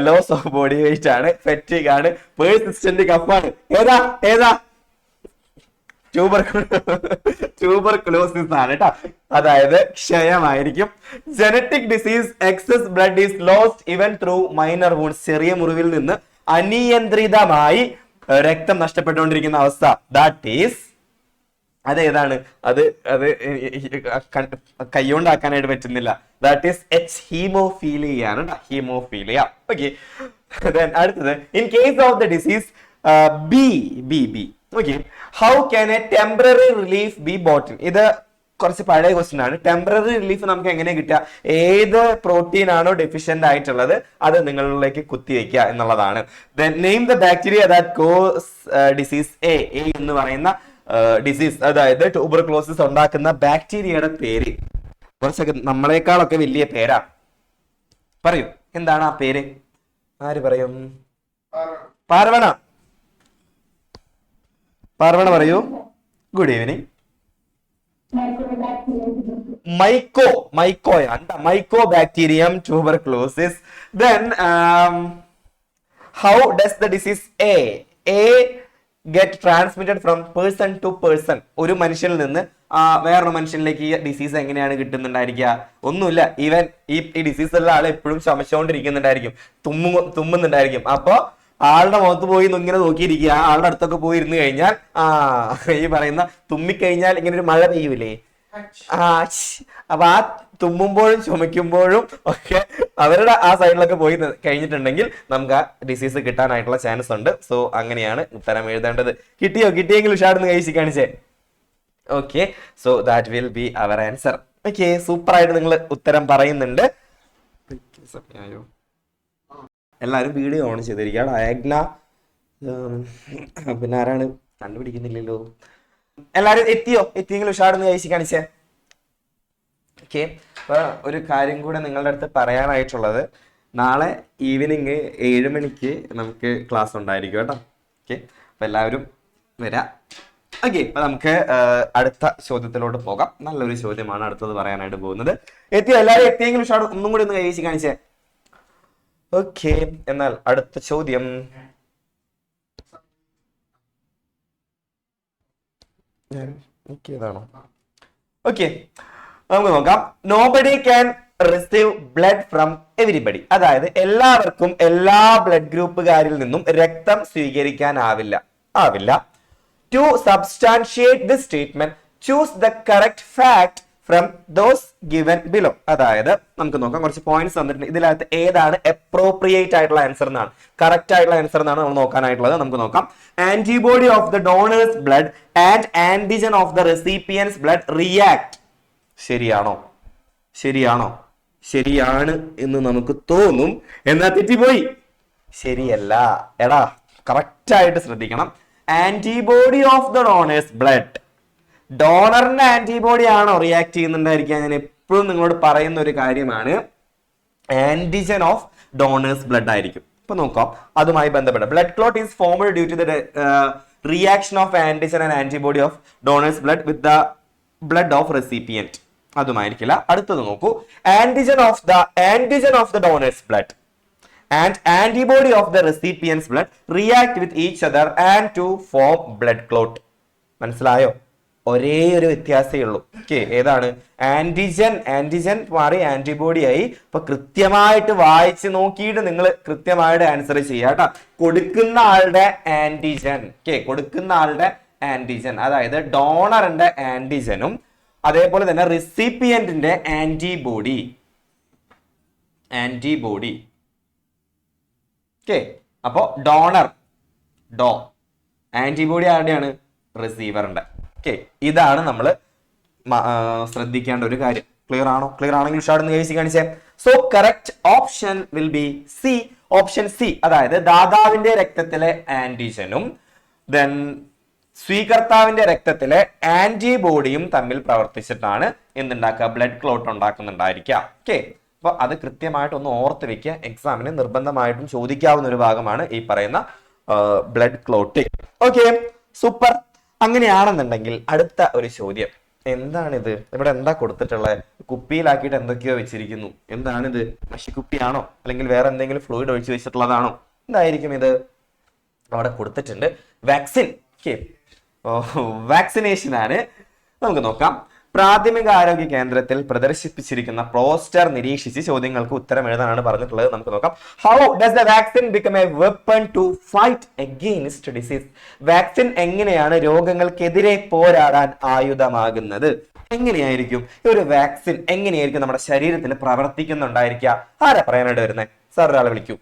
ലോസ് ഓഫ് ബോഡി വെയിറ്റ് ആണ്, ഫെറ്റിക് ആണ്, പേഴ്സിസ്റ്റന്റ് കഫ് ആണ്. ഏതാ? ട്യൂബർകുലോസിസ് ആണ് കേട്ടോ. അതായത് ക്ഷയമായിരിക്കും. Genetic disease, excess blood is lost even through minor wounds. ചെറിയ മുറിവിൽ നിന്ന് അനിയന്ത്രിതമായി രക്തം നഷ്ടപ്പെട്ടുകൊണ്ടിരിക്കുന്ന അവസ്ഥ. ദാറ്റ് ഈസ് അതേതാണ്? അത് കൈകൊണ്ടാക്കാനായിട്ട് പറ്റുന്നില്ല. ദാറ്റ് ഈസ് എച്ച് ഹീമോഫീലിയ ആണ്. ഹീമോഫീലിയ. ഓക്കെ, അടുത്തത് in case of the disease B. Okay, how can A temporary relief B button? ഇത് കുറച്ച് പഴയ ക്വസ്റ്റ്യൻ ആണ്. ടെമ്പററി റിലീഫ് നമുക്ക് എങ്ങനെ കിട്ടുക? ഏത് പ്രോട്ടീൻ ആണോ ഡെഫിഷ്യന്റ് ആയിട്ടുള്ളത് അത് നിങ്ങളിലേക്ക് കുത്തിവെക്കുക എന്നുള്ളതാണ്. Name the bacteria that cos disease A എന്ന് പറയുന്ന ഡിസീസ്, അതായത് ട്യൂബർകുലോസിസ് ഉണ്ടാക്കുന്ന ബാക്ടീരിയയുടെ പേര്. കുറച്ചൊക്കെ നമ്മളെക്കാളൊക്കെ വലിയ പേരാ. പറയൂ, എന്താണ് ആ പേര്? ആര് പറയും? പാർവണ പറയൂ. Good evening. Mycobacterium tuberculosis. Then how does the disease A get transmitted from person to person? ഒരു മനുഷ്യനിൽ നിന്ന് വേറൊരു മനുഷ്യനിലേക്ക് ഈ ഡിസീസ് എങ്ങനെയാണ് കിട്ടുന്നുണ്ടായിരിക്കുക? ഒന്നുമില്ല. ഈവൻ ഈ ഡിസീസ് ഉള്ള ആൾ എപ്പോഴും ചുമച്ചുകൊണ്ടിരിക്കുന്നുണ്ടായിരിക്കും, തുമ്മുന്നുണ്ടായിരിക്കും. അപ്പൊ ആളുടെ മുഖത്ത് പോയി ഇങ്ങനെ നോക്കിയിരിക്കുക. ആളുടെ അടുത്തൊക്കെ പോയി ഇരുന്ന് കഴിഞ്ഞാൽ ഈ പറയുന്ന തുമ്മിക്കഴിഞ്ഞാൽ ഇങ്ങനെ ഒരു മഴ പെയ്യൂലേ? അപ്പൊ ആ തുമ്മുമ്പോഴും ചുമയ്ക്കുമ്പോഴും ഒക്കെ അവരുടെ ആ സൈഡിലൊക്കെ പോയി കഴിഞ്ഞിട്ടുണ്ടെങ്കിൽ നമുക്ക് ആ ഡിസീസ് കിട്ടാനായിട്ടുള്ള ചാൻസ് ഉണ്ട്. സോ അങ്ങനെയാണ് ഉത്തരം എഴുതേണ്ടത്. കിട്ടിയെങ്കിൽ ഉഷാർന്ന് കഴിച്ച് കാണിച്ചേ. Okay, so that will be our answer. Okay, super ആയിട്ട് നിങ്ങൾ ഉത്തരം പറയുന്നുണ്ട്. എല്ലാവരും വീഡിയോ ഓൺ ചെയ്തിരിക്കുകയാണ്. അയഗ്ന പിന്നെ ആരാണ്? കണ്ടുപിടിക്കുന്നില്ലല്ലോ. എല്ലാരും എത്തിയെങ്കിൽ ഉഷാർന്ന് കഴിച്ച് കാണിച്ചേ. ഓക്കെ, അപ്പൊ ഒരു കാര്യം കൂടെ നിങ്ങളുടെ അടുത്ത് പറയാനായിട്ടുള്ളത്, നാളെ ഈവനിങ് 7 മണിക്ക് നമുക്ക് ക്ലാസ് ഉണ്ടായിരിക്കും കേട്ടോ. ഓക്കെ, അപ്പൊ എല്ലാവരും വരാം. ഓക്കെ, അപ്പൊ നമുക്ക് അടുത്ത ചോദ്യത്തിലോട്ട് പോകാം. നല്ലൊരു ചോദ്യമാണ് അടുത്തത് പറയാനായിട്ട് പോകുന്നത്. എത്തിയോ എല്ലാവരും? എത്തിയെങ്കിലും ഷാഡ് ഒന്നും കൂടി ഒന്ന് കൈവശി കാണിച്ചേ. ഓക്കെ, എന്നാൽ അടുത്ത ചോദ്യം ഏതാണോ? ഓക്കെ, നമുക്ക് നോക്കാം. Nobody can receive blood from everybody. അതായത് എല്ലാവർക്കും എല്ലാ ബ്ലഡ് ഗ്രൂപ്പുകാരിൽ നിന്നും രക്തം സ്വീകരിക്കാനാവില്ല. To substantiate this statement choose the correct fact from those given below. അതായത് നമുക്ക് നോക്കാം, കുറച്ച് പോയിന്റ്സ് തന്നിട്ടുണ്ട്. ഇതിനകത്ത് ഏതാണ് അപ്രോപ്രിയേറ്റ് ആയിട്ടുള്ള ആൻസർ എന്നാണ്, കറക്റ്റ് ആയിട്ടുള്ള ആൻസർ എന്നാണ് നമ്മൾ നോക്കാനായിട്ടുള്ളത്. നമുക്ക് നോക്കാം. Antibody of the donor's blood and antigen of the recipients blood react. ശരിയാണോ? ശരിയാണ് എന്ന് നമുക്ക് തോന്നും, എന്നാ തെറ്റിപ്പോയി. ശരിയല്ല. എടാ, കറക്റ്റ് ആയിട്ട് ശ്രദ്ധിക്കണം. Antibody of the donor's blood, ഡോണറിന്റെ ആന്റിബോഡി ആണോ റിയാക്ട് ചെയ്യുന്നുണ്ടായിരിക്കുക? ഞാൻ എപ്പോഴും നിങ്ങളോട് പറയുന്ന ഒരു കാര്യമാണ്, ആന്റിജൻ ഓഫ് ഡോണേഴ്സ് ബ്ലഡ് ആയിരിക്കും. ഇപ്പൊ നോക്കാം, അതുമായി ബന്ധപ്പെട്ട blood clot is formed due to the reaction of antigen and antibody of donor's blood with the blood of recipient. അതുമായിരിക്കില്ല. അടുത്തത് നോക്കൂ. Antigen of the donor's blood and antibody of the recipient's blood react with each other and to form blood clot. മനസ്സിലായോ? ഒരേ ഒരു വ്യത്യാസമേ ഉള്ളൂ. Okay, ഏതാണ്? Antigen മാറി ആന്റിബോഡി ആയി. അപ്പൊ കൃത്യമായിട്ട് വായിച്ച് നോക്കിയിട്ട് നിങ്ങൾ കൃത്യമായിട്ട് ആൻസർ ചെയ്യാട്ടോ. കൊടുക്കുന്ന ആളുടെ ആന്റിജൻ, അതായത് ഡോണറിന്റെ ആന്റിജനും അതേപോലെ തന്നെ റെസിപ്പിയന്റിന്റെ ആന്റിബോഡി. ഓക്കെ, അപ്പോ ഡോണർ ആന്റിബോഡി ആരുടെയാണ്? റിസീവറിന്റെ. ഓക്കെ, ഇതാണ് നമ്മൾ ശ്രദ്ധിക്കേണ്ട ഒരു കാര്യം. ക്ലിയർ ആണോ? ക്ലിയർ ആണെങ്കിൽ ഷാർട്ട് എഴുതി കാണിച്ചേ. So correct option will be C. Option C, അതായത് ദാതാവിന്റെ രക്തത്തിലെ ആന്റിജനും ദെൻ സ്വീകർത്താവിന്റെ രക്തത്തിലെ ആന്റിബോഡിയും തമ്മിൽ പ്രവർത്തിച്ചിട്ടാണ് എന്തുണ്ടാക്കുക? ബ്ലഡ് ക്ലോട്ട് ഉണ്ടാക്കുന്നുണ്ടായിരിക്കുക. ഓക്കെ, അപ്പൊ അത് കൃത്യമായിട്ട് ഒന്ന് ഓർത്ത് വെക്കുക. എക്സാമിന് നിർബന്ധമായിട്ടും ചോദിക്കാവുന്ന ഒരു ഭാഗമാണ് ഈ പറയുന്ന ബ്ലഡ് ക്ലോട്ടിംഗ്. Okay, super. അങ്ങനെയാണെന്നുണ്ടെങ്കിൽ അടുത്ത ഒരു ചോദ്യം, എന്താണിത്? ഇവിടെ എന്താ കൊടുത്തിട്ടുള്ളത്? കുപ്പിയിലാക്കിയിട്ട് എന്തൊക്കെയോ വെച്ചിരിക്കുന്നു. എന്താണിത്? മഷിക്കുപ്പിയാണോ അല്ലെങ്കിൽ വേറെ എന്തെങ്കിലും ഫ്ലൂയിഡ് ഒഴിച്ചു വെച്ചിട്ടുള്ളതാണോ? എന്തായിരിക്കും ഇത്? അവിടെ കൊടുത്തിട്ടുണ്ട് വാക്സിൻ. ഓക്കെ, വാക്സിനേഷൻ ആണ്. നമുക്ക് നോക്കാം. പ്രാഥമിക ആരോഗ്യ കേന്ദ്രത്തിൽ പ്രദർശിപ്പിച്ചിരിക്കുന്ന പോസ്റ്റർ നിരീക്ഷിച്ച് ചോദ്യങ്ങൾക്ക് ഉത്തരം എഴുതാനാണ് പറഞ്ഞിട്ടുള്ളത്. നമുക്ക് നോക്കാം. How does the vaccine become a weapon to fight against disease? Vaccine എങ്ങനെയാണ് രോഗങ്ങൾക്കെതിരെ പോരാടാൻ ആയുധമാകുന്നത്? എങ്ങനെയായിരിക്കും ഒരു വാക്സിൻ എങ്ങനെയായിരിക്കും നമ്മുടെ ശരീരത്തിൽ പ്രവർത്തിക്കുന്നുണ്ടായിരിക്കുക? ആരാ പറയാനായിട്ട് വരുന്നത്? സാർ, ഒരാളെ വിളിക്കൂ.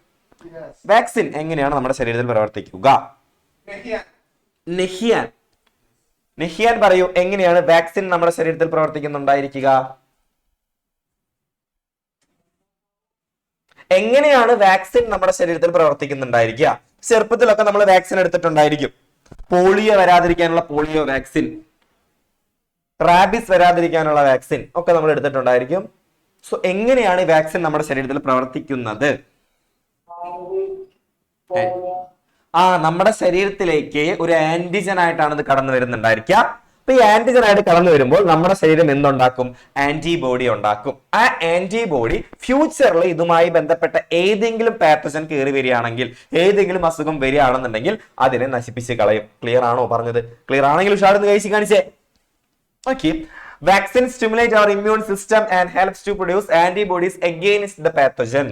വാക്സിൻ എങ്ങനെയാണ് നമ്മുടെ ശരീരത്തിൽ പ്രവർത്തിക്കുക? നെഹിയാൻ പറയൂ, എങ്ങനെയാണ് വാക്സിൻ നമ്മുടെ ശരീരത്തിൽ പ്രവർത്തിക്കുന്നുണ്ടായിരിക്കുക? എങ്ങനെയാണ് വാക്സിൻ നമ്മുടെ ശരീരത്തിൽ പ്രവർത്തിക്കുന്നുണ്ടായിരിക്കുക? ചെറുപ്പത്തിലൊക്കെ നമ്മൾ വാക്സിൻ എടുത്തിട്ടുണ്ടായിരിക്കും. പോളിയോ വരാതിരിക്കാനുള്ള പോളിയോ വാക്സിൻ, റാബിസ് വരാതിരിക്കാനുള്ള വാക്സിൻ ഒക്കെ നമ്മൾ എടുത്തിട്ടുണ്ടായിരിക്കും. സോ എങ്ങനെയാണ് ഈ വാക്സിൻ നമ്മുടെ ശരീരത്തിൽ പ്രവർത്തിക്കുന്നത്? നമ്മുടെ ശരീരത്തിലേക്ക് ഒരു ആന്റിജൻ ആയിട്ടാണ് ഇത് കടന്നു വരുന്നുണ്ടായിരിക്കുക. അപ്പൊ ഈ ആന്റിജൻ ആയിട്ട് കടന്നു വരുമ്പോൾ നമ്മുടെ ശരീരം എന്തുണ്ടാക്കും? ആന്റിബോഡി ഉണ്ടാക്കും. ആ ആന്റിബോഡി ഫ്യൂച്ചറിൽ ഇതുമായി ബന്ധപ്പെട്ട ഏതെങ്കിലും പാത്തജൻ കയറി വരികയാണെങ്കിൽ, ഏതെങ്കിലും അസുഖം വരികയാണെന്നുണ്ടെങ്കിൽ അതിനെ നശിപ്പിച്ച് കളയും. ക്ലിയർ ആണോ പറഞ്ഞത്? ക്ലിയർ ആണെങ്കിൽ ഉഷാറെന്ന് കഴിച്ച് കാണിച്ചേ. Okay, vaccines stimulate our immune system and helps to produce antibodies against the pathogen.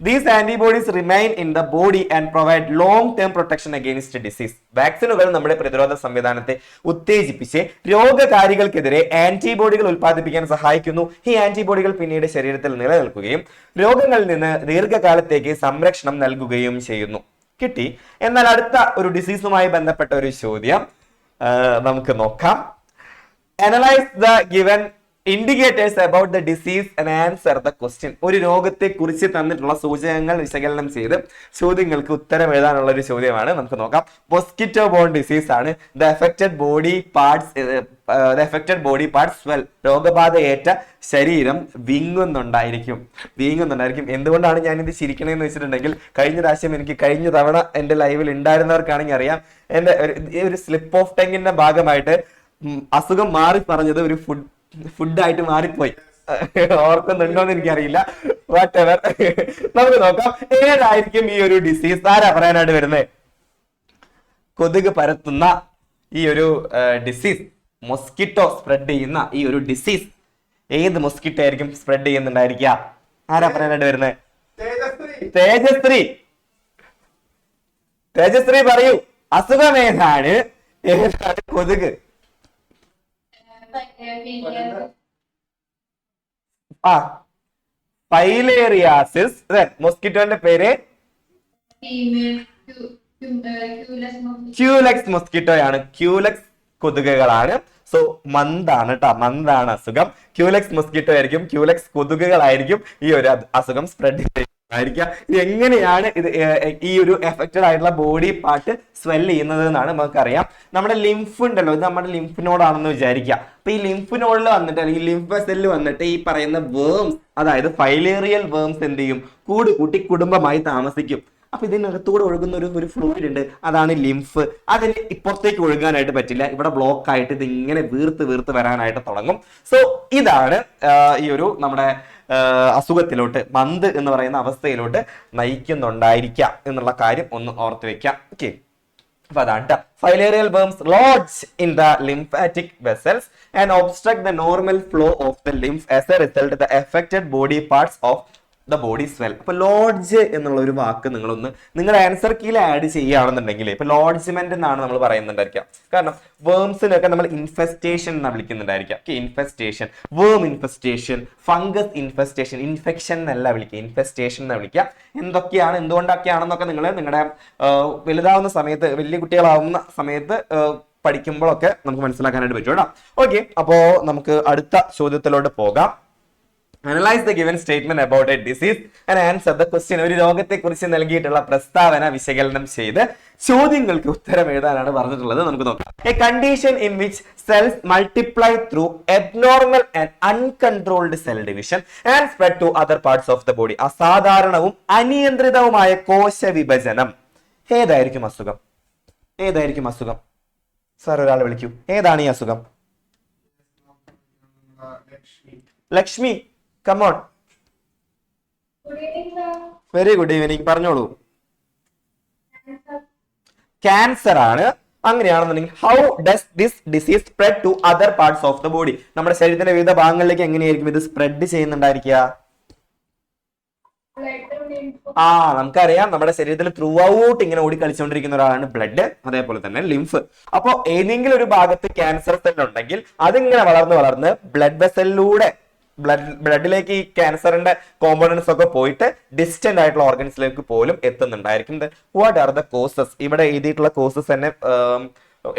These antibodies remain in the body and provide long-term protection against disease. വാക്സിനുകൾ നമ്മുടെ പ്രതിരോധ സംവിധാനത്തെ ഉത്തേജിപ്പിച്ച് രോഗകാരികൾക്കെതിരെ ആന്റിബോഡികൾ ഉൽപ്പാദിപ്പിക്കാൻ സഹായിക്കുന്നു. ഈ ആന്റിബോഡികൾ പിന്നീട് ശരീരത്തിൽ നിലനിൽക്കുകയും രോഗങ്ങളിൽ നിന്ന് ദീർഘകാലത്തേക്ക് സംരക്ഷണം നൽകുകയും ചെയ്യുന്നു. കിട്ടി. എന്നാൽ അടുത്ത ഒരു ഡിസീസുമായി ബന്ധപ്പെട്ട ഒരു ചോദ്യം നമുക്ക് നോക്കാം. Analyze the given indicators about the disease and answer the question. ഒരു രോഗത്തെ കുറിച്ച് തന്നിട്ടുള്ള സൂചകങ്ങൾ വിശകലനം ചെയ്ത് ചോദ്യങ്ങൾക്ക് ഉത്തരം എഴുതാനുള്ള ഒരു ചോദ്യമാണ്. നമുക്ക് നോക്കാം. മൊസ്കിറ്റോ ബോൺ ഡിസീസ് ആണ്. The affected body parts swell. രോഗബാധയേറ്റ ശരീരം വീങ്ങുന്നുണ്ടായിരിക്കും. എന്തുകൊണ്ടാണ് ഞാൻ ഇത് ചിരിക്കണേന്ന് വെച്ചിട്ടുണ്ടെങ്കിൽ, കഴിഞ്ഞ തവണ എന്റെ ലൈവിൽ ഉണ്ടായിരുന്നവർക്കാണെങ്കിൽ അറിയാം, എന്റെ ഒരു സ്ലിപ്പ് ഓഫ് ടങ്ങിന്റെ ഭാഗമായിട്ട് അസുഖം മാറി പറഞ്ഞത് ഒരു ഫുഡായിട്ട് മാറിപ്പോയി. ഓർക്കുന്നുണ്ടോന്ന് എനിക്കറിയില്ല. വാട്ട് എവർ, നമുക്ക് നോക്കാം ഏതായിരിക്കും ഈ ഒരു ഡിസീസ്. ആരാ പറയാനായിട്ട് വരുന്നത്? കൊതുക് പരത്തുന്ന ഈ ഒരു ഡിസീസ്, മൊസ്കിറ്റോ സ്പ്രെഡ് ചെയ്യുന്ന ഈ ഒരു ഡിസീസ് ഏത് മൊസ്കിറ്റോ ആയിരിക്കും സ്പ്രെഡ് ചെയ്യുന്നുണ്ടായിരിക്കുക? ആരാ പറയാനായിട്ട് വരുന്നത്? തേജശ്രീ പറയൂ, അസുഖം ഏതാണ്? കൊതുക്. ഫൈലേറിയാസിസ്. മൊസ്കിറ്റോന്റെ പേര് ക്യൂലെക്സ് മൊസ്കിറ്റോയാണ്. ക്യൂലെക്സ് കൊതുകുകളാണ്. സോ മന്താണ് കേട്ടോ, മന്താണ് അസുഖം. ക്യൂലെക്സ് മൊസ്കിറ്റോ ആയിരിക്കും, ക്യൂലെക്സ് കൊതുകുകളായിരിക്കും ഈ ഒരു അസുഖം സ്പ്രെഡ് ആയിരിക്കാം. ഇത് എങ്ങനെയാണ് ഈ ഒരു എഫക്റ്റഡ് ആയിട്ടുള്ള ബോഡി പാർട്ട് സ്വെൽ ചെയ്യുന്നത് എന്നാണ് നമുക്കറിയാം. നമ്മുടെ ലിംഫ് ഉണ്ടല്ലോ, ഇത് നമ്മുടെ ലിംഫ് നോഡാണെന്ന് വിചാരിക്കുക. അപ്പൊ ഈ ലിംഫ് നോഡിൽ വന്നിട്ട്, അല്ലെങ്കിൽ ലിംഫ് സെല്ല് വന്നിട്ട് ഈ പറയുന്ന വേംസ്, അതായത് ഫൈലേറിയൽ വേംസ് എന്ത് ചെയ്യും? കൂട്ടി കുടുംബമായി താമസിക്കും. അപ്പൊ ഇതിനകത്തൂടെ ഒഴുകുന്ന ഒരു ഫ്ലൂയിഡ് ഉണ്ട്, അതാണ് ലിംഫ്. അതിന് ഇപ്പുറത്തേക്ക് ഒഴുകാനായിട്ട് പറ്റില്ല. ഇവിടെ ബ്ലോക്ക് ആയിട്ട് ഇത് ഇങ്ങനെ വീർത്ത് വരാനായിട്ട് തുടങ്ങും. സോ ഇതാണ് ഈ ഒരു നമ്മുടെ അസുഖത്തിലോട്ട്, മന്ത് എന്ന് പറയുന്ന അവസ്ഥയിലോട്ട് നയിക്കുന്നുണ്ടായിരിക്കാം എന്നുള്ള കാര്യം ഒന്ന് ഓർത്ത് വെക്കാം. ഓക്കെ, അപ്പൊ അതാണ് filarial worms lodge in the lymphatic vessels and obstruct the normal flow of the lymph. As a result, the affected body parts of the body swell. അപ്പൊ ലോഡ്ജ് എന്നുള്ള ഒരു വാക്ക് നിങ്ങളുടെ ആൻസർ കീയിൽ ആഡ് ചെയ്യുകയാണെന്നുണ്ടെങ്കിൽ, ഇപ്പൊ ലോഡ്ജ്മെന്റ് എന്നാണ് നമ്മൾ പറയുന്നുണ്ടായിരിക്കാം. കാരണം വേംസിനൊക്കെ നമ്മൾ ഇൻഫെസ്റ്റേഷൻ എന്നാണ് വിളിക്കുന്നുണ്ടായിരിക്കാം. ഇൻഫെസ്റ്റേഷൻ, വേം ഇൻഫെസ്റ്റേഷൻ, ഫംഗസ് ഇൻഫെസ്റ്റേഷൻ, ഇൻഫെക്ഷൻ എന്നല്ല വിളിക്കുക, ഇൻഫെസ്റ്റേഷൻ എന്നാണ് വിളിക്കുക. എന്തൊക്കെയാണെന്നൊക്കെ നിങ്ങൾ നിങ്ങളുടെ വലുതാവുന്ന സമയത്ത്, വലിയ കുട്ടികളാവുന്ന സമയത്ത് പഠിക്കുമ്പോഴൊക്കെ നമുക്ക് മനസ്സിലാക്കാനായിട്ട് പറ്റും കേട്ടോ. ഓക്കെ, അപ്പോ നമുക്ക് അടുത്ത ചോദ്യത്തിലോട്ട് പോകാം. Analyze the given statement about a disease and answer the question. ഒരു രോഗത്തെ കുറിച്ച് നൽകിയിട്ടുള്ള പ്രസ്താവന വിശകലനം ചെയ്ത് ചോദ്യങ്ങൾക്ക് ഉത്തരം എഴുതാനാണ് പറഞ്ഞിട്ടുള്ളത്. നമുക്ക് നോക്കാം. A condition in which cells multiply through abnormal and uncontrolled cell division and spread to other parts of the body. അസാധാരണവും അനിയന്ത്രിതവുമായ കോശ വിഭജനം. ഏതായിരിക്കും അസുഖം? സാർ ഒരാൾ വിളിക്കൂ. ഏതാണ് ഈ അസുഖം? Lakshmi, come on. Very good evening, പറഞ്ഞോളൂ. ക്യാൻസർ ആണ്. അങ്ങനെയാണെന്നുണ്ടെങ്കിൽ how does this disease spread to other parts of the body? നമ്മുടെ ശരീരത്തിന്റെ വിവിധ ഭാഗങ്ങളിലേക്ക് എങ്ങനെയായിരിക്കും ഇത് സ്പ്രെഡ് ചെയ്യുന്നുണ്ടായിരിക്കുക? നമുക്കറിയാം, നമ്മുടെ ശരീരത്തിൽ ത്രൂ ഔട്ട് ഇങ്ങനെ ഓടി കളിച്ചുകൊണ്ടിരിക്കുന്ന ഒരാളാണ് ബ്ലഡ്, അതേപോലെ തന്നെ ലിംഫ്. അപ്പൊ ഏതെങ്കിലും ഒരു ഭാഗത്ത് ക്യാൻസർ സെൽ ഉണ്ടെങ്കിൽ അതിങ്ങനെ വളർന്ന് ബ്ലഡ് വെസലിലൂടെ ബ്ലഡിലേക്ക് ഈ ക്യാൻസറിന്റെ കോമ്പോണൻസ് ഒക്കെ പോയിട്ട് ഡിസ്റ്റന്റ് ആയിട്ടുള്ള ഓർഗൻസിലേക്ക് പോലും എത്തുന്നുണ്ടായിരിക്കും. What are the causes? ഇവിടെ എഴുതിയിട്ടുള്ള കോസസ് തന്നെ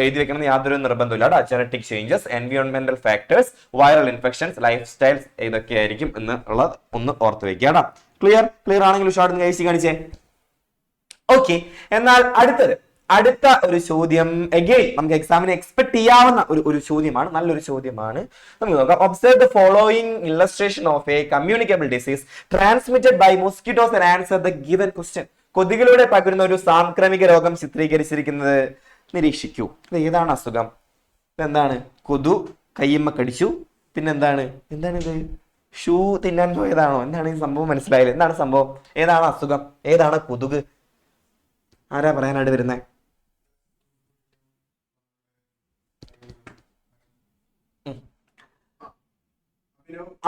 എഴുതി വെക്കണം യാതൊരു നിർബന്ധമില്ല. ജനറ്റിക് ചേഞ്ചസ്, എൻവിയോൺമെന്റൽ factors, viral infections, lifestyles, ഇതൊക്കെയായിരിക്കും എന്നുള്ളത് ഒന്ന് ഓർത്ത് വെക്കുക. ക്ലിയർ ആണെങ്കിൽ ഉഷാർന്ന് കഴിച്ച് കാണിച്ചേ. ഓക്കെ, എന്നാൽ അടുത്ത ഒരു ചോദ്യം അഗൈൻ നമുക്ക് എക്സാമിന് എക്സ്പെക്ട് ചെയ്യാവുന്ന ഒരു ചോദ്യമാണ്, നല്ലൊരു ചോദ്യമാണ്. നമുക്ക് നോക്കാം. Observe the following illustration of a communicable disease transmitted by mosquitoes and answer the given question. കൊതുകിലൂടെ പകരുന്ന ഒരു സാംക്രമിക രോഗം ചിത്രീകരിച്ചിരിക്കുന്നത് നിരീക്ഷിക്കൂ. ഇത് ഏതാണ് അസുഖം? എന്താണ്? കൊതു കയ്യമ്മ കടിച്ചു. പിന്നെന്താണ്? ഇത് ഷൂ തിന്നാൻ പോയതാണോ? എന്താണ് ഈ സംഭവം? മനസ്സിലായില്ല. എന്താണ് സംഭവം? ഏതാണ് അസുഖം? ഏതാണ് കൊതുക്? ആരാ പറയാനായിട്ട് വരുന്നത്?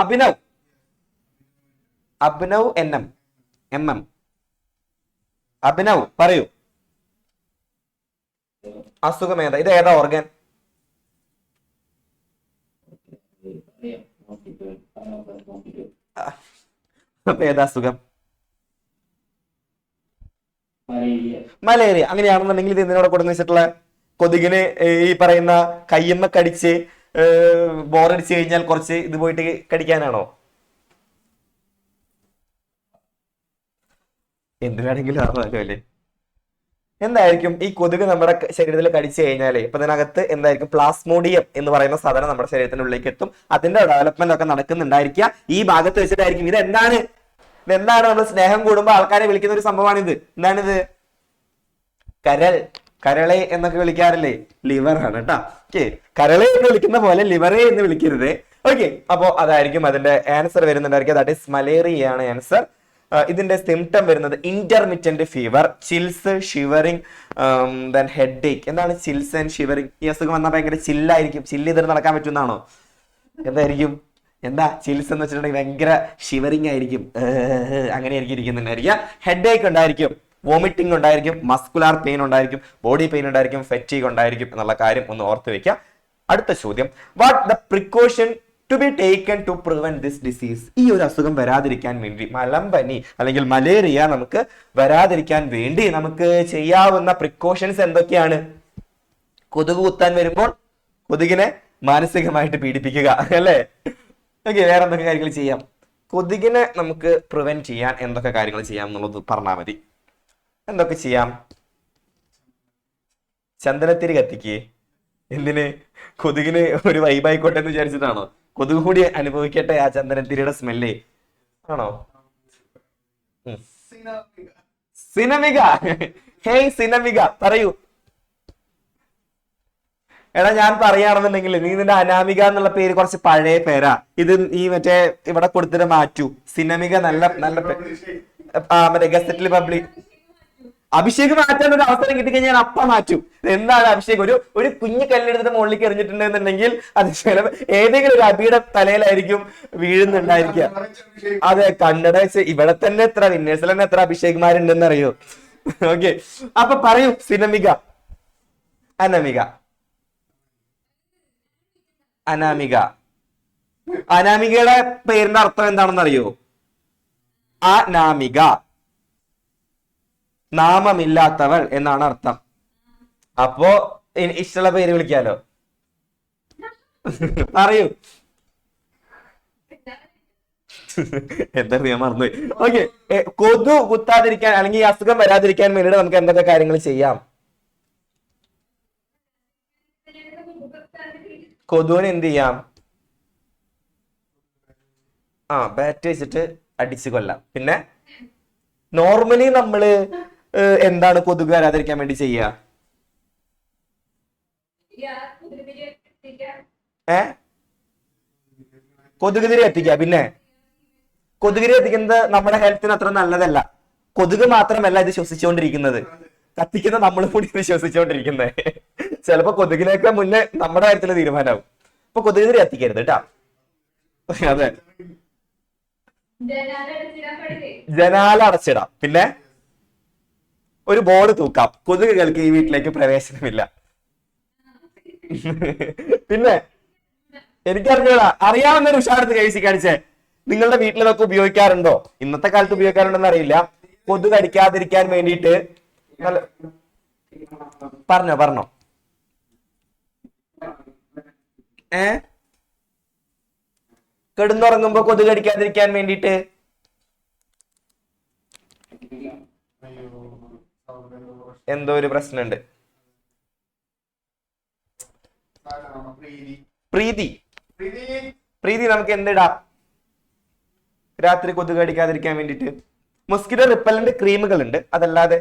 അഭിനവ് MM. അഭിനവ് പറയൂ, അസുഖം ഏതാ? ഇത് ഏതാ ഓർഗൻ? അപ്പൊ ഏതാ അസുഖം? മലേറിയ. അങ്ങനെയാണെന്നുണ്ടെങ്കിൽ ഇത് എന്തിനോടെ കൊടുന്ന് വെച്ചിട്ടുള്ള കൊതുകിന് ഈ പറയുന്ന കയ്യമ്മ കടിച്ച് ബോറടിച്ചു കഴിഞ്ഞാൽ കുറച്ച് ഇത് പോയിട്ട് കടിക്കാനാണോ? എന്ത് വേണമെങ്കിലും ആണല്ലോ അല്ലേ. എന്തായിരിക്കും ഈ കൊതുക് നമ്മുടെ ശരീരത്തിൽ കടിച്ചു കഴിഞ്ഞാലേ ഇപ്പൊ ഇതിനകത്ത് എന്തായിരിക്കും പ്ലാസ്മോഡിയം എന്ന് പറയുന്ന സാധനം നമ്മുടെ ശരീരത്തിനുള്ളിലേക്ക് എത്തും. അതിന്റെ ഡെവലപ്മെന്റ് ഒക്കെ നടക്കുന്നുണ്ടായിരിക്കുക ഈ ഭാഗത്ത് വെച്ചിട്ടായിരിക്കും. ഇതെന്താണ് നമ്മൾ സ്നേഹം കൂടുമ്പോൾ ആൾക്കാരെ വിളിക്കുന്ന ഒരു സംഭവമാണിത്. എന്താണിത്? കരളെ എന്നൊക്കെ വിളിക്കാറില്ലേ? ലിവർ ആണ് കേട്ടോ. ഓക്കെ, കരളെ എന്ന് വിളിക്കുന്ന പോലെ ലിവറെ എന്ന് വിളിക്കരുത്. ഓക്കെ, അപ്പോ അതായിരിക്കും അതിന്റെ ആൻസർ വരുന്നുണ്ടായിരിക്കും. ദാറ്റ് ഈസ് മലേറിയ ആണ് ആൻസർ. ഇതിന്റെ സിംറ്റം വരുന്നത് intermittent fever, chills, shivering, then headache. എന്താണ് ചിൽസ് ആൻഡ് ഷിവറിങ്? ഈ അസുഖം വന്നാൽ ഭയങ്കര ചില്ലായിരിക്കും. ചില്ല് ചെയ്തിട്ട് നടക്കാൻ പറ്റുന്നതാണോ? എന്തായിരിക്കും? എന്താ ചിൽസ് എന്ന് വെച്ചിട്ടുണ്ടെങ്കിൽ ഭയങ്കര ഷിവറിങ് ആയിരിക്കും, അങ്ങനെയായിരിക്കും ഇരിക്കുന്നുണ്ടായിരിക്കുക. ഹെഡ് ഏക്ക് ഉണ്ടായിരിക്കും, വോമിറ്റിംഗ് ഉണ്ടായിരിക്കും, മസ്കുലാർ പെയിൻ ഉണ്ടായിരിക്കും, ബോഡി പെയിൻ ഉണ്ടായിരിക്കും, ഫെറ്റീഗ് ഉണ്ടായിരിക്കും എന്നുള്ള കാര്യം ഒന്ന് ഓർത്ത് വെക്കുക. അടുത്ത ചോദ്യം, what the precaution to be taken to prevent this disease? ഈ ഒരു അസുഖം വരാതിരിക്കാൻ വേണ്ടി, മലമ്പനി അല്ലെങ്കിൽ മലേറിയ നമുക്ക് വരാതിരിക്കാൻ വേണ്ടി നമുക്ക് ചെയ്യാവുന്ന പ്രിക്കോഷൻസ് എന്തൊക്കെയാണ്? കൊതുക് കുത്താൻ വരുമ്പോൾ കൊതുകിനെ മാനസികമായിട്ട് പീഡിപ്പിക്കുക അല്ലേ? ഓക്കെ, വേറെ എന്തൊക്കെ കാര്യങ്ങൾ ചെയ്യാം? കൊതുകിനെ നമുക്ക് പ്രിവെന്റ് ചെയ്യാൻ എന്തൊക്കെ കാര്യങ്ങൾ ചെയ്യാം എന്നുള്ളത് പറഞ്ഞാൽ മതി. എന്തൊക്കെ ചെയ്യാം? ചന്ദനത്തിരി കത്തിക്ക്. എന്തിന്? കൊതുകിന് ഒരു വൈബായിക്കോട്ടെ എന്ന് വിചാരിച്ചിട്ടാണോ? കൊതുക് കൂടി അനുഭവിക്കട്ടെ ആ ചന്ദനത്തിരിയുടെ സ്മെല്ലേ ആണോ? സിനമിക. ഹേയ് സിനമിക, പറയൂ. എടാ ഞാൻ പറയാണെന്നുണ്ടെങ്കിൽ നീ നിന്റെ അനാമിക എന്നുള്ള പേര് കുറച്ച് പഴയ പേരാ. ഇത് ഈ മറ്റേ ഇവിടെ കൊടുത്തിട്ട് മാറ്റൂ. സിനമിക നല്ല മറ്റേ ഗസറ്റിൽ പബ്ലിക്. അഭിഷേക് മാറ്റാൻ ഒരു അവസരം കിട്ടിക്കഴിഞ്ഞാൽ ഞാൻ അപ്പം മാറ്റും. എന്താണ് അഭിഷേക് ഒരു കുഞ്ഞു കല്ലെടുത്തിട്ട് മുകളിലേക്ക് എറിഞ്ഞിട്ടുണ്ടെന്നുണ്ടെങ്കിൽ അത് ചിലപ്പോൾ ഏതെങ്കിലും ഒരു അബിയുടെ തലയിലായിരിക്കും വീഴുന്നുണ്ടായിരിക്കുക. അതെ, കന്നഡ വെച്ച് ഇവിടെ തന്നെ എത്ര വിന്നേഴ്സിൽ തന്നെ എത്ര അഭിഷേക്മാരുണ്ടെന്ന് അറിയോ? ഓക്കെ, അപ്പൊ പറയൂ. സിനമിക, അനാമിക. അനാമികയുടെ പേരിന്റെ അർത്ഥം എന്താണെന്ന് അറിയോ? അനാമിക, നാമമില്ലാത്തവൾ എന്നാണ് അർത്ഥം. അപ്പോ ഇഷ്ടമുള്ള പേര് വിളിക്കാലോ. പറയൂ. എന്താ ഞാൻ മറന്നുപോയി. ഓക്കെ, കൊതു കുത്താതിരിക്കാൻ അല്ലെങ്കിൽ ഈ അസുഖം വരാതിരിക്കാൻ വേണ്ടിയിട്ട് നമുക്ക് എന്തൊക്കെ കാര്യങ്ങൾ ചെയ്യാം? കൊതുവിന് എന്ത് ചെയ്യാം? ബാറ്റ് വെച്ചിട്ട് അടിച്ചു കൊല്ലാം. പിന്നെ നോർമലി നമ്മള് എന്താണ് കൊതുക് വരാതിരിക്കാൻ വേണ്ടി ചെയ്യുക? കൊതുകുതിരി എത്തിക്കുക. പിന്നെ കൊതുകുതിരി എത്തിക്കുന്നത് നമ്മുടെ ഹെൽത്തിന് അത്ര നല്ലതല്ല. കൊതുക് മാത്രമല്ല ഇത് ശ്വസിച്ചുകൊണ്ടിരിക്കുന്നത്, കത്തിക്കുന്ന നമ്മളും കൂടി ഇത് ശ്വസിച്ചുകൊണ്ടിരിക്കുന്നത്. ചിലപ്പോ കൊതുകിനൊക്കെ മുന്നേ നമ്മുടെ കാര്യത്തിൽ തീരുമാനമാവും. അപ്പൊ കൊതുകുതിരി എത്തിക്കരുത് കേട്ടാ. അതെ, ജനാല അടച്ചിടാം. പിന്നെ ഒരു ബോർഡ് തൂക്കാം, കൊതുകുകൾക്ക് ഈ വീട്ടിലേക്ക് പ്രവേശനമില്ല. പിന്നെ എനിക്കറിഞ്ഞൂടാ, അറിയാവുന്ന ഒരു ഉഷാറത്ത് കഴിച്ച് കാണിച്ചേ. നിങ്ങളുടെ വീട്ടിലതൊക്കെ ഉപയോഗിക്കാറുണ്ടോ? ഇന്നത്തെ കാലത്ത് ഉപയോഗിക്കാറുണ്ടോന്ന് അറിയില്ല. കൊതുക് അടിക്കാതിരിക്കാൻ വേണ്ടിയിട്ട് പറഞ്ഞോ. കിടന്നുറങ്ങുമ്പോ കൊതുക് അടിക്കാതിരിക്കാൻ വേണ്ടിയിട്ട് എന്തോ ഒരു പ്രശ്നമുണ്ട്. പ്രീതി നമുക്ക് എന്തിടാം രാത്രി കൊതുക് അടിക്കാതിരിക്കാൻ വേണ്ടിയിട്ട്? മൊസ്കിറ്റോ റിപ്പല്ലന്റ് ക്രീമുകൾ ഉണ്ട്. അതല്ലാതെ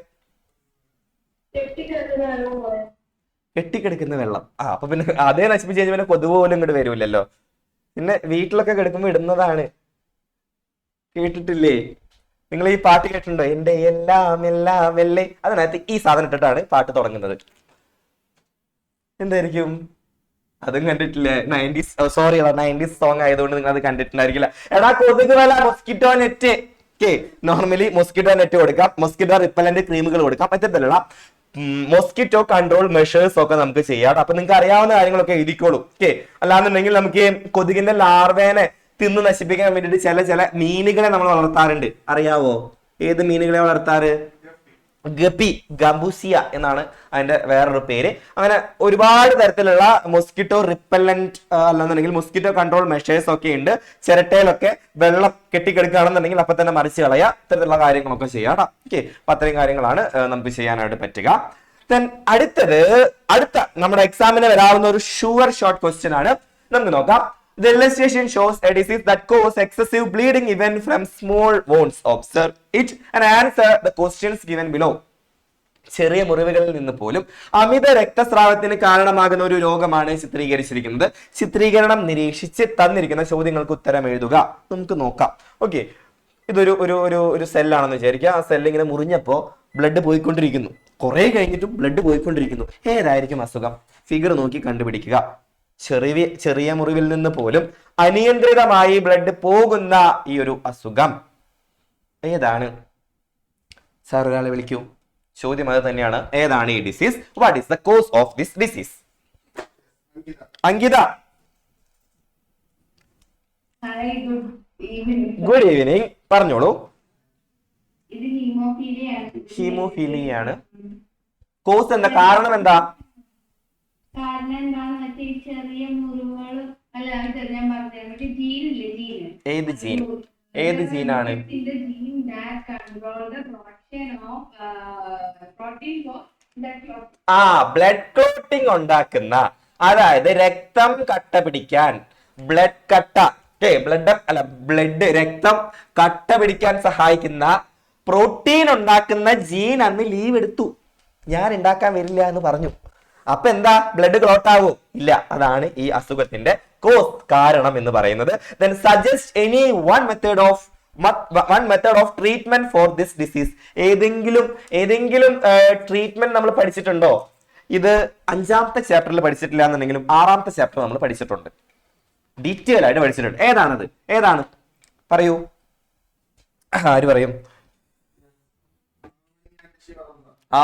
കെട്ടിക്കിടക്കുന്ന വെള്ളം. അപ്പൊ പിന്നെ അതേ നശിപ്പിച്ച് കഴിഞ്ഞാൽ പിന്നെ കൊതുക് പോലും ഇങ്ങോട്ട് വരുമല്ലോ. പിന്നെ വീട്ടിലൊക്കെ കിടക്കുമ്പോ ഇടുന്നതാണ്. കേട്ടിട്ടില്ലേ നിങ്ങൾ? ഈ പാട്ട് കേട്ടിട്ടുണ്ടോ? എന്റെ എല്ലാം വെള്ളെ. അതിനകത്ത് ഈ സാധനം ഇട്ടിട്ടാണ് പാട്ട് തുടങ്ങുന്നത്. എന്തായിരിക്കും? അതും കണ്ടിട്ടില്ലേ? 90s സോങ് ആയതുകൊണ്ട് നിങ്ങൾ അത് കണ്ടിട്ടുണ്ടായിരിക്കില്ല. എടാ കൊതുക് വല mosquito net. Normally mosquito net കൊടുക്കാം, മൊസ്കിറ്റോ റിപ്പല്ലന്റ് ക്രീമുകൾ കൊടുക്കാം. പറ്റത്തില്ല, മൊസ്കിറ്റോ കൺട്രോൾ മെഷേഴ്സ് ഒക്കെ നമുക്ക് ചെയ്യാം. അപ്പൊ നിങ്ങൾക്ക് അറിയാവുന്ന കാര്യങ്ങളൊക്കെ എഴുതിക്കോളൂ. അല്ലാന്നുണ്ടെങ്കിൽ നമുക്ക് കൊതുകിന്റെ ലാർവേനെ തിന്ന് നശിപ്പിക്കാൻ വേണ്ടിയിട്ട് ചില മീനുകളെ നമ്മൾ വളർത്താറുണ്ട്. അറിയാവോ? ഏത് മീനുകളെ വളർത്താറ്? ഗപ്പി, ഗംബൂസിയ എന്നാണ് അതിന്റെ വേറൊരു പേര്. അങ്ങനെ ഒരുപാട് തരത്തിലുള്ള മൊസ്കിറ്റോ റിപ്പല്ലന്റ് അല്ലെന്നുണ്ടെങ്കിൽ മൊസ്കിറ്റോ കൺട്രോൾ മെഷേഴ്സ് ഒക്കെ ഉണ്ട്. ചിരട്ടയിലൊക്കെ വെള്ളം കെട്ടിക്കെടുക്കുകയാണെന്നുണ്ടെങ്കിൽ അപ്പൊ തന്നെ മറിച്ച് കളയുക, ഇത്തരത്തിലുള്ള കാര്യങ്ങളൊക്കെ ചെയ്യാം. ഓക്കെ, അപ്പൊ അത്രയും കാര്യങ്ങളാണ് നമുക്ക് ചെയ്യാനായിട്ട് പറ്റുക. ദെൻ അടുത്ത നമ്മുടെ എക്സാമിന് വരാവുന്ന ഒരു ഷുവർ ഷോർട്ട് ക്വസ്റ്റ്യൻ ആണ്. നമുക്ക് നോക്കാം. The illustration shows a disease that causes excessive bleeding even from small wounds. Observe it and answer the questions given below. ചെറിയ മുറിവുകളിൽ നിന്ന് പോലും അമിത രക്തസ്രാവത്തിന് കാരണമാകുന്ന ഒരു രോഗമാണ് ചിത്രീകരിച്ചിരിക്കുന്നത്. ചിത്രീകരണം നിരീക്ഷിച്ച് തന്നിരിക്കുന്ന ചോദ്യങ്ങൾക്ക് ഉത്തരം എഴുതുക. നമുക്ക് നോക്കാം. ഓക്കെ, ഇതൊരു ഒരു ഒരു ഒരു സെല്ലാണെന്ന് വിചാരിക്കുക. ആ സെല്ല് ഇങ്ങനെ മുറിഞ്ഞപ്പോ ബ്ലഡ് പോയിക്കൊണ്ടിരിക്കുന്നു. കുറെ കഴിഞ്ഞിട്ടും ബ്ലഡ് പോയിക്കൊണ്ടിരിക്കുന്നു. ഏതായിരിക്കും അസുഖം? ഫിഗർ നോക്കി കണ്ടുപിടിക്കുക. ചെറിയ മുറിവിൽ നിന്ന് പോലും അനിയന്ത്രിതമായി ബ്ലഡ് പോകുന്ന ഈ ഒരു അസുഖം ഏതാണ്? സാർ ഒരാളെ വിളിക്കൂ. ചോദ്യം അത് തന്നെയാണ്. ഏതാണ് ഈ disease? What is the cause of this disease? Ankita, good evening, പറഞ്ഞോളൂ. ഹീമോഫീലിയാണ്. കോസ് എന്താ? കാരണം എന്താ? ഏത് ജീൻ? ഏത് ജീനാണ്? ബ്ലഡ് ക്ലോട്ടിംഗ് ഉണ്ടാക്കുന്ന, അതായത് രക്തം കട്ട പിടിക്കാൻ, ബ്ലഡ് കട്ട, ബ്ലഡ് രക്തം കട്ട പിടിക്കാൻ സഹായിക്കുന്ന പ്രോട്ടീൻ ഉണ്ടാക്കുന്ന ജീൻ അന്ന് ലീവ് എടുത്തു. ഞാൻ ഉണ്ടാക്കാൻ വരില്ല എന്ന് പറഞ്ഞു. അപ്പൊ എന്താ? ബ്ലഡ് ക്ലോട്ട് ആവോ? ഇല്ല. അതാണ് ഈ അസുഖത്തിന്റെ കോസ്, കാരണം എന്ന് പറയുന്നത്. then suggest any one method of treatment for this disease. ഏതെങ്കിലും ട്രീറ്റ്മെന്റ് നമ്മൾ പഠിച്ചിട്ടുണ്ടോ? ഇത് 5ാമത്തെ ചാപ്റ്ററിൽ പഠിച്ചിട്ടില്ല എന്നുണ്ടെങ്കിലും 6ാമത്തെ ചാപ്റ്റർ നമ്മൾ പഠിച്ചിട്ടുണ്ട്, ഡീറ്റെയിൽ ആയിട്ട് പഠിച്ചിട്ടുണ്ട്. ഏതാണ് പറയൂ. ആര് പറയും?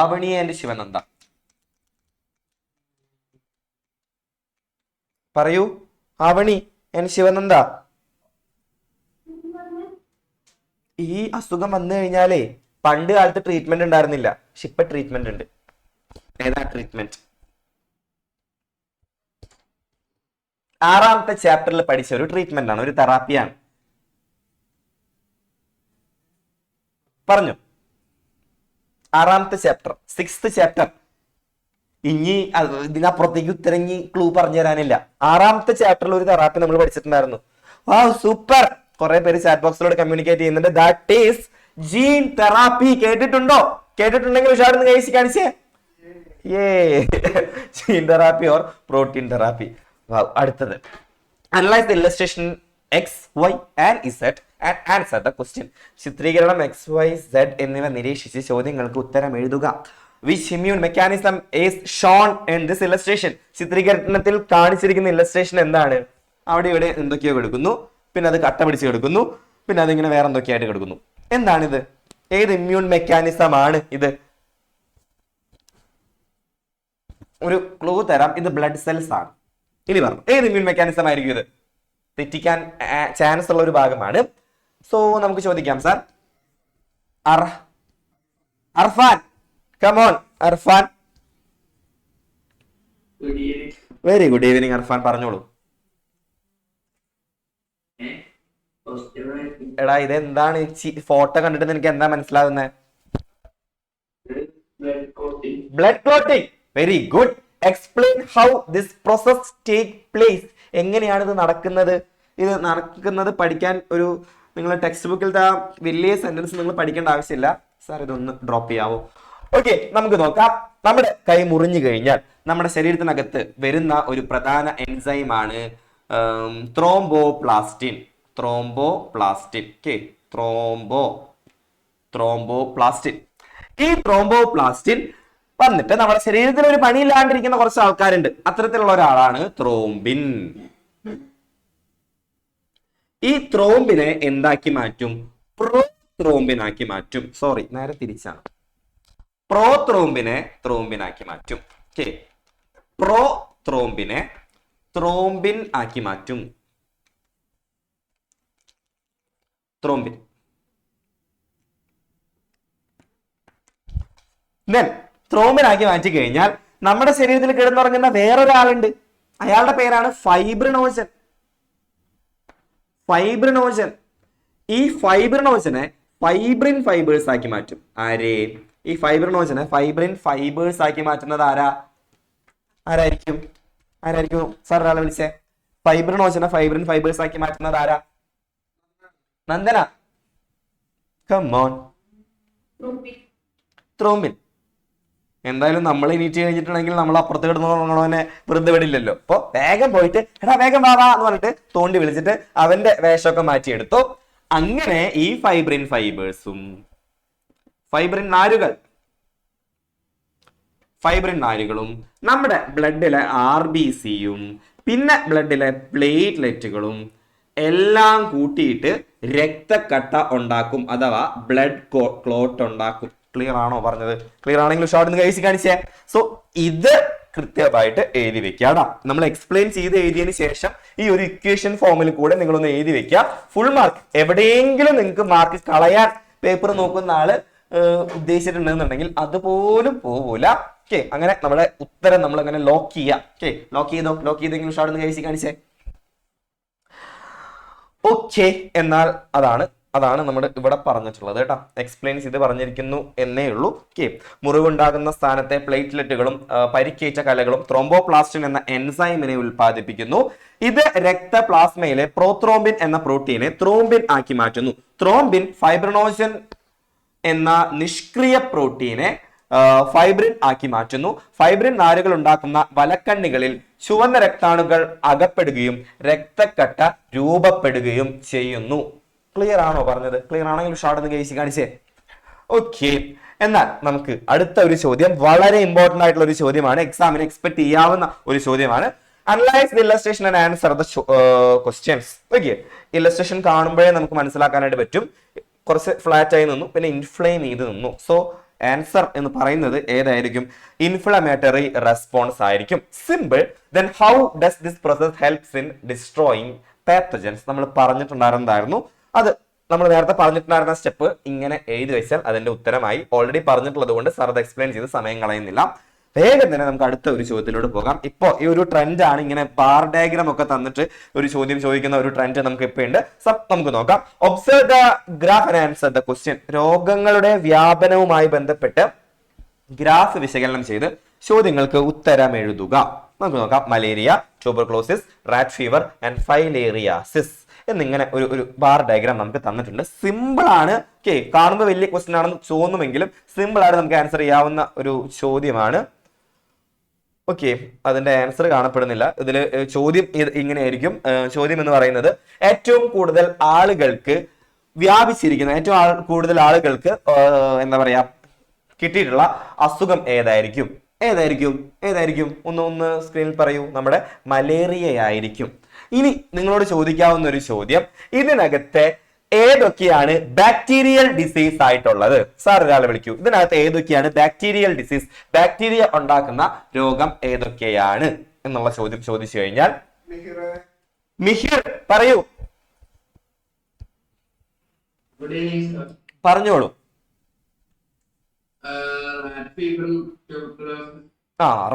ആവണി ആൻഡ് ശിവനന്ദ പറയൂ. ആവണി ആൻഡ് ശിവനന്ദ, ഈ അസുഖം വന്നു കഴിഞ്ഞാലേ പണ്ട് കാലത്ത് ട്രീറ്റ്മെന്റ് ഉണ്ടായിരുന്നില്ല, പക്ഷെ ഇപ്പൊ ട്രീറ്റ്മെന്റ് ഉണ്ട്. ഏതാ ട്രീറ്റ്മെന്റ്? 6ാമത്തെ ചാപ്റ്ററിൽ പഠിച്ച ഒരു ട്രീറ്റ്മെന്റ് ആണ്, ഒരു തെറാപ്പിയാണ്. പറഞ്ഞു. 6ാമത്തെ ചാപ്റ്റർ, 6th ചാപ്റ്റർ. ഇനി ഇതിനപ്പുറത്തേക്ക് ഉത്തരം ക്ലൂ പറഞ്ഞു തരാനില്ല. 6ാമത്തെ ചാപ്റ്ററിൽ ഒരു തെറാപ്പി നമ്മൾ പഠിച്ചിട്ടുണ്ടായിരുന്നു. സൂപ്പർ. കുറെ പേര് ചാറ്റ് ബോക്സിലൂടെ കമ്മ്യൂണിക്കേറ്റ് ചെയ്യുന്നുണ്ട്. That is gene therapy. കേട്ടിട്ടുണ്ടോ? കേട്ടിട്ടുണ്ടെങ്കിൽ ഉഷാറിന്ന് കഴിച്ച് കാണിച്ചേ. Gene therapy or protein therapy. അടുത്തത്, analyse the illustration X, Y and Z and answer the question. ചിത്രീകരണം എക്സ്, വൈ, സെഡ് എന്നിവ നിരീക്ഷിച്ച് ചോദ്യങ്ങൾക്ക് ഉത്തരം എഴുതുക. Which immune mechanism is shown in this illustration? ചിത്രീകരണത്തിൽ കാണിച്ചിരിക്കുന്ന ഇല്ലസ്ട്രേഷൻ എന്താണ്? അവിടെ ഇവിടെ എന്തൊക്കെയോ കിടക്കുന്നു, പിന്നെ അത് കട്ട പിടിച്ച് കിടക്കുന്നു, പിന്നെ അതിങ്ങനെ വേറെ എന്തൊക്കെയായിട്ട് കിടക്കുന്നു. എന്താണിത്? ഏത് ഇമ്മ്യൂൺ മെക്കാനിസം ആണ് ഇത്? ഒരു ക്ലൂ തരാം. ഇത് ബ്ലഡ് സെൽസ് ആണ്. ഇനി പറഞ്ഞു, ഏത് ഇമ്മ്യൂൺ മെക്കാനിസം ആയിരിക്കും ഇത്? തെറ്റിക്കാൻ ചാൻസ് ഉള്ള ഒരു ഭാഗമാണ്. സോ നമുക്ക് ചോദിക്കാം. Sir Arfan, come on, Arfan. Very good evening Arfan, പറഞ്ഞോളൂ. എടാ ഇതെന്താണ്? ഫോട്ടോ കണ്ടിട്ട് നിനക്ക് എന്താ മനസ്സിലാവുന്നത്? Blood clotting. Very good. Explain how this process take place. എങ്ങനെയാണ് ഇത് നടക്കുന്നത്? ഇത് നടക്കുന്നത് പഠിക്കാൻ ഒരു നിങ്ങൾ ടെക്സ്റ്റ് ബുക്കിലത്തെ വലിയ സെന്റൻസ് നിങ്ങൾ പഠിക്കേണ്ട ആവശ്യമില്ല. സാർ ഇതൊന്ന് ഡ്രോപ്പ് ചെയ്യാവോ? ഓക്കെ, നമുക്ക് നോക്കാം. നമ്മുടെ കൈ മുറിഞ്ഞു കഴിഞ്ഞാൽ നമ്മുടെ ശരീരത്തിനകത്ത് വരുന്ന ഒരു പ്രധാന എൻസൈമാണ് ത്രോംബോപ്ലാസ്റ്റിൻ. ത്രോംബോപ്ലാസ്റ്റിൻ. ഈ ത്രോംബോപ്ലാസ്റ്റിൻ വന്നിട്ട് നമ്മുടെ ശരീരത്തിൽ ഒരു പണിയില്ലാണ്ടിരിക്കുന്ന കുറച്ച് ആൾക്കാരുണ്ട്. അത്തരത്തിലുള്ള ഒരാളാണ് ത്രോംബിൻ. ഈ ത്രോംബിനെ എന്താക്കി മാറ്റും? പ്രോത്രോംബിനാക്കി മാറ്റും. സോറി, നേരെ തിരിച്ചാണ്. പ്രോത്രോംബിനെ ത്രോംബിനാക്കി മാറ്റും. ഓക്കെ, പ്രോത്രോംബിനെ ത്രോംബിൻ ആക്കി മാറ്റും. ത്രോംബിൻ. ദെൻ ത്രോംബിൻ ആക്കി മാറ്റി കഴിഞ്ഞാൽ നമ്മുടെ ശരീരത്തിൽ കിടന്നുറങ്ങുന്ന വേറൊരാളുണ്ട്. അയാളുടെ പേരാണ് ഫൈബ്രിനോജൻ. ഫൈബ്രിനോജൻ. ഈ ഫൈബ്രിനോജനെ ഫൈബ്രിൻ ഫൈബേഴ്സ് ആക്കി മാറ്റും. ആരേ? ഈ ഫൈബ്രിനോജനെ ഫൈബ്രിൻ ഫൈബേഴ്സ് ആക്കി മാറ്റുന്നത് ആരായിരിക്കും? സാർ ഒരാളെ വിളിച്ചേ. ഫൈബ്രിനോജനെ ഫൈബ്രിൻ ഫൈബേഴ്സ് ആക്കി മാറ്റുന്നത് ആരാ? നന്ദന. കമോൺ. ത്രോംബിൻ. എന്തായാലും നമ്മൾ എണീറ്റ് കഴിഞ്ഞിട്ടുണ്ടെങ്കിൽ നമ്മൾ അപ്പുറത്ത് കിടന്നവനെ വെറുതെ വിടില്ലല്ലോ. അപ്പൊ വേഗം പോയിട്ട് എടാ വേഗം വാവാ എന്ന് പറഞ്ഞിട്ട് തോണ്ടി വിളിച്ചിട്ട് അവന്റെ വേഷമൊക്കെ മാറ്റിയെടുത്തു. അങ്ങനെ ഈ ഫൈബ്രിൻ ഫൈബേഴ്സും ഫൈബ്രിൻ നാരുകളും നമ്മുടെ ബ്ലഡിലെ RBCയും പിന്നെ ബ്ലഡിലെ പ്ലേറ്റ്ലെറ്റുകളും എല്ലാം കൂട്ടിയിട്ട് രക്തക്കട്ട ഉണ്ടാക്കും, അഥവാ ബ്ലഡ് ക്ലോട്ട് ഉണ്ടാക്കും. ക്ലിയർ ആണോ പറഞ്ഞത്? ക്ലിയർ ആണെങ്കിൽ ഷോർട്ട് കഴിച്ച് കാണിച്ചേ. സോ ഇത് കൃത്യമായിട്ട് എഴുതി വെക്കുക. നമ്മൾ എക്സ്പ്ലെയിൻ ചെയ്ത് എഴുതിയതിന് ശേഷം ഈ ഒരു ഇക്വേഷൻ ഫോമിൽ കൂടെ നിങ്ങളൊന്ന് എഴുതി വെക്കുക. Full mark. എവിടെയെങ്കിലും നിങ്ങൾക്ക് മാർക്ക് കളയാൻ പേപ്പർ നോക്കുന്ന ആള് ഉദ്ദേശിച്ചിട്ടുണ്ടെന്നുണ്ടെങ്കിൽ അതുപോലും പോകൂല. ഓക്കെ, അങ്ങനെ നമ്മുടെ ഉത്തരം നമ്മൾ അങ്ങനെ ലോക്ക് ചെയ്യാം. ഓക്കെ, ലോക്ക് ചെയ്തെങ്കിലും ഷോർട്ട് കഴിച്ച് കാണിച്ചേ. ഓക്കെ, എന്നാൽ അതാണ് നമ്മുടെ ഇവിടെ പറഞ്ഞിട്ടുള്ളത് കേട്ടോ. എക്സ്പ്ലെയിൻ ചെയ്ത് പറഞ്ഞിരിക്കുന്നു എന്നേ ഉള്ളൂ. ഓക്കെ, മുറിവുണ്ടാകുന്ന സ്ഥാനത്തെ പ്ലേറ്റ്ലെറ്റുകളും പരിക്കേറ്റ കലകളും ത്രോംബോപ്ലാസ്റ്റിൻ എന്ന എൻസൈമിനെ ഉൽപ്പാദിപ്പിക്കുന്നു. ഇത് രക്തപ്ലാസ്മയിലെ പ്രോത്രോംബിൻ എന്ന പ്രോട്ടീനെ ത്രോംബിൻ ആക്കി മാറ്റുന്നു. ത്രോംബിൻ ഫൈബ്രിനോജൻ എന്ന നിഷ്ക്രിയ പ്രോട്ടീനെ ഫൈബ്രിൻ ആക്കി മാറ്റുന്നു. ഫൈബ്രിൻ നാരുകൾ ഉണ്ടാക്കുന്ന വലക്കണ്ണികളിൽ ചുവന്ന രക്താണുക്കൾ അകപ്പെടുകയും രക്തക്കട്ട രൂപപ്പെടുകയും ചെയ്യുന്നു. ക്ലിയർ ആണോ പറഞ്ഞത്? ക്ലിയർ ആണെങ്കിൽ ഷോർട്ട് കഴിച്ച് കാണിച്ചേ. ഓക്കെ, എന്നാൽ നമുക്ക് അടുത്ത ഒരു ചോദ്യം വളരെ ഇമ്പോർട്ടന്റ് ആയിട്ടുള്ള ഒരു ചോദ്യമാണ്. എക്സാമിന് എക്സ്പെക്ട് ചെയ്യാവുന്ന ഒരു ചോദ്യമാണ്. Analyse the illustration and answer the questions. Okay, illustration കാണുമ്പോഴേ നമുക്ക് മനസ്സിലാക്കാനായിട്ട് പറ്റും. കുറച്ച് ഫ്ലാറ്റ് ആയി നിന്നു, പിന്നെ ഇൻഫ്ലെയിം ചെയ്ത് നിന്നു. സോ ആൻസർ എന്ന് പറയുന്നത് ഏതായിരിക്കും? ഇൻഫ്ലമേറ്ററി റെസ്പോൺസ് ആയിരിക്കും. Simple. Then how does this process helps in destroying pathogens? നമ്മൾ പറഞ്ഞിട്ടുണ്ടായിരുന്നതായിരുന്നു. അത് നമ്മൾ നേരത്തെ പറഞ്ഞിട്ടുണ്ടായിരുന്ന സ്റ്റെപ്പ് ഇങ്ങനെ എഴുതി വെച്ചാൽ അതിന്റെ ഉത്തരമായി. ഓൾറെഡി പറഞ്ഞിട്ടുള്ളത് കൊണ്ട് സാർ അത് എക്സ്പ്ലെയിൻ ചെയ്ത് സമയം കളയുന്നില്ല. വേഗം തന്നെ നമുക്ക് അടുത്ത ഒരു ചോദ്യത്തിലോട്ട് പോകാം. ഇപ്പൊ ഈ ഒരു ട്രെൻഡ് ആണ്, ഇങ്ങനെ ബാർ ഡയഗ്രാം ഒക്കെ തന്നിട്ട് ഒരു ചോദ്യം ചോദിക്കുന്ന ഒരു ട്രെൻഡ് നമുക്ക് ഇപ്പൊ ഉണ്ട്. നമുക്ക് നോക്കാം. Observe the graph and answer the question. രോഗങ്ങളുടെ വ്യാപനവുമായി ബന്ധപ്പെട്ട് ഗ്രാഫ് വിശകലനം ചെയ്ത് ചോദ്യങ്ങൾക്ക് ഉത്തരം എഴുതുക. നമുക്ക് നോക്കാം. Malaria, tuberculosis, rat fever and filariasis എന്നിങ്ങനെ ഒരു ബാർ ഡയഗ്രാം നമുക്ക് തന്നിട്ടുണ്ട്. സിമ്പിൾ ആണ്. ഓക്കെ, കാണുമ്പോൾ വലിയ ക്വസ്റ്റ്യൻ ആണെന്ന് തോന്നുമെങ്കിലും സിമ്പിൾ ആയിട്ട് നമുക്ക് ആൻസർ ചെയ്യാവുന്ന ഒരു ചോദ്യമാണ്. ഓക്കെ, അതിന്റെ ആൻസർ കാണപ്പെടുന്നില്ല ഇതിൽ. ചോദ്യം ഇങ്ങനെയായിരിക്കും. ചോദ്യം എന്ന് പറയുന്നത് ഏറ്റവും കൂടുതൽ ആളുകൾക്ക് വ്യാപിച്ചിരിക്കുന്ന, ഏറ്റവും കൂടുതൽ ആളുകൾക്ക് എന്താ പറയാ കിട്ടിയിട്ടുള്ള അസുഖം ഏതായിരിക്കും? ഒന്ന് സ്ക്രീനിൽ പറയൂ. നമ്മുടെ മലേറിയ ആയിരിക്കും. ഇനി നിങ്ങളോട് ചോദിക്കാവുന്ന ഒരു ചോദ്യം, ഇതിനകത്തെ ഏതൊക്കെയാണ് ബാക്ടീരിയൽ ഡിസീസ് ആയിട്ടുള്ളത്? സാർ ഒരാളെ വിളിക്കൂ. ഇതിനകത്ത് ഏതൊക്കെയാണ് ബാക്ടീരിയൽ ഡിസീസ്? ബാക്ടീരിയ ഉണ്ടാക്കുന്ന രോഗം ഏതൊക്കെയാണ് എന്നുള്ള ചോദ്യം ചോദിച്ചു കഴിഞ്ഞാൽ മിഹിർ പറയൂ. പറഞ്ഞോളൂ.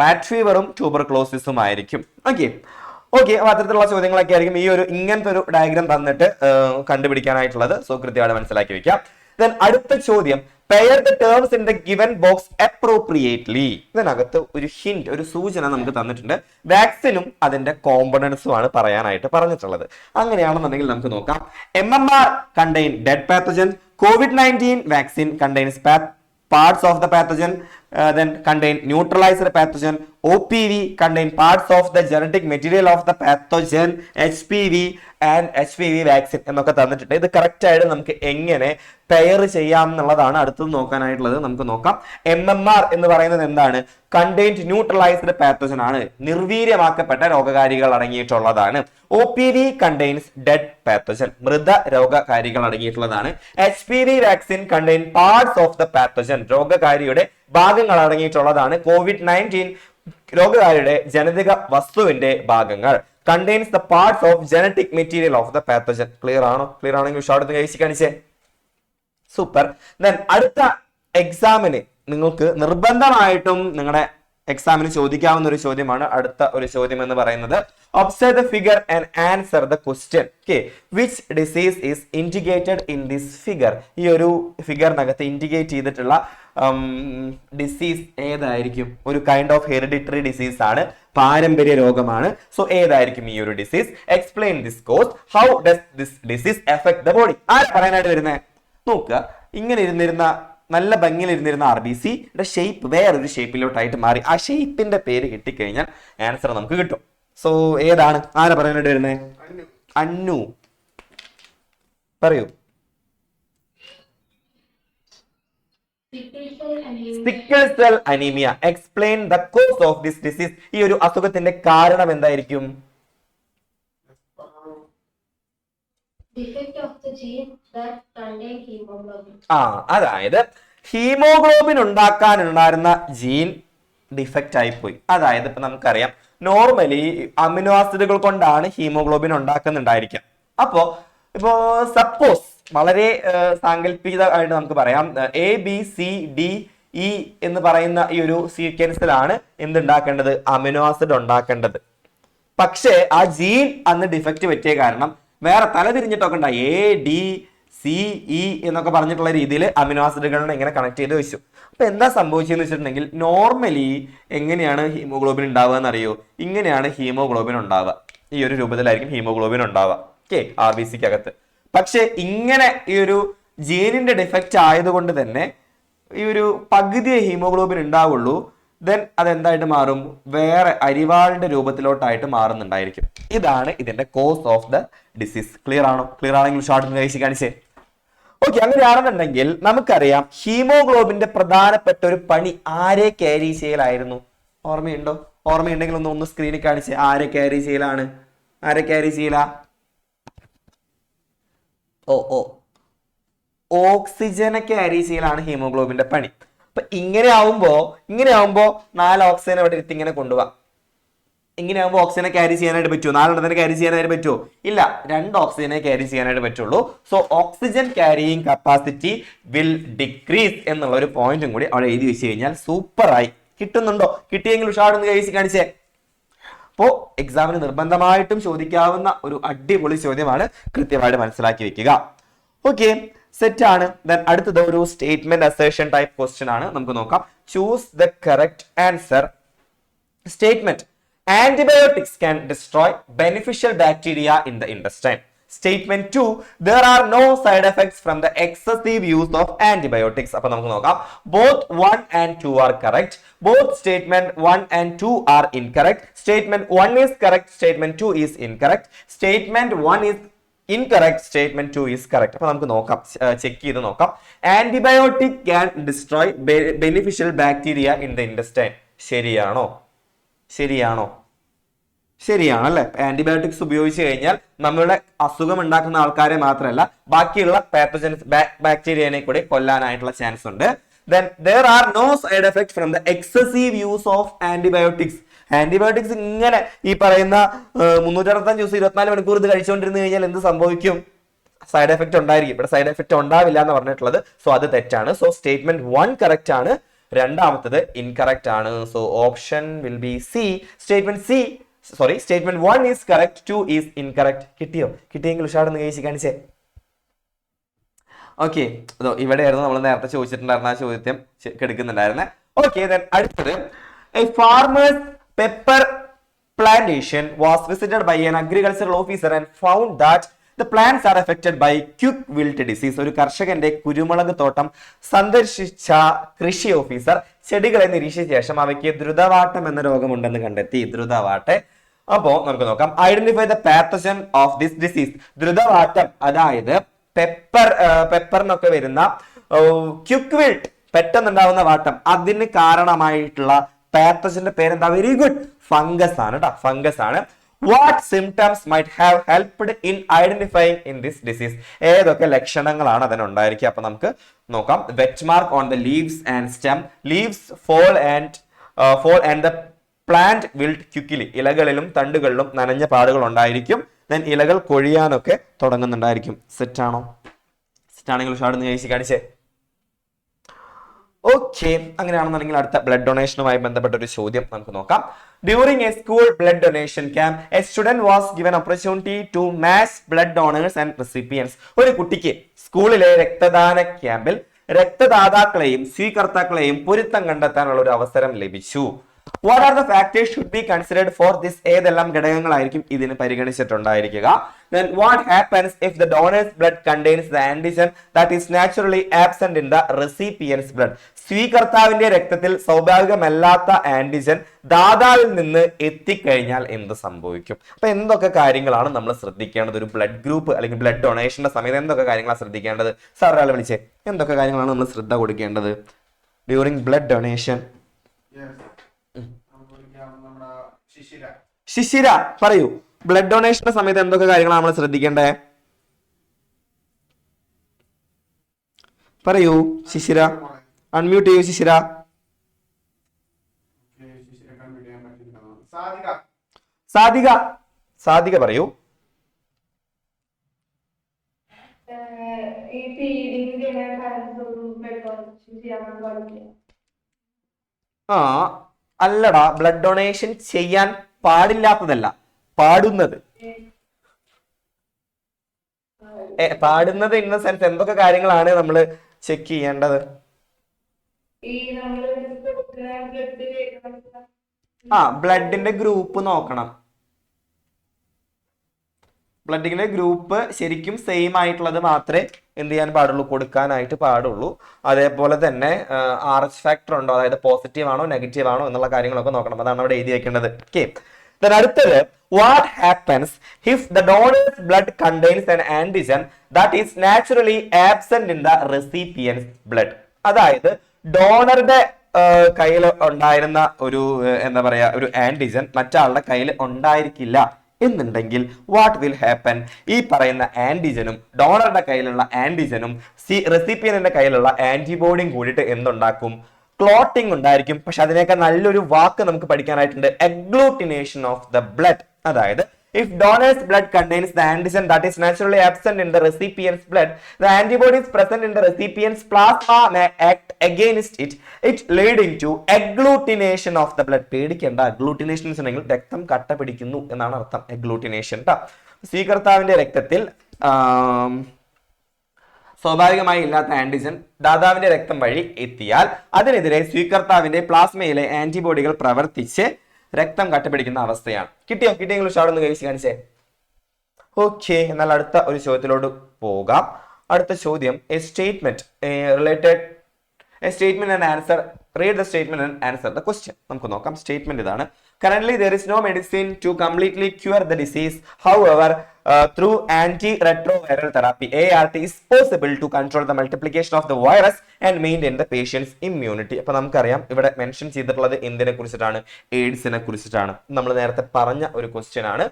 റാറ്റ് ഫീവറും ട്യൂബർക്ലോസിസും ആയിരിക്കും. ഓക്കെ, അപ്പൊ അത്തരത്തിലുള്ള ചോദ്യങ്ങളൊക്കെ ആയിരിക്കും ഈ ഒരു ഇങ്ങനത്തെ ഒരു ഡയഗ്രാം തന്നിട്ട് കണ്ടുപിടിക്കാനായിട്ടുള്ളത്. സോ കൃത്യമായിട്ട് മനസ്സിലാക്കി വെക്കാം. ദെൻ അടുത്ത ചോദ്യം, pair the terms in the given box appropriately. ഇതിനകത്ത് ഒരു ഹിന്റ്, ഒരു സൂചന നമുക്ക് തന്നിട്ടുണ്ട്. വാക്സിനും അതിന്റെ കോമ്പണൻസും ആണ് പറയാനായിട്ട് പറഞ്ഞിട്ടുള്ളത്. അങ്ങനെയാണെന്നുണ്ടെങ്കിൽ നമുക്ക് നോക്കാം. MMR contain dead pathogen. COVID-19 vaccine contains parts of the pathogen, then contain neutralized pathogen. OPV contain parts of the genetic material of the pathogen. HPV and HPV vaccine എന്നൊക്കെ തന്നിട്ടുണ്ട്. ഇത് കറക്റ്റ് ആയിട്ട് നമുക്ക് എങ്ങനെ പെയർ ചെയ്യാം എന്നുള്ളതാണ് അടുത്തത് നോക്കാനായിട്ടുള്ളത്. നമുക്ക് നോക്കാം. MMR എന്ന് പറയുന്നത് എന്താണ്? കണ്ടെയ്ൻഡ് ന്യൂട്രലൈസ്ഡ് പാത്തോജൻ ആണ്, നിർവീര്യമാക്കപ്പെട്ട രോഗകാരികൾ അടങ്ങിയിട്ടുള്ളതാണ്. OPV കണ്ടെയ്ൻസ് ഡെഡ് പാത്തോജൻ, മൃത രോഗകാരികൾ അടങ്ങിയിട്ടുള്ളതാണ്. HPV vaccine contain parts of the pathogen, രോഗകാരിയുടെ ഭാഗങ്ങൾ അടങ്ങിയിട്ടുള്ളതാണ്. COVID-19 രോഗകാരിയുടെ ജനിതക വസ്തുവിന്റെ ഭാഗങ്ങൾ. Contains the parts of genetic material of the pathogen. Clear ആണോ? ക്ലിയർ ആണെങ്കിൽ ഷോർട്ട് കഴിച്ച് കാണിച്ചേ. സൂപ്പർ. ദെൻ അടുത്ത എക്സാമിന് നിങ്ങൾക്ക് നിർബന്ധമായിട്ടും നിങ്ങളുടെ എക്സാമിന് ചോദിക്കാവുന്ന ഒരു ചോദ്യമാണ് അടുത്ത ഒരു ചോദ്യം എന്ന് പറയുന്നത്. Observe the figure and answer the question. Okay, which disease is indicated in this figure? ഈ ഒരു ഫിഗറിനകത്ത് ഇൻഡിക്കേറ്റ് ചെയ്തിട്ടുള്ള ഡിസീസ് ഏതായിരിക്കും? ഒരു കൈൻഡ് ഓഫ് ഹെറിഡിറ്ററി ഡിസീസ് ആണ്, പാരമ്പര്യ രോഗമാണ്. സോ ഏതായിരിക്കും ഈ ഒരു disease? Explain this cos. How does this disease effect the body? ആരാ പറയാനായിട്ട് വരുന്നത്? നോക്കുക, ഇങ്ങനെ ഇരുന്നിരുന്ന നല്ല ഭംഗിയിൽ ഇരുന്നിരുന്ന RBCയുടെ ഷേപ്പ് വേറൊരു ഷേപ്പിലോട്ടായിട്ട് മാറി. ആ ഷേപ്പിന്റെ പേര് കിട്ടിക്കഴിഞ്ഞാൽ ആൻസർ നമുക്ക് കിട്ടും. സോ ഏതാണ്? ആരാ പറയാനായിട്ട് വരുന്നത്? അന്നു, പറയൂ. Sickle cell anaemia. Explain the cause of this disease. ഈ ഒരു അസുഖത്തിന്റെ കാരണം എന്തായിരിക്കും? അതായത് ഹീമോഗ്ലോബിൻ ഉണ്ടാക്കാനുണ്ടായിരുന്ന ജീൻ ഡിഫക്റ്റ് ആയിപ്പോയി. അതായത് ഇപ്പൊ നമുക്കറിയാം, നോർമലി അമിനോ ആസിഡുകൾ കൊണ്ടാണ് ഹീമോഗ്ലോബിൻ ഉണ്ടാക്കുന്നുണ്ടായിരിക്കാം. ഇപ്പോ സപ്പോസ് വളരെ സാങ്കല്പികമായിട്ട് നമുക്ക് പറയാം, ABCDE എന്ന് പറയുന്ന ഈ ഒരു സീക്വൻസിലാണ് എന്തുണ്ടാക്കേണ്ടത്? അമിനോ ആസിഡ് ഉണ്ടാക്കേണ്ടത്. പക്ഷേ ആ ജീൻ അന്ന് ഡിഫക്റ്റ് പറ്റിയ കാരണം വേറെ തലതിരിഞ്ഞിട്ടൊക്കെ ഉണ്ടായി. ADCE എന്നൊക്കെ പറഞ്ഞിട്ടുള്ള രീതിയിൽ അമിനോ ആസിഡുകളെ എങ്ങനെ കണക്ട് ചെയ്ത് വെച്ചു. അപ്പൊ എന്താ സംഭവിച്ചതെന്ന് വെച്ചിട്ടുണ്ടെങ്കിൽ, നോർമലി എങ്ങനെയാണ് ഹീമോഗ്ലോബിൻ ഉണ്ടാവുക എന്നറിയോ? ഇങ്ങനെയാണ് ഹീമോഗ്ലോബിൻ ഉണ്ടാവുക. ഈ ഒരു രൂപത്തിലായിരിക്കും ഹീമോഗ്ലോബിൻ ഉണ്ടാവുക, ഓക്കെ, RBCക്കകത്ത്. പക്ഷെ ഇങ്ങനെ ഈ ഒരു ജീനിന്റെ ഡിഫക്റ്റ് ആയതുകൊണ്ട് തന്നെ ഈ ഒരു പകുതിയെ ഹീമോഗ്ലോബിൻ ഉണ്ടാവുള്ളൂ. ദെൻ അതെന്തായിട്ട് മാറും? വേറെ അരിവാളിന്റെ രൂപത്തിലോട്ടായിട്ട് മാറുന്നുണ്ടായിരിക്കും. ഇതാണ് ഇതിന്റെ cause of the disease. Clear ആണോ? ക്ലിയർ ആണെങ്കിൽ ഷോർട്ട് കഴിച്ച് കാണിച്ചേ. ഓക്കെ, അങ്ങനെയാണെന്നുണ്ടെങ്കിൽ നമുക്കറിയാം ഹീമോഗ്ലോബിന്റെ പ്രധാനപ്പെട്ട ഒരു പണി ആരെ ക്യാരി ചെയ്യലായിരുന്നു? ഓർമ്മയുണ്ടോ? ഓർമ്മയുണ്ടെങ്കിൽ ഒന്ന് സ്ക്രീനിൽ കാണിച്ചേ. ആരെ ക്യാരി ചെയ്യലാണ്? ആരെ ക്യാരി ചെയ്യല? ഓക്സിജനെ ക്യാരി ചെയ്യലാണ് ഹീമോഗ്ലോബിന്റെ പണി. അപ്പൊ ഇങ്ങനെ ആവുമ്പോ 4 ഓക്സിജൻ അവിടെ ഇരുത്തി ഇങ്ങനെ കൊണ്ടുപോവാം. ഇങ്ങനെ ആകുമ്പോൾ ഓക്സിജനെ ക്യാരി ചെയ്യാനായിട്ട് പറ്റുമോ? 4 ക്യാരി ചെയ്യാനായിട്ട് പറ്റുമോ? ഇല്ല, 2 ഓക്സിജനെ ക്യാരി ചെയ്യാനായിട്ട് പറ്റുള്ളൂ. So oxygen carrying capacity will decrease എന്നുള്ള ഒരു പോയിന്റും കൂടി അവിടെ എഴുതി വെച്ച് കഴിഞ്ഞാൽ സൂപ്പറായി. കിട്ടുന്നുണ്ടോ? കിട്ടിയെങ്കിൽ ഉഷാറൊന്ന് കഴിച്ച് കാണിച്ചേ. അപ്പോ എക്സാമിന് നിർബന്ധമായിട്ടും ചോദിക്കാവുന്ന ഒരു അടിപൊളി ചോദ്യമാണ്, കൃത്യമായിട്ട് മനസ്സിലാക്കി വെക്കുക. ഓക്കെ, സെറ്റ് ആണ്. ദെൻ അടുത്തത് ഒരു സ്റ്റേറ്റ്മെന്റ് അസേർഷൻ ടൈപ്പ് ക്വസ്റ്റ്യൻ ആണ്. നമുക്ക് നോക്കാം. Choose the correct answer. Statement: antibiotics can destroy beneficial bacteria in the intestine. Statement 2: there are no side effects from the excessive use of antibiotics. അപ്പോൾ നമുക്ക് നോക്കാം. Both 1 and 2 are correct. Both statement 1 and 2 are incorrect. Statement 1 is correct. Statement 2 is incorrect. Statement 1 is incorrect. Statement 2 is correct. അപ്പോൾ നമുക്ക് നോക്കാം, check ചെയ്ത് നോക്കാം. Antibiotic can destroy beneficial bacteria in the intestine. ശരിയാണോ? ശരിയാണോ? ശരിയാണല്ലേ? ആന്റിബയോട്ടിക്സ് ഉപയോഗിച്ച് കഴിഞ്ഞാൽ നമ്മളുടെ അസുഖം ഉണ്ടാക്കുന്ന ആൾക്കാരെ മാത്രമല്ല ബാക്കിയുള്ള പാത്തോജൻസ് ബാക്ടീരിയനെ കൂടി കൊല്ലാനായിട്ടുള്ള ചാൻസ് ഉണ്ട്. Then there are no side effects from the excessive use of antibiotics. Antibiotics ഇങ്ങനെ ഈ പറയുന്ന 365 ദിവസം 24 മണിക്കൂർ ഇത് കഴിച്ചുകൊണ്ടിരുന്നു കഴിഞ്ഞാൽ എന്ത് സംഭവിക്കും? സൈഡ് എഫക്ട് ഉണ്ടായിരിക്കും. ഇവിടെ സൈഡ് എഫക്ട് ഉണ്ടാവില്ല എന്ന് പറഞ്ഞിട്ടുള്ളത്. സോ അത് തെറ്റാണ്. സോ സ്റ്റേറ്റ്മെന്റ് 1 കറക്റ്റ് ആണ്, രണ്ടാമത്തത് ഇൻകറക്റ്റ് ആണ്. So option will be C. Statement 1 is correct, 2 is incorrect. കിട്ടിയെങ്കിൽ ഉഷാറൊന്ന് കഴിച്ച് കാണിച്ചേ. ഓക്കെ, അതോ ഇവിടെയായിരുന്നു നമ്മൾ നേരത്തെ ചോദിച്ചിട്ടുണ്ടായിരുന്ന ആ ചോദ്യം എടുക്കുന്നുണ്ടായിരുന്നത്. ഓക്കെ, അടുത്തത് A farmers pepper plantation was visited by an agricultural officer and found that the plants are affected by quick wilt disease. ഒരു കർഷകന്റെ കുരുമുളക് തോട്ടം സന്ദർശിച്ച കൃഷി ഓഫീസർ ചെടികളെ നിരീക്ഷിച്ച ശേഷം അവയ്ക്ക് ദ്രുതവാട്ടം എന്ന രോഗമുണ്ടെന്ന് കണ്ടെത്തി. ദ്രുതവാട്ടെ. അപ്പോ നമുക്ക് നോക്കാം. Identify the pathogen of this disease. ദ്രുതവാട്ടം അതായത് പെപ്പറിനൊക്കെ വരുന്ന ക്വിക്ക് വിൽട്ട്, പെട്ടെന്നുണ്ടാവുന്ന വാട്ടം, അതിന് കാരണമായിട്ടുള്ള പാത്തജന്റെ പേരെന്താ? വെരി ഗുഡ്, ഫംഗസ് ആണ് കേട്ടോ, ഫംഗസ് ആണ്. What symptoms might have helped in identifying in this disease? ഏതൊക്കെ ലക്ഷണങ്ങളാണ് അതിനുണ്ടായിരിക്കുക? അപ്പൊ നമുക്ക് നോക്കാം. Wet mark on the leaves and stem. Leaves fall and the plant wilt quickly. ഇലകളിലും തണ്ടുകളിലും നനഞ്ഞ പാടുകൾ ഉണ്ടായിരിക്കും. ദെൻ ഇലകൾ കൊഴിയാനൊക്കെ തുടങ്ങുന്നുണ്ടായിരിക്കും. സെറ്റ് ആണോ? സെറ്റ് ആണെങ്കിൽ ഷാർട്ട് കഴിച്ച് കാണിച്ചേ. ഓക്കെ, അങ്ങനെയാണെന്നുണ്ടെങ്കിൽ അടുത്ത ബ്ലഡ് ഡൊണേഷനുമായി ബന്ധപ്പെട്ട ഒരു ചോദ്യം നമുക്ക് നോക്കാം. During a school blood donation camp a student was given opportunity to match blood donors and recipients. ഒരു കുട്ടിക്ക് സ്കൂളിലെ രക്തദാന ക്യാമ്പിൽ രക്തദാതാക്കളെയും സ്വീകർത്താക്കളെയും പൊരുത്തം കണ്ടെത്താനുള്ള ഒരു അവസരം ലഭിച്ചു. What are the factors should be considered for this? ഏതെല്ലാം ഘടകങ്ങളായിരിക്കും ഇതിന് പരിഗണിച്ചിട്ടുണ്ടായിരിക്കുക? Then what happens if the donor's blood contains the antigen that is naturally absent in the recipient's blood? സ്വീകർത്താവിന്റെ രക്തത്തിൽ സ്വാഭാവികമല്ലാത്ത ആന്റിജൻ ദാതാവിൽ നിന്ന് എത്തിക്കഴിഞ്ഞാൽ എന്ത് സംഭവിക്കും? അപ്പൊ എന്തൊക്കെ കാര്യങ്ങളാണ് നമ്മൾ ശ്രദ്ധിക്കേണ്ടത് ഒരു ബ്ലഡ് ഗ്രൂപ്പ് അല്ലെങ്കിൽ ബ്ലഡ് ഡൊണേഷന്റെ സമയത്ത്? എന്തൊക്കെ കാര്യങ്ങളാണ് ശ്രദ്ധിക്കേണ്ടത്? സാർ ഒരാളെ വിളിച്ചേ, എന്തൊക്കെ കാര്യങ്ങളാണ് നമ്മൾ ശ്രദ്ധ കൊടുക്കേണ്ടത് ഡ്യൂറിംഗ് ബ്ലഡ് ഡൊണേഷൻ? ശിശിര പറയൂ, ബ്ലഡ് ഡൊണേഷന്റെ സമയത്ത് എന്തൊക്കെ കാര്യങ്ങളാണ് നമ്മൾ ശ്രദ്ധിക്കേണ്ടത്? പറയൂ ശിശിര, അൺമ്യൂട്ട് ചെയ്യൂ ശിശിര. സാധിക, സാധിക പറയൂ. ആ അല്ലടാ, ബ്ലഡ് ഡൊണേഷൻ ചെയ്യാൻ പാടില്ലാത്തതല്ല, പാടുന്നത്. പാടുന്നത് ഇൻ ദ സെൻസ് എന്തൊക്കെ കാര്യങ്ങളാണ് നമ്മൾ ചെക്ക് ചെയ്യേണ്ടത്? ബ്ലഡിന്റെ ഗ്രൂപ്പ് നോക്കണം. ബ്ലഡിന്റെ ഗ്രൂപ്പ് ശരിക്കും സെയിം ആയിട്ടുള്ളത് മാത്രമേ എന്ത് ചെയ്യാൻ പാടുള്ളൂ, കൊടുക്കാനായിട്ട് പാടുള്ളൂ. അതേപോലെ തന്നെ RH ഫാക്ടർ ഉണ്ടോ, അതായത് പോസിറ്റീവ് ആണോ നെഗറ്റീവ് ആണോ എന്നുള്ള കാര്യങ്ങളൊക്കെ നോക്കണം. അതാണ് അവിടെ എഴുതി വെക്കേണ്ടത്. ഓക്കെ, അടുത്തത് what happens if the donor's blood contains an antigen that is naturally absent in the recipient's blood? അതായത് ഡോണറുടെ കയ്യിൽ ഉണ്ടായിരുന്ന ഒരു എന്താ പറയാ ഒരു ആന്റിജൻ മറ്റാളുടെ കയ്യിൽ ഉണ്ടായിരിക്കില്ല എന്നുണ്ടെങ്കിൽ വാട്ട് വിൽ ഹാപ്പൻ? ഈ പറയുന്ന ആന്റിജനും ഡോണറുടെ കയ്യിലുള്ള ആന്റിജനും റെസിപ്പിയന്റിന്റെ കയ്യിലുള്ള ആന്റിബോഡിയും കൂടിയിട്ട് എന്തുണ്ടാക്കും? ക്ലോട്ടിംഗ് ഉണ്ടായിരിക്കും. പക്ഷെ അതിനേക്കാൾ നല്ലൊരു വാക്ക് നമുക്ക് പഠിക്കാനായിട്ടുണ്ട്, അഗ്ലൂട്ടിനേഷൻ ഓഫ് ദ ബ്ലഡ്. അതായത് if donor's blood contains the antigen that is naturally absent in the recipient's blood, the antibodies present in the recipient's plasma may act against it leading to agglutination of the blood. പേടിക്കേണ്ട, agglutination ഉണ്ടെങ്കിൽ രക്തം കട്ട പിടിക്കുന്നു എന്നാണ് അർത്ഥം. Agglutination സ്വീകർത്താവിന്റെ രക്തത്തിൽ സ്വാഭാവികമായി ഇല്ലാത്ത ആന്റിജൻ ദാതാവിന്റെ രക്തം വഴി എത്തിയാൽ അതിനെതിരെ സ്വീകർത്താവിന്റെ പ്ലാസ്മയിലെ ആന്റിബോഡികൾ പ്രവർത്തിച്ച് രക്തം കട്ടപിടിക്കുന്ന അവസ്ഥയാണ്. കിട്ടിയെങ്കിൽ ഉഷാറൊന്ന് കഴിച്ച് കാണിച്ചേ. ഓക്കെ, എന്നാൽ അടുത്ത ഒരു ചോദ്യത്തിലോട്ട് പോകാം. അടുത്ത ചോദ്യം, A statement related A statement and answer. Read the statement and answer the question. നമുക്ക് നോക്കാം. സ്റ്റേറ്റ്മെന്റ് ഇതാണ്: Currently, there is no medicine to completely cure the disease. However, through antiretroviral therapy, ART is possible to control the multiplication of the virus and maintain the patient's immunity. അപ്പോൾ നമുക്കറിയാം ഇവിടെ mention ചെയ്തിട്ടുള്ളത് എന്തിനെ കുറിച്ചിട്ടാണ്? എയ്ഡ്സിനെ കുറിച്ചിട്ടാണ്. നമ്മൾ നേരത്തെ പറഞ്ഞ ഒരു ക്വസ്റ്റ്യൻ ആണ്.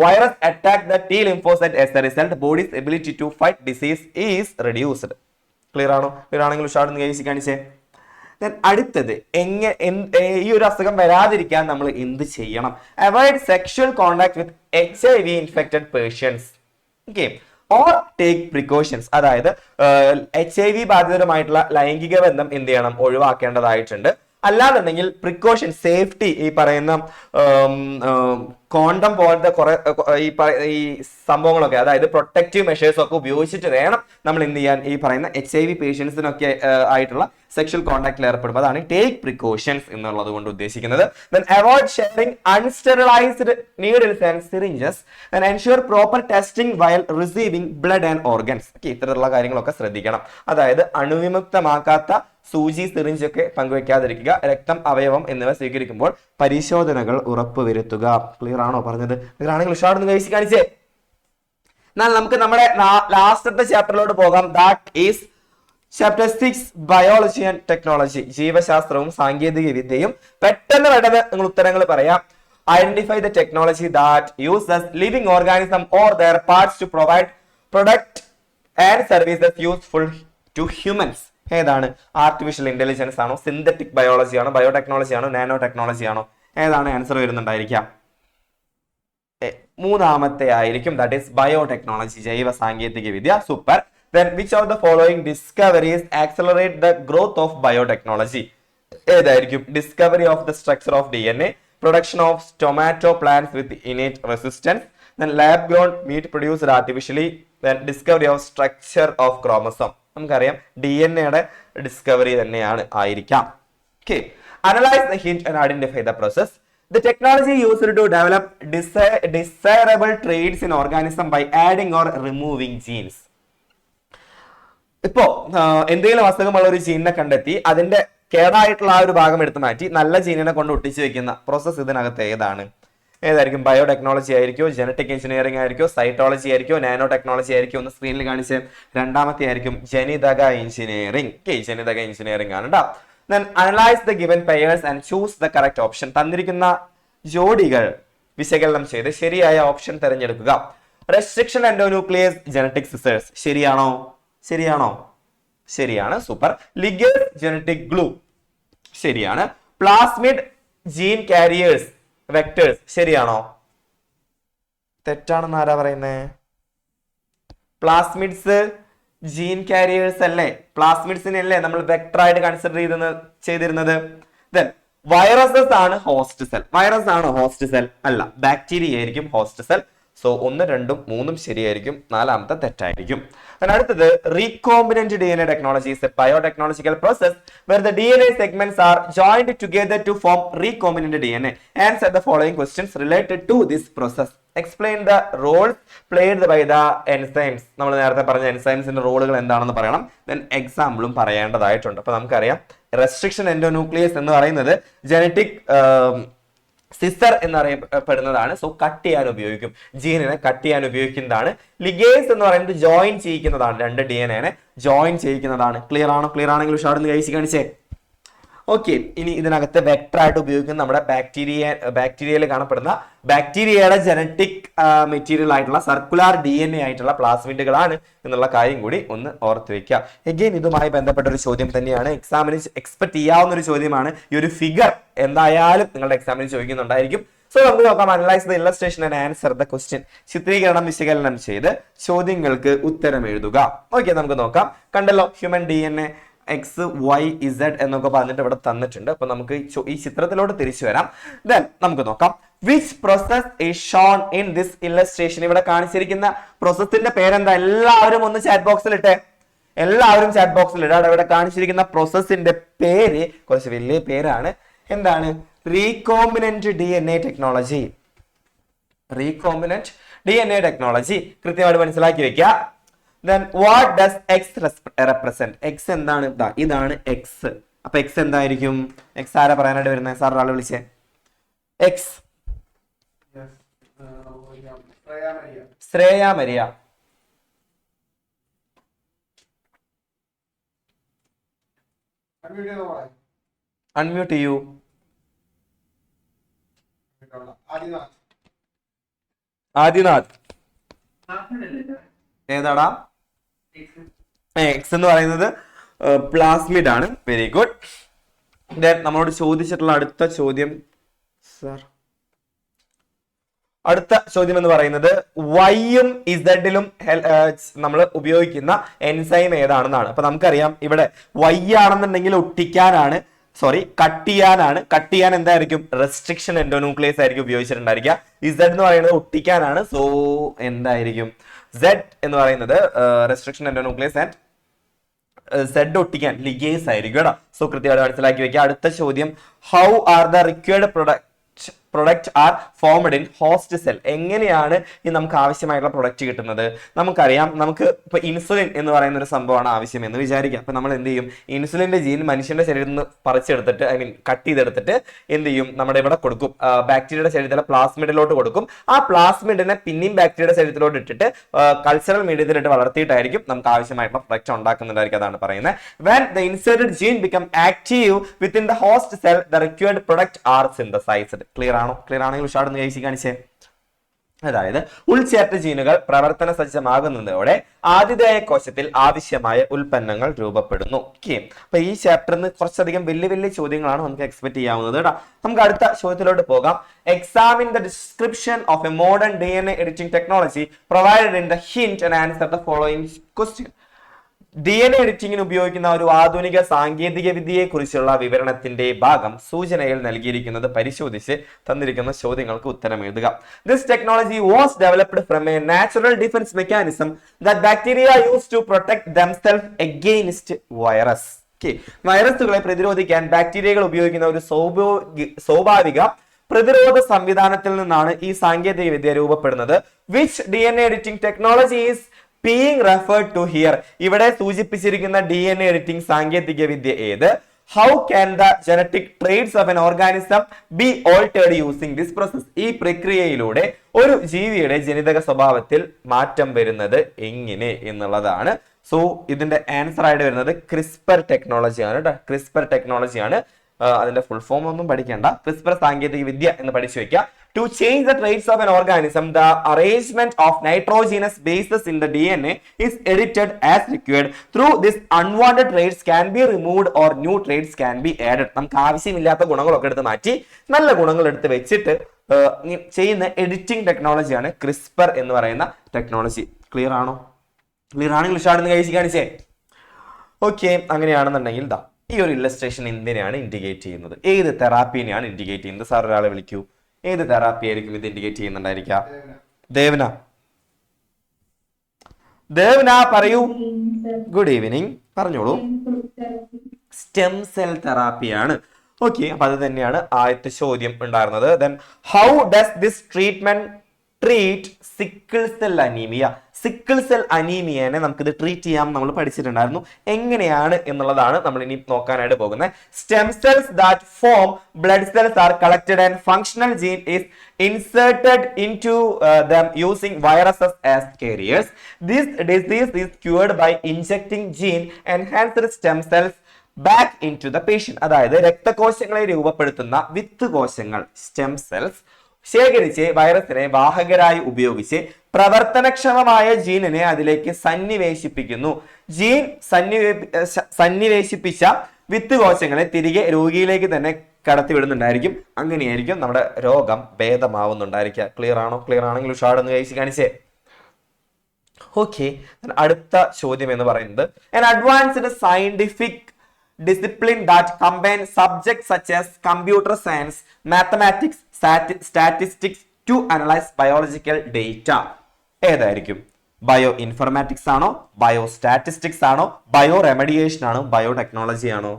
Virus attack the T lymphocyte as a result, body's ability to fight disease is reduced. Clear ആണോ? ക്ലിയർ ആണെങ്കിൽ ഉഷാറൊന്ന് കാണിച്ചേ. അടുത്തത് ഈ ഒരു അസുഖം വരാതിരിക്കാൻ നമ്മൾ എന്ത് ചെയ്യണം? Avoid sexual contact with HIV infected patients. Okay, or take precautions. അതായത് HIV ബാധിതരുമായിട്ടുള്ള ലൈംഗിക ബന്ധം എന്ത് ചെയ്യണം? ഒഴിവാക്കേണ്ടതായിട്ടുണ്ട്. അല്ലാന്നുണ്ടെങ്കിൽ പ്രിക്കോഷൻ, സേഫ്റ്റി, ഈ പറയുന്ന കോണ്ടം പോലത്തെ കുറെ ഈ സംഭവങ്ങളൊക്കെ, അതായത് പ്രൊട്ടക്റ്റീവ് മെഷേഴ്സ് ഒക്കെ ഉപയോഗിച്ചിട്ട് വേണം നമ്മൾ എന്ത് ചെയ്യാൻ? ഈ പറയുന്ന HIV പേഷ്യൻസിനൊക്കെ ആയിട്ടുള്ള സെക്ഷൽ കോണ്ടാക്റ്റിൽ ഏർപ്പെടും. അതാണ് ടേക്ക് പ്രിക്കോഷൻസ് എന്നുള്ളത് കൊണ്ട് ഉദ്ദേശിക്കുന്നത്. Then avoid sharing unsterilized needles and syringes and ensure proper testing while receiving blood and organs. ഇത്തരത്തിലുള്ള കാര്യങ്ങളൊക്കെ ശ്രദ്ധിക്കണം. അതായത് അണുവിമുക്തമാക്കാത്ത സൂചി, സിറിഞ്ച് ഒക്കെ പങ്കുവെക്കാതിരിക്കുക. രക്തം, അവയവം എന്നിവ സ്വീകരിക്കുമ്പോൾ പരിശോധനകൾ ഉറപ്പുവരുത്തുക. ക്ലിയർ ആണോ പറഞ്ഞത്? ക്ലിയർ ആണെങ്കിൽ ഉഷാറൊന്ന് കഴിച്ച് കാണിച്ചേ. എന്നാൽ നമുക്ക് നമ്മുടെ ലാസ്റ്റത്തെ ചാപ്റ്ററിലോട്ട് പോകാം. That is chapter 6 biology and technology. ജീവശാസ്ത്രവും സാങ്കേതിക വിദ്യയും. പെട്ടെന്ന് നിങ്ങൾ ഉത്തരങ്ങൾ പറയാം. Identify the technology that uses living organism or their parts to provide product and services useful to humans. ഏതാണ്? ആർട്ടിഫിഷ്യൽ ഇന്റലിജൻസ് ആണോ, സിന്തറ്റിക് ബയോളജി ആണോ, ബയോടെക്നോളജി ആണോ, നാനോ ടെക്നോളജി ആണോ? ഏതാണ് ആൻസർ വരുന്നുണ്ടായിരിക്കാം? മൂന്നാമത്തെ ആയിരിക്കും. ദാറ്റ് ഈസ് ബയോടെക്നോളജി, ജൈവ സാങ്കേതിക വിദ്യ. Super. Then which of the following discoveries accelerate the growth of biotechnology? ഏതായിരിക്കും? Discovery of the structure of DNA, production of tomato plants with innate resistance, then lab grown meat produced artificially, then discovery of structure of chromosome. നമുക്കറിയാം DNA discovery തന്നെയാണ് ആയിരിക്കാം. Okay. Analyze the hint and identify the process. The technology used to develop desirable traits in organism by adding or removing genes. ഇപ്പോ എന്തെങ്കിലും അസുഖമുള്ള ഒരു ജീനിനെ കണ്ടെത്തി അതിന്റെ കേടായിട്ടുള്ള ആ ഒരു ഭാഗം എടുത്ത് മാറ്റി നല്ല ജീനിനെ കൊണ്ട് ഒട്ടിച്ചു വെക്കുന്ന പ്രോസസ് ഇതിനകത്ത് ഏതായിരിക്കും? ബയോടെക്നോളജി ആയിരിക്കോ, ജനറ്റിക് എഞ്ചിനീയറിംഗ് ആയിരിക്കോ, സൈറ്റോളജി ആയിരിക്കോ, നാനോ ടെക്നോളജി ആയിരിക്കോ? ഒന്ന് സ്ക്രീനിൽ കാണിച്ച്. രണ്ടാമത്തെ ആയിരിക്കും ജനിതക എഞ്ചിനീയറിംഗ്. ജനിതക എഞ്ചിനീയറിംഗ് ആണ് കേട്ടോ. Then analyze the given pairs and choose the correct option. തന്നിരിക്കുന്ന ജോഡികൾ വിശകലനം ചെയ്ത് ശരിയായ ഓപ്ഷൻ തിരഞ്ഞെടുക്കുക. റെസ്ട്രിക്ഷൻ എൻഡോന്യൂക്ലിയസ് ജനറ്റിക് സിസേഴ്സ് ശരിയാണോ? ശരിയാണ്. സൂപ്പർ. ലിഗേസ് ജനറ്റിക് ഗ്ലൂ ശരിയാണ്. പ്ലാസ്മിഡ് ജീൻ കാരിയേഴ്സ് വെക്ടേഴ്സ് ശരിയാണോ? തെറ്റാണെന്ന് ആരാ പറയുന്നേ? പ്ലാസ്മിഡ്സ് ജീൻ കാരിയേഴ്സ് അല്ലേ? പ്ലാസ്മിഡ്സിനെ അല്ലേ നമ്മൾ വെക്ടർ ആയിട്ട് കൺസിഡർ ചെയ്തിരുന്നത്? ദെൻ വൈറസസ് ആണ് ഹോസ്റ്റ് സെൽ. വൈറസ് ആണോ ഹോസ്റ്റ് സെൽ? അല്ല, ബാക്ടീരിയ ആയിരിക്കും ഹോസ്റ്റ് സെൽ. സോ 1, 2, 3 ശരിയായിരിക്കും, 4ാമത്തെ തെറ്റായിരിക്കും. അടുത്തത് recombinant DNA technology is a biotechnological process where the DNA segments are joined together to form recombinant DNA. Answer the following questions related to this process. Explain the roles played by the enzymes. നമ്മൾ നേരത്തെ പറഞ്ഞ എൻസൈംസിന്റെ റോളുകൾ എന്താണെന്ന് പറയണം. Then എക്സാമ്പിളും പറയേണ്ടതായിട്ടുണ്ട്. അപ്പൊ നമുക്കറിയാം restriction endonuclease എന്ന് പറയുന്നത് ജനറ്റിക് സിസർ എന്നറിയപ്പെടുന്നതാണ്. സോ കട്ട് ചെയ്യാൻ ഉപയോഗിക്കും, ജീനിനെ കട്ട് ചെയ്യാൻ ഉപയോഗിക്കുന്നതാണ്. ലിഗേസ് എന്ന് പറയുന്നത് ജോയിൻ ചെയ്യിക്കുന്നതാണ്, 2 DNA ജോയിൻ ചെയ്യിക്കുന്നതാണ്. ക്ലിയർ ആണെങ്കിൽ ഉഷാറിന് കാണിച്ചേ. ഓക്കെ, ഇനി ഇതിനകത്ത് വെക്ടർ ആയിട്ട് ഉപയോഗിക്കുന്ന നമ്മുടെ ബാക്ടീരിയയിൽ കാണപ്പെടുന്ന ബാക്ടീരിയയുടെ ജനറ്റിക് മെറ്റീരിയൽ ആയിട്ടുള്ള സർക്കുലാർ DNA ആയിട്ടുള്ള പ്ലാസ്മിഡുകളാണ് എന്നുള്ള കാര്യം കൂടി ഒന്ന് ഓർത്ത് വെക്കുക. എഗെയിൻ ഇതുമായി ബന്ധപ്പെട്ട ഒരു ചോദ്യം തന്നെയാണ്, എക്സാമിന് എക്സ്പെക്ട് ചെയ്യാവുന്ന ഒരു ചോദ്യമാണ്. ഈ ഒരു ഫിഗർ എന്തായാലും നിങ്ങളുടെ എക്സാമിന് ചോദിക്കുന്നുണ്ടായിരിക്കും. സോ നമുക്ക് നോക്കാം. Analyse the illustration and answer the question. ചിത്രീകരണം വിശകലനം ചെയ്ത് ചോദ്യങ്ങൾക്ക് ഉത്തരം എഴുതുക. ഓക്കെ, നമുക്ക് നോക്കാം. കണ്ടല്ലോ, ഹ്യൂമൻ DNA XYZ എന്നൊക്കെ പറഞ്ഞിട്ട് ഇവിടെ തന്നിട്ടുണ്ട്. അപ്പൊ നമുക്ക് ഈ ചിത്രത്തിലോട്ട് തിരിച്ചു വരാം. ദെൻ നമുക്ക് നോക്കാം. Which process is shown in this illustration? ഇവിടെ കാണിച്ചിരിക്കുന്ന പ്രോസസ്സിന്റെ പേരെന്താ? എല്ലാവരും ഒന്ന് ചാറ്റ് ബോക്സിൽ ഇട്ടേ. ഇവിടെ കാണിച്ചിരിക്കുന്ന പ്രോസസ്സിന്റെ പേര് കുറച്ച് വലിയ പേരാണ്. എന്താണ്? Recombinant DNA technology. Recombinant DNA technology കൃത്യമായിട്ട് മനസ്സിലാക്കി വെക്കുക. Then what does X represent? X എന്താണ്? ഇതാണ് X. അപ്പൊ X എന്തായിരിക്കും? X ആരാ പറയാനായിട്ട് വരുന്നത്? സാർ ഒരാളെ വിളിച്ചേ. X Shreya Maria. അൺമ്യൂട്ട് ചെയ്യൂ. ആദിനാഥ്. ഏതാടാ? എക്സ് എന്ന് പറയുന്നത് പ്ലാസ്മിഡ് ആണ്. Very good. നമ്മളോട് ചോദിച്ചിട്ടുള്ള അടുത്ത ചോദ്യം എന്ന് പറയുന്നത് വൈയും ഇസഡിലും നമ്മൾ ഉപയോഗിക്കുന്ന എൻസൈം ഏതാണെന്നാണ്. അപ്പൊ നമുക്കറിയാം ഇവിടെ വൈ ആണെന്നുണ്ടെങ്കിൽ ഒട്ടിക്കാനാണ്, കട്ട് ചെയ്യാനാണ്. കട്ട് ചെയ്യാൻ എന്തായിരിക്കും? റെസ്ട്രിക്ഷൻ എൻഡോന്യൂക്ലിയസ് ആയിരിക്കും ഉപയോഗിച്ചിട്ടുണ്ടായിരിക്കുക. ഇസഡ് എന്ന് പറയുന്നത് ഒട്ടിക്കാനാണ്. സോ എന്തായിരിക്കും? Z എന്ന് പറയുന്നത് റെസ്ട്രിക്ഷൻ എൻഡോന്യൂക്ലിയസ് ആൻഡ് Z ഒട്ടിക്കാൻ ലിഗേസ് ആയിരിക്കും കേട്ടോ. സോ കൃത്യമായിട്ട് മനസ്സിലാക്കി വെക്കുക. അടുത്ത ചോദ്യം, how are the required product are formed in host cell? എങ്ങനെയാണ് ഈ നമുക്ക് ആവശ്യമായിട്ടുള്ള പ്രൊഡക്റ്റ് കിട്ടുന്നത്? നമുക്കറിയാം, നമുക്ക് ഇപ്പൊ ഇൻസുലിൻ എന്ന് പറയുന്ന ഒരു സംഭവമാണ് ആവശ്യം എന്ന് വിചാരിക്കാം. അപ്പൊ നമ്മൾ എന്ത് ചെയ്യും? ഇൻസുലിന്റെ ജീൻ മനുഷ്യന്റെ ശരീരത്തിൽ നിന്ന് പറിച്ചെടുത്തിട്ട്, കട്ട് ചെയ്തെടുത്തിട്ട് എന്ത് ചെയ്യും? നമ്മുടെ ഇവിടെ കൊടുക്കും, ബാക്ടീരിയയുടെ ശരീരത്തിലെ പ്ലാസ്മിഡിലോട്ട് കൊടുക്കും. ആ പ്ലാസ്മിഡിനെ പിന്നെയും ബാക്ടീരിയയുടെ ശരീരത്തിലോട്ട് ഇട്ടിട്ട് കൾച്ചറൽ മീഡിയത്തിലിട്ട് വളർത്തിയിട്ടായിരിക്കും നമുക്ക് ആവശ്യമായിട്ടുള്ള പ്രൊഡക്റ്റ് ഉണ്ടാക്കുന്നുണ്ടായിരിക്കും. അതാണ് പറയുന്നത്. When the inserted gene become active within the host cell, the required product are synthesized. Clear ആണെങ്കിൽ ഉഷാറൊന്ന് കാണിച്ചേ. അതായത് ഉൾച്ചേർത്ത ജീനുകൾ പ്രവർത്തന സജ്ജമാകുന്നതോടെ ആതിഥേയ കോശത്തിൽ ആവശ്യമായ ഉൽപ്പന്നങ്ങൾ രൂപപ്പെടുന്നു. ഓക്കെ, അപ്പൊ ഈ ചാപ്റ്ററിന് കുറച്ചധികം വലിയ ചോദ്യങ്ങളാണ് നമുക്ക് എക്സ്പെക്ട് ചെയ്യാവുന്നത് കേട്ടോ. നമുക്ക് അടുത്ത ചോദ്യത്തിലോട്ട് പോകാം. Examine the description of A modern DNA editing technology provided in the hint and answer the following question. DNA എഡിറ്റിംഗിന് ഉപയോഗിക്കുന്ന ഒരു ആധുനിക സാങ്കേതിക വിദ്യയെ കുറിച്ചുള്ള വിവരണത്തിന്റെ ഭാഗം സൂചനയിൽ നൽകിയിരിക്കുന്നത് പരിശോധിച്ച് തന്നിരിക്കുന്ന ചോദ്യങ്ങൾക്ക് ഉത്തരം എഴുതുക. This technology was developed from a natural defence mechanism that bacteria use to protect themselves against virus. വൈറസുകളെ പ്രതിരോധിക്കാൻ ബാക്ടീരിയകൾ ഉപയോഗിക്കുന്ന ഒരു സ്വാഭാവിക പ്രതിരോധ സംവിധാനത്തിൽ നിന്നാണ് ഈ സാങ്കേതിക വിദ്യ രൂപപ്പെടുന്നത്. Which DNA editing technology is being referred to here? ഇവിടെ സൂചിപ്പിച്ചിരിക്കുന്ന DNA എഡിറ്റിംഗ് സാങ്കേതിക വിദ്യ ഏത്? How can the genetic traits of an organism be altered using this process? ഈ പ്രക്രിയയിലൂടെ ഒരു ജീവിയുടെ ജനിതക സ്വഭാവത്തിൽ മാറ്റം വരുന്നത് എങ്ങനെ എന്നുള്ളതാണ്. സോ ഇതിന്റെ ആൻസർ ആയിട്ട് വരുന്നത് ക്രിസ്പർ ടെക്നോളജിയാണ് കേട്ടോ. ക്രിസ്പർ ടെക്നോളജിയാണ്. അതിന്റെ ഫുൾ ഫോം ഒന്നും പഠിക്കേണ്ട, ക്രിസ്പർ സാങ്കേതിക വിദ്യ എന്ന് പഠിച്ചു വെക്കുക. To change the traits of an organism, the arrangement of nitrogenous bases in the DNA is edited as required. Through this, unwanted traits can be removed or new traits can be added. നമുക്ക് ആവശ്യമില്ലാത്ത ഗുണങ്ങളൊക്കെ എടുത്ത് മാറ്റി നല്ല ഗുണങ്ങൾ എടുത്ത് വെച്ചിട്ട് ചെയ്യുന്ന editing ടെക്നോളജിയാണ് CRISPR എന്ന് പറയുന്ന ടെക്നോളജി. ക്ലിയർ ആണോ? ക്ലിയർ ആണെങ്കിൽ ഉഷാടെന്ന് കഴിച്ച് കാണിച്ചേ. ഓക്കെ, അങ്ങനെയാണെന്നുണ്ടെങ്കിൽ ദാ ഈ ഒരു ഇല്ലസ്ട്രേഷൻ എന്തിനാണ് ഇൻഡിക്കേറ്റ് ചെയ്യുന്നത്? ഏത് തെറാപ്പിനെയാണ് ഇൻഡിക്കേറ്റ് ചെയ്യുന്നത്? സാർ ഒരാളെ വിളിക്കൂ. ഏത് തെറാപ്പി ആയിരിക്കും ഇത് ഇൻഡിക്കേറ്റ് ചെയ്യുന്നുണ്ടായിരിക്കാം? ദേവന, ദേവന പറയൂ. ഗുഡ് ഈവനിങ്, പറഞ്ഞോളൂ. സ്റ്റെം സെൽ തെറാപ്പിയാണ്. ഓക്കെ, അപ്പൊ അത് തന്നെയാണ് ആദ്യത്തെ ചോദ്യം ഉണ്ടായിരുന്നത്. Then how does this treatment treat sickle cell anaemia? Sickle cell അനീമിയനെ നമുക്കിത് ട്രീറ്റ് ചെയ്യാം നമ്മൾ പഠിച്ചിട്ടുണ്ടായിരുന്നു. എങ്ങനെയാണ് എന്നുള്ളതാണ് നമ്മൾ ഇനി നോക്കാനായിട്ട് പോകുന്നത്. Stem cells that form blood cells are collected and functional gene is inserted into them using viruses as carriers. This disease is cured by injecting gene enhanced stem cells back into the patient. അതായത് രക്തകോശങ്ങളെ രൂപപ്പെടുത്തുന്ന വിത്ത് കോശങ്ങൾ stem cells ശേഖരിച്ച് വൈറസിനെ വാഹകരായി ഉപയോഗിച്ച് പ്രവർത്തനക്ഷമമായ ജീനിനെ അതിലേക്ക് സന്നിവേശിപ്പിക്കുന്നു. Gene സന്നിവേശിപ്പിച്ച വിത്ത് കോശങ്ങളെ തിരികെ രോഗിയിലേക്ക് തന്നെ കടത്തിവിടുന്നുണ്ടായിരിക്കും. അങ്ങനെയായിരിക്കും നമ്മുടെ രോഗം ഭേദമാവുന്നുണ്ടായിരിക്കുക. ക്ലിയർ ആണോ? ക്ലിയർ ആണെങ്കിൽ ഉഷാടെന്ന് കഴിച്ച് കാണിച്ചേ. ഓക്കെ, അടുത്ത ചോദ്യം എന്ന് പറയുന്നത് an advanced scientific discipline that combines subjects such as computer science, mathematics, statistics to analyze biological data ഏതായിരിക്കും? ബയോ ഇൻഫർമാറ്റിക്സ് ആണോ? ബയോ സ്റ്റാറ്റിസ്റ്റിക്സ് ആണോ? ബയോ റെമഡിയേഷൻ ആണോ? ബയോടെക്നോളജി ആണോ?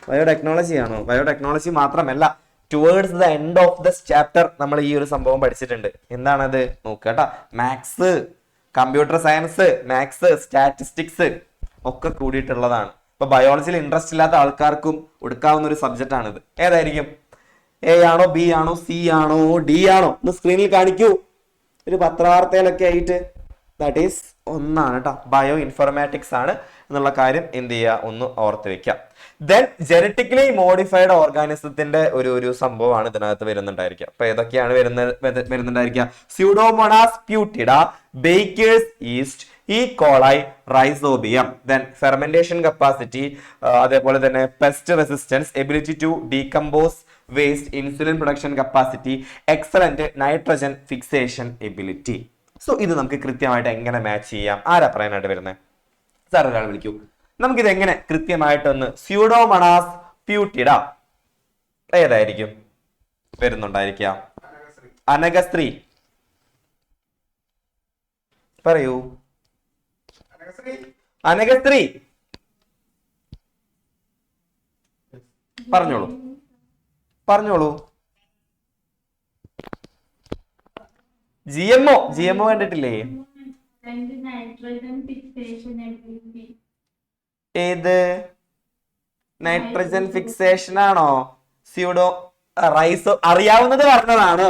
ബയോടെക്നോളജി ആണോ? ബയോടെക്നോളജി മാത്രമല്ല, towards the end of the chapter നമ്മൾ ഈ ഒരു സംഭവം പഠിച്ചിട്ടുണ്ട്. എന്താണത് നോക്കട്ടാ. Maths, computer science, maths, statistics ഒക്കെ കൂടിയിട്ടുള്ളതാണ്. ഇപ്പൊ ബയോളജിയിൽ ഇൻട്രസ്റ്റ് ഇല്ലാത്ത ആൾക്കാർക്കും എടുക്കാവുന്ന ഒരു സബ്ജക്റ്റ് ആണിത്. ഏതായിരിക്കും? എ ആണോ, ബി ആണോ, സി ആണോ, ഡി ആണോ? ഒന്ന് സ്ക്രീനിൽ കാണിക്കൂ. ഒരു പത്രവാർത്തയിലൊക്കെ ആയിട്ട് ദാറ്റ് ഈസ് ഒന്നാണ് കേട്ടോ. ബയോ ഇൻഫർമാറ്റിക്സ് ആണ് എന്നുള്ള കാര്യം എന്ത് ചെയ്യുക, ഒന്ന് ഓർത്ത് വെക്കാം. ദെൻ ജനറ്റിക്കലി മോഡിഫൈഡ് ഓർഗാനിസത്തിന്റെ ഒരു സംഭവമാണ് ഇതിനകത്ത് വരുന്നുണ്ടായിരിക്കുക. അപ്പൊ ഏതൊക്കെയാണ് വരുന്നുണ്ടായിരിക്കുക? Pseudomonas putida, baker's yeast, E coli, Rhizobium. Then fermentation capacity, അതേപോലെ തന്നെ pest resistance, ability to decompose waste, insulin production capacity, excellent nitrogen fixation ability. So ഇത് നമുക്ക് കൃത്യമായിട്ട് എങ്ങനെ മാച്ച് ചെയ്യാം? ആരാ പറയാനായിട്ട് വരുന്നത്? സാർ ഒരാൾ വിളിക്കൂ. നമുക്കിത് എങ്ങനെ കൃത്യമായിട്ടൊന്ന് സ്യൂഡോമോണാസ് പ്യൂട്ടിഡ ഏതായിരിക്കും വരുന്നുണ്ടായിരിക്കാം? അനഗസ്ത്രീ പറയൂ. അനഗസ്ത്രീ പറഞ്ഞോളൂ, പറഞ്ഞോളൂ. GMO കണ്ടിട്ടില്ലേ? ഏത് നൈട്രജൻ ഫിക്സേഷൻ ആണോ? സ്യൂഡോ റൈസോ അറിയാവുന്നത് പറഞ്ഞതാണോ?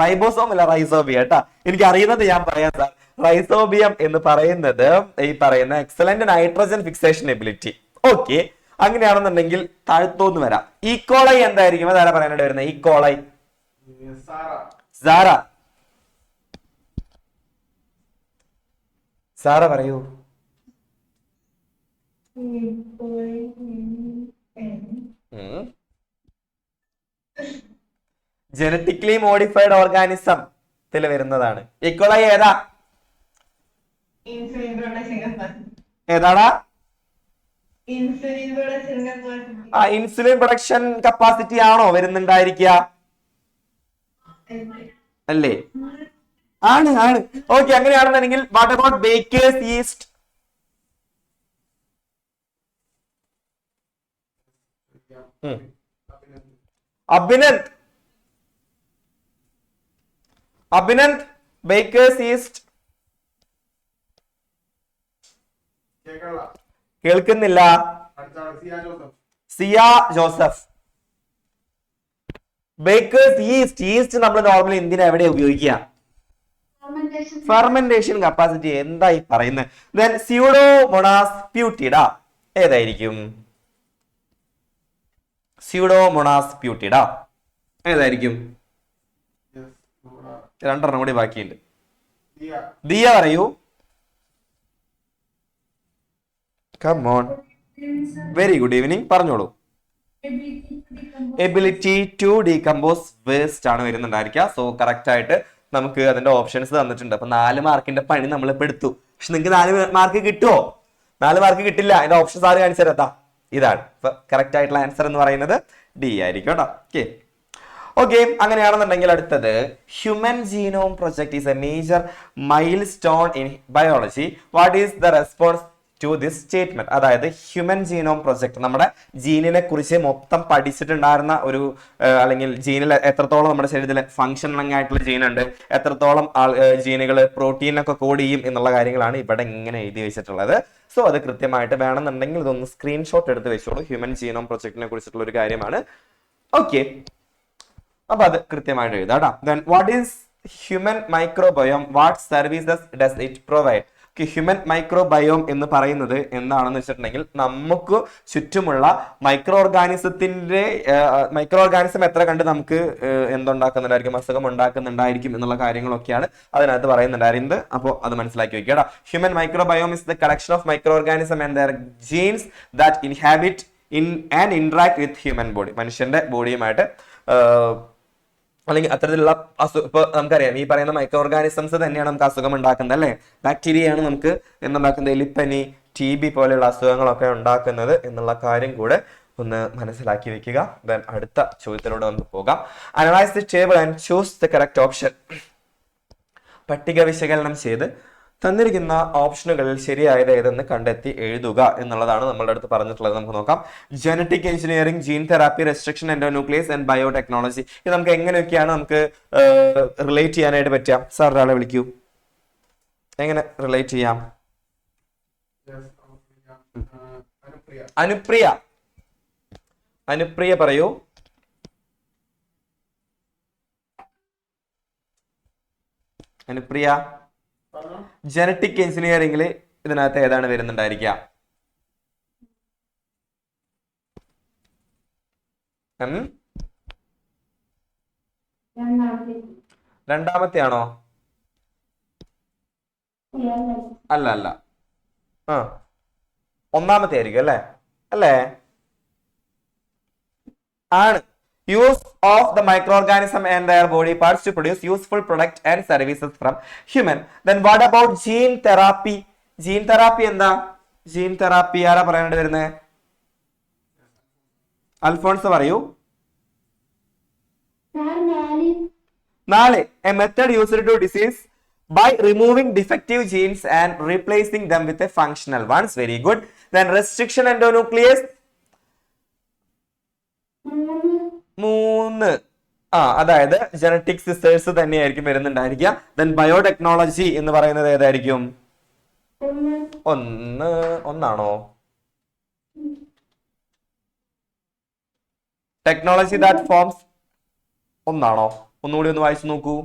റൈബോസോം അല്ല, റൈസോബിയം കേട്ടാ. എനിക്ക് അറിയുന്നത് ഞാൻ പറയാം സാർ. റൈസോബിയം എന്ന് പറയുന്നത് ഈ പറയുന്ന excellent nitrogen fixation ability. Okay, അങ്ങനെയാണെന്നുണ്ടെങ്കിൽ താഴ്ത്തോന്ന് വരാം. ഈക്കോളൈ എന്തായിരിക്കും? അതാരാ പറയാനായിട്ട് വരുന്നത്? ഈക്കോളൈ, സാറ, സാറ പറയൂ. ജനറ്റിക്കലി മോഡിഫൈഡ് ഓർഗാനിസത്തിൽ വരുന്നതാണ്. ഈക്കോളൈ ഏതാ? ഏതാടാ? ഇൻസുലിൻ പ്രൊഡക്ഷൻ കപ്പാസിറ്റി ആണോ വരുന്നുണ്ടായിരിക്കുക? അല്ലേ? ആണ് ആണ്. ഓക്കെ, അങ്ങനെയാണെന്നുണ്ടെങ്കിൽ what about baker's yeast? Abhinand, Abhinand, baker's yeast കേൾക്കുന്നില്ല. Siya Joseph. Baker's yeast, yeast നമ്മൾ നോർമലി എന്തിനാ എവിടെ ഉപയോഗിക്കുക? Fermentation capacity. എന്തായി പറയുന്നത്? ദെൻ സ്യൂഡോമോണാസ് പ്യൂട്ടിഡ ഏതായിരിക്കും? സ്യൂഡോമോണാസ് പ്യൂട്ടിഡ ഏതായിരിക്കും? രണ്ടെണ്ണം കൂടി ബാക്കിയുണ്ട്. ദിയ പറയൂ. Come on. Very good evening, പറഞ്ഞോളൂ. എബിലിറ്റി ടു ഡീകമ്പോസ് വേസ്റ്റ് ആണ് വരുന്നുണ്ടായിരിക്കുക. സോ കറക്റ്റ് ആയിട്ട് നമുക്ക് അതിന്റെ ഓപ്ഷൻസ് തന്നിട്ടുണ്ട്. അപ്പൊ 4 മാർക്കിന്റെ പണി നമ്മൾ ഇപ്പൊ എടുത്തു. പക്ഷെ നിങ്ങൾക്ക് 4 മാർക്ക് കിട്ടുമോ? 4 മാർക്ക് കിട്ടില്ല. അതിന്റെ ഓപ്ഷൻസ് ആര് കാണിച്ചു തരാം? ഇതാണ് കറക്റ്റ് ആയിട്ടുള്ള ആൻസർ എന്ന് പറയുന്നത്. ഡി ആയിരിക്കും കേട്ടോ. ഓക്കെ ഓക്കെ, അങ്ങനെയാണെന്നുണ്ടെങ്കിൽ അടുത്തത് human genome project is a major milestone in biology. What is the response to this statement? അതായത് ഹ്യൂമൻ ജീനോം പ്രൊജക്ട് നമ്മുടെ ജീനിനെ കുറിച്ച് മൊത്തം പഠിച്ചിട്ടുണ്ടായിരുന്ന ഒരു അല്ലെങ്കിൽ ജീനിൽ എത്രത്തോളം നമ്മുടെ ശരീരത്തിൽ ഫങ്ഷനിങ് ആയിട്ടുള്ള ജീൻ ഉണ്ട്, എത്രത്തോളം ജീനുകൾ പ്രോട്ടീനൊക്കെ കോഡ് ചെയ്യും എന്നുള്ള കാര്യങ്ങളാണ് ഇവിടെ ഇങ്ങനെ എഴുതി വെച്ചിട്ടുള്ളത്. സോ അത് കൃത്യമായിട്ട് വേണമെന്നുണ്ടെങ്കിൽ ഇതൊന്ന് സ്ക്രീൻഷോട്ട് എടുത്ത് വെച്ചോളൂ. ഹ്യൂമൻ ജീനോം പ്രൊജക്ടിനെ കുറിച്ചിട്ടുള്ള ഒരു കാര്യമാണ്. ഓക്കെ, അപ്പൊ അത് കൃത്യമായിട്ട് എഴുതാം. Then what is human microbiome? What services does it provide? Human microbiome എന്ന് പറയുന്നത് എന്താണെന്ന് വെച്ചിട്ടുണ്ടെങ്കിൽ നമുക്ക് ചുറ്റുമുള്ള മൈക്രോ ഓർഗാനിസം എത്ര കണ്ട് നമുക്ക് എന്തുണ്ടാക്കുന്നുണ്ടായിരിക്കും, അസുഖം ഉണ്ടാക്കുന്നുണ്ടായിരിക്കും എന്നുള്ള കാര്യങ്ങളൊക്കെയാണ് അതിനകത്ത് പറയുന്നുണ്ടായിരുന്നത്. അപ്പോൾ അത് മനസ്സിലാക്കി വെക്കുക. Human microbiome is the collection of microorganism and their genes that inhabit in and interact with human body. മനുഷ്യന്റെ ബോഡിയുമായിട്ട് അല്ലെങ്കിൽ അത്തരത്തിലുള്ള ഇപ്പൊ നമുക്കറിയാം ഈ പറയുന്ന മൈക്രോ ഓർഗാനിസംസ് തന്നെയാണ് നമുക്ക് അസുഖം ഉണ്ടാക്കുന്നത് അല്ലെ. ബാക്ടീരിയയാണ് നമുക്ക് എന്തുണ്ടാക്കുന്നത്, എലിപ്പനി, TB പോലെയുള്ള അസുഖങ്ങളൊക്കെ ഉണ്ടാക്കുന്നത് എന്നുള്ള കാര്യം കൂടെ ഒന്ന് മനസ്സിലാക്കി വെക്കുക. ദെൻ അടുത്ത ചോദ്യത്തിലൂടെ നമുക്ക് പോകാം. Analyse the table and choose the correct option. പട്ടിക വിശകലനം ചെയ്ത് തന്നിരിക്കുന്ന ഓപ്ഷനുകളിൽ ശരിയായത് ഏതെന്ന് കണ്ടെത്തി എഴുതുക എന്നുള്ളതാണ് നമ്മളുടെ അടുത്ത് പറഞ്ഞിട്ടുള്ളത്. നമുക്ക് നോക്കാം. Genetic engineering, gene therapy, restriction endonuclease and biotechnology. ഇത് നമുക്ക് എങ്ങനെയൊക്കെയാണ് നമുക്ക് റിലേറ്റ് ചെയ്യാനായിട്ട് പറ്റുക? സാർ ഒരാളെ വിളിക്കൂ. എങ്ങനെ റിലേറ്റ് ചെയ്യാം? അനുപ്രിയ, അനുപ്രിയ പറയൂ. അനുപ്രിയ, ജനറ്റിക് എഞ്ചിനീയറിംഗിൽ ഇതിനകത്ത് ഏതാണ് വരുന്നുണ്ടായിരിക്കുക? രണ്ടാമത്തെ ആണോ? അല്ല അല്ല, ഒന്നാമത്തെ ആയിരിക്കും അല്ലേ? അല്ലേ? ആണ്. Use of the microorganism and their body parts to produce useful product and services from human. Then what about gene therapy? Gene therapy എന്താ? Gene therapy ആരാ പറയാനായിട്ട് വരുന്നത്? അൽഫോൺസ് പറയൂ. 4. A method used to disease by removing defective genes and replacing them with a functional ones. Very good. Then restriction endonuclease. 3. അതായത് genetic sisters തന്നെയായിരിക്കും വരുന്നുണ്ടായിരിക്കുക. Then biotechnology എന്ന് പറയുന്നത് ഏതായിരിക്കും? 1. ഒന്നാണോ? ടെക്നോളജി ദാറ്റ് ഫോംസ് ഒന്നാണോ? ഒന്നുകൂടി ഒന്ന് വായിച്ചു നോക്കൂ.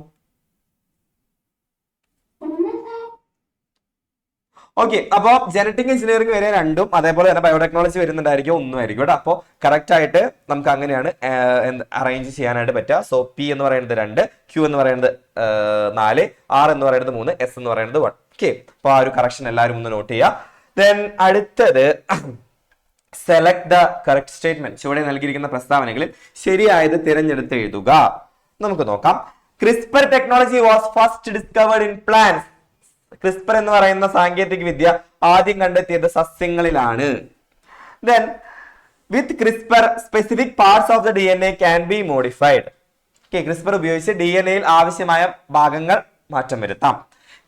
ഓക്കെ, അപ്പൊ ജനറ്റിക് എഞ്ചിനീയറിംഗ് വരെ 2ഉം അതേപോലെ തന്നെ ബയോടെക്നോളജി വരുന്നുണ്ടായിരിക്കും 1 ആയിരിക്കും കേട്ടോ. അപ്പോൾ കറക്റ്റ് ആയിട്ട് നമുക്ക് അങ്ങനെയാണ് അറേഞ്ച് ചെയ്യാനായിട്ട് പറ്റുക. സോ P എന്ന് പറയുന്നത് 2, Q എന്ന് പറയുന്നത് 4, R എന്ന് പറയുന്നത് 3, S എന്ന് പറയുന്നത് 1. ഓക്കെ, അപ്പൊ ആ ഒരു കറക്ഷൻ എല്ലാവരും ഒന്ന് നോട്ട് ചെയ്യുക. ദെൻ അടുത്തത് സെലക്ട് ദ കറക്റ്റ് സ്റ്റേറ്റ്മെന്റ്. ചുവടെ നൽകിയിരിക്കുന്ന പ്രസ്താവനകളിൽ ശരിയായത് തിരഞ്ഞെടുത്ത് എഴുതുക. നമുക്ക് നോക്കാം. CRISPR technology was first discovered in plants. CRISPR എന്ന് പറയുന്ന സാങ്കേതിക വിദ്യ ആദ്യം കണ്ടെത്തിയത് സസ്യങ്ങളിലാണ്. Then with CRISPR specific parts of the DNA can be modified. Okay, CRISPR ഉപയോഗിച്ച് DNA യിൽ ആവശ്യമായ ഭാഗങ്ങൾ മാറ്റം വരുത്താം.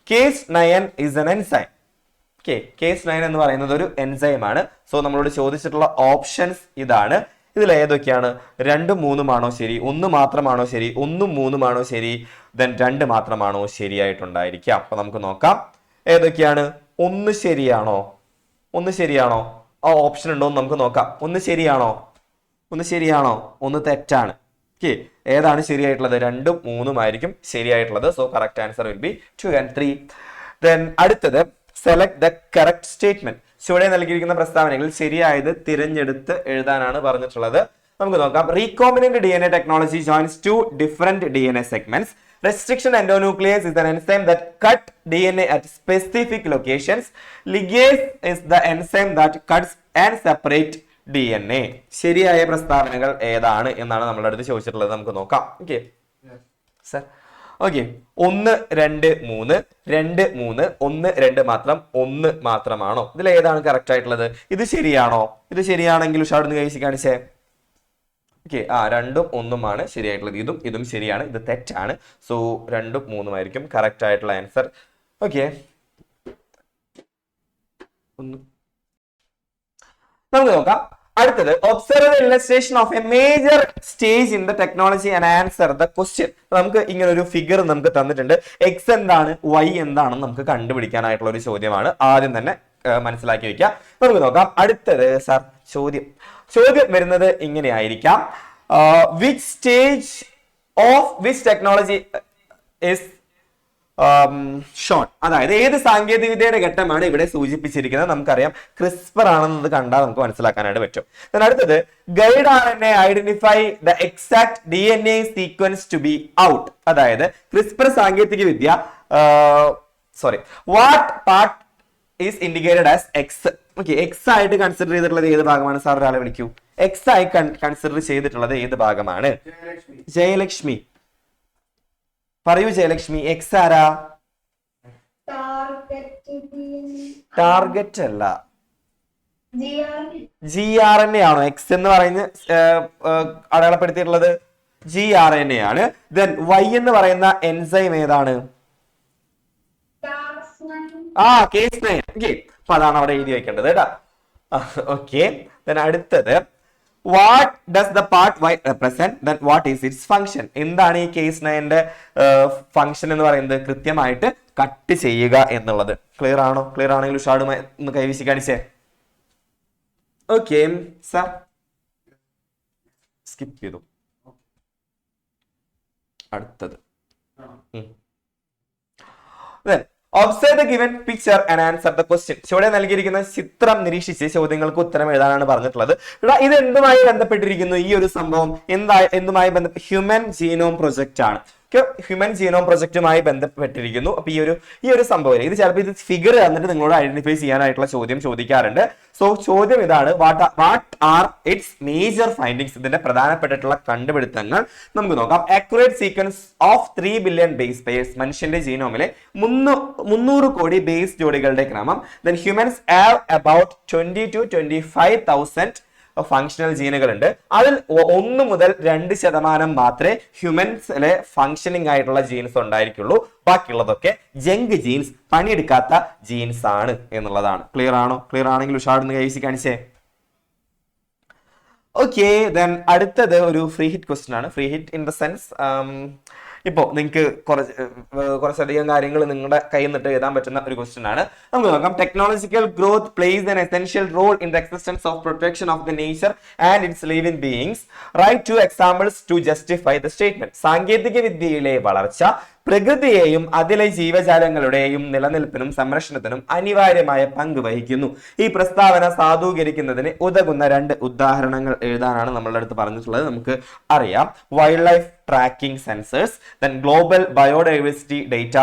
Cas9 is an enzyme. Okay, Cas9 എന്ന് പറയുന്നത് ഒരു എൻസൈം ആണ്. സോ നമ്മളോട് ചോദിച്ചിട്ടുള്ള ഓപ്ഷൻസ് ഇതാണ്. ഇതിൽ ഏതൊക്കെയാണ്? 2, 3 ആണോ ശരി, 1 മാത്രമാണോ ശരി, 1, 3 ആണോ ശരി, ദെൻ 2 മാത്രമാണോ ശരിയായിട്ടുണ്ടായിരിക്കാം. അപ്പൊ നമുക്ക് നോക്കാം ഏതൊക്കെയാണ്. 1 ശരിയാണോ? 1 ശരിയാണോ? ആ ഓപ്ഷൻ ഉണ്ടോ എന്ന് നമുക്ക് നോക്കാം. 1 ശരിയാണോ? 1 ശരിയാണോ? 1 തെറ്റാണ്. ഓക്കെ, ഏതാണ് ശരിയായിട്ടുള്ളത്? 2ഉം 3ഉം ആയിരിക്കും ശരിയായിട്ടുള്ളത്. So correct answer will be 2 and 3. Then അടുത്തത് സെലക്ട് ദ കറക്റ്റ് സ്റ്റേറ്റ്മെന്റ്. ചുവടെ നൽകിയിരിക്കുന്ന പ്രസ്താവനകളിൽ ശരിയായത് തിരഞ്ഞെടുത്ത് എഴുതാനാണ് പറഞ്ഞിട്ടുള്ളത്. നമുക്ക് നോക്കാം. Recombinant DNA technology joins two different DNA segments. Restriction endonuclease is an enzyme that cut DNA at specific locations. Ligase is the enzyme that cuts and separate DNA. ശരിയായ പ്രസ്താവനകൾ ഏതാണ് എന്നാണ് നമ്മുടെ അടുത്ത് ചോദിച്ചിട്ടുള്ളത്. നമുക്ക് നോക്കാം. Okay sir. ഓക്കെ, 1, 2, 3, 2, 3, 1, 2 മാത്രം, 1 മാത്രമാണോ? ഇതിൽ ഏതാണ് കറക്റ്റ് ആയിട്ടുള്ളത്? ഇത് ശരിയാണോ? ഇത് ശരിയാണെങ്കിൽ ഉഷാർന്ന് കഴിച്ച് കാണിച്ചേ. ഓക്കെ, 2ഉം 1ഉം ആണ് ശരിയായിട്ടുള്ളത്. ഇതും ശരിയാണ്. ഇത് തെറ്റാണ്. സോ 2ഉം 3ഉം ആയിരിക്കും കറക്റ്റ് ആയിട്ടുള്ള ആൻസർ. ഓക്കെ, നമുക്ക് നോക്കാം. അടുത്തത് observe illustration of A major stage in the technology and answer the question. നമുക്ക് ഇങ്ങനെ ഒരു ഫിഗർ നമുക്ക് തന്നിട്ടുണ്ട്. എക്സ് എന്താണ്, വൈ എന്താണെന്ന് നമുക്ക് കണ്ടുപിടിക്കാനായിട്ടുള്ള ഒരു ചോദ്യമാണ്. ആദ്യം തന്നെ മനസ്സിലാക്കി വെക്കാം. നമുക്ക് നോക്കാം. അടുത്തത് സർ ചോദ്യം വരുന്നത് ഇങ്ങനെയായിരിക്കാം. Which stage of which technology is shown. അതായത് ഏത് സാങ്കേതിക വിദ്യയുടെ ഘട്ടമാണ് ഇവിടെ സൂചിപ്പിച്ചിരിക്കുന്നത്? നമുക്കറിയാം ക്രിസ്പർ ആണെന്നത് കണ്ടാൽ നമുക്ക് മനസ്സിലാക്കാനായിട്ട് പറ്റും. അടുത്തത് guide RNA identify the exact DNA sequence to be out. അതായത് ക്രിസ്പർ സാങ്കേതിക വിദ്യ what part is indicated as X. Okay, X ആയിട്ട് കൺസിഡർ ചെയ്തിട്ടുള്ളത് ഏത് ഭാഗമാണ്? സാർ ഒരാളെ വിളിക്കൂ. എക്സ് ആയി കൺസിഡർ ചെയ്തിട്ടുള്ളത് ഏത് ഭാഗമാണ്? ജയലക്ഷ്മി പറയൂ. ജയലക്ഷ്മി, എക്സ് ആരാ? ടാർഗറ്റ് അല്ല, gRNA ആണോ എക്സ് എന്ന് പറയുന്ന അടയാളപ്പെടുത്തിയിട്ടുള്ളത്? gRNA ആണ്. ദെൻ വൈ എന്ന് പറയുന്ന എൻസൈം ഏതാണ്? Cas9. ഓക്കെ, അപ്പൊ അതാണ് അവിടെ എഴുതി വെക്കേണ്ടത് കേട്ടാ. ഓക്കെ, അടുത്തത് what does the part Y represent, then what is its function. എന്താണ് ഈ Cas9ന്റെ ഫംഗ്ഷൻ എന്ന് പറയുന്നത്? കൃത്യമായിട്ട് കട്ട് ചെയ്യുക എന്നുള്ളത്. ക്ലിയർ ആണോ? ക്ലിയർ ആണെങ്കിൽ ഉഷാടുമായി ഒന്ന് കൈവശി കാണിച്ചേ. ഓക്കെ സർ, സ്കിപ്പ് ചെയ്തു. അടുത്തത് observe the given picture and answer the question. ചുവടെ നൽകിയിരിക്കുന്ന ചിത്രം നിരീക്ഷിച്ച് ചോദ്യങ്ങൾക്ക് ഉത്തരം എഴുതാനാണ് പറഞ്ഞിട്ടുള്ളത്. ഇത് എന്തുമായി ബന്ധപ്പെട്ടിരിക്കുന്നു? ഈ ഒരു സംഭവം എന്തുമായി ബന്ധപ്പെട്ട്? ഹ്യൂമൻ ജീനോം പ്രൊജക്റ്റ് ആണ്. ഹ്യൂമൻ ജീനോം പ്രൊജക്റ്റുമായി ബന്ധപ്പെട്ടിരിക്കുന്നു. അപ്പൊ ഈ ഒരു സംഭവം ഇത് ചിലപ്പോൾ ഇത് ഫിഗർ തന്നിട്ട് നിങ്ങളോട് ഐഡന്റിഫൈ ചെയ്യാനായിട്ടുള്ള ചോദ്യം ചോദിക്കാറുണ്ട്. സോ ചോദ്യം ഇതാണ്, what are its major findings. ഇതിന്റെ പ്രധാനപ്പെട്ടിട്ടുള്ള കണ്ടുപിടുത്തങ്ങൾ നമുക്ക് നോക്കാം. Accurate sequence of 3 billion base pairs. മനുഷ്യന്റെ ജീനോമിലെ 300 കോടി ബേസ് ജോഡികളുടെ ക്രമം. Then humans have about 20 to 25,000 functional ജീനുകൾ ഉണ്ട്. അതിൽ 1 മുതൽ 2% മാത്രമേ ഹ്യൂമൻസിലെ ഫങ്ഷനിങ് ആയിട്ടുള്ള ജീൻസ് ഉണ്ടായിരിക്കുള്ളൂ. ബാക്കിയുള്ളതൊക്കെ ജങ്ക് ജീൻസ്, പണിയെടുക്കാത്ത ജീൻസ് ആണ് എന്നുള്ളതാണ്. ക്ലിയർ ആണോ? ക്ലിയർ ആണെങ്കിൽ ഉഷാർന്ന് കൈവശി കാണിച്ചേ. ഓക്കെ, ദെൻ അടുത്തത് ഒരു ഫ്രീ ഹിറ്റ് ക്വസ്റ്റ്യൻ ആണ്. Free hit in the sense ഇപ്പോൾ നിങ്ങൾക്ക് കുറച്ചധികം കാര്യങ്ങൾ നിങ്ങളുടെ കയ്യിൽ നിന്നിട്ട് എഴുതാൻ പറ്റുന്ന ഒരു ക്വസ്റ്റ്യൻ ആണ്. നമുക്ക് നോക്കാം. Technological growth plays an essential role in the existence of protection of the nature and its living beings. Write 2 examples to justify the statement. സാങ്കേതിക വിദ്യയിലെ വളർച്ച പ്രകൃതിയെയും അതിലെ ജീവജാലങ്ങളുടെയും നിലനിൽപ്പിനും സംരക്ഷണത്തിനും അനിവാര്യമായ പങ്ക് വഹിക്കുന്നു. ഈ പ്രസ്താവന സാധൂകരിക്കുന്നതിന് ഉതകുന്ന 2 ഉദാഹരണങ്ങൾ എഴുതാനാണ് നമ്മളുടെ അടുത്ത് പറഞ്ഞിട്ടുള്ളത്. നമുക്ക് അറിയാം. Wild life tracking sensors, then global biodiversity data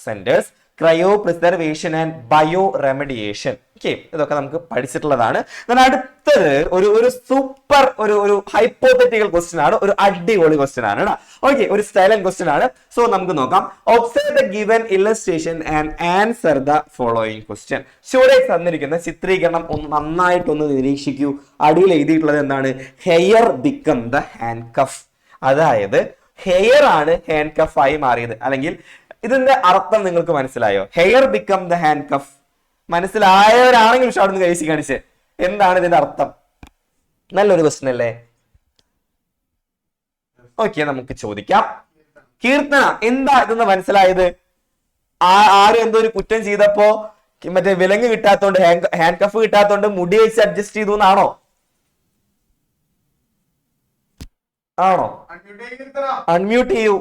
centres, cryo preservation and bio remediation. Okay, ഇതൊക്കെ നമുക്ക് പഠിച്ചിട്ടുള്ളതാണ്. അടുത്തത് ഒരു സൂപ്പർ ഒരു ഹൈപ്പോത്തറ്റിക്കൽ ക്വസ്റ്റ്യൻ ആണ്, ഒരു അടിപൊളി ക്വസ്റ്റ്യൻ ആണ്. ഓക്കെ, ഒരു സ്റ്റൈലൻ ക്വസ്റ്റ്യൻ ആണ്. സോ നമുക്ക് നോക്കാം. Observe the given illustration and answer the following question. ചുവടെ തന്നിരിക്കുന്ന ചിത്രീകരണം ഒന്ന് നന്നായിട്ടൊന്ന് നിരീക്ഷിക്കൂ. അടിയിൽ എഴുതിയിട്ടുള്ളത് എന്താണ്? Hair become the handcuff. അതായത് ഹെയർ ആണ് ഹാൻഡ് കഫ് ആയി മാറിയത്. അല്ലെങ്കിൽ ഇതിന്റെ അർത്ഥം നിങ്ങൾക്ക് മനസ്സിലായോ? Hair become the handcuff. മനസ്സിലായവരാണെങ്കിൽ ഷാർട്ട് കഴിച്ച് കാണിച്ച് എന്താണ് ഇതിന്റെ അർത്ഥം? നല്ലൊരു ക്വസ്റ്റ്യൻ അല്ലേ? ഓക്കെ, നമുക്ക് ചോദിക്കാം. കീർത്തന, എന്താ ഇതെന്ന് മനസ്സിലായത്? ആരും എന്തോ ഒരു കുറ്റം ചെയ്തപ്പോ മറ്റേ വിലങ്ങ് കിട്ടാത്തോണ്ട്, ഹാൻഡ് കഫ് കിട്ടാത്തോണ്ട് മുടി വെച്ച് അഡ്ജസ്റ്റ് ചെയ്തു എന്നാണോ? ആണോ? അൺമ്യൂട്ട് ചെയ്യൂ.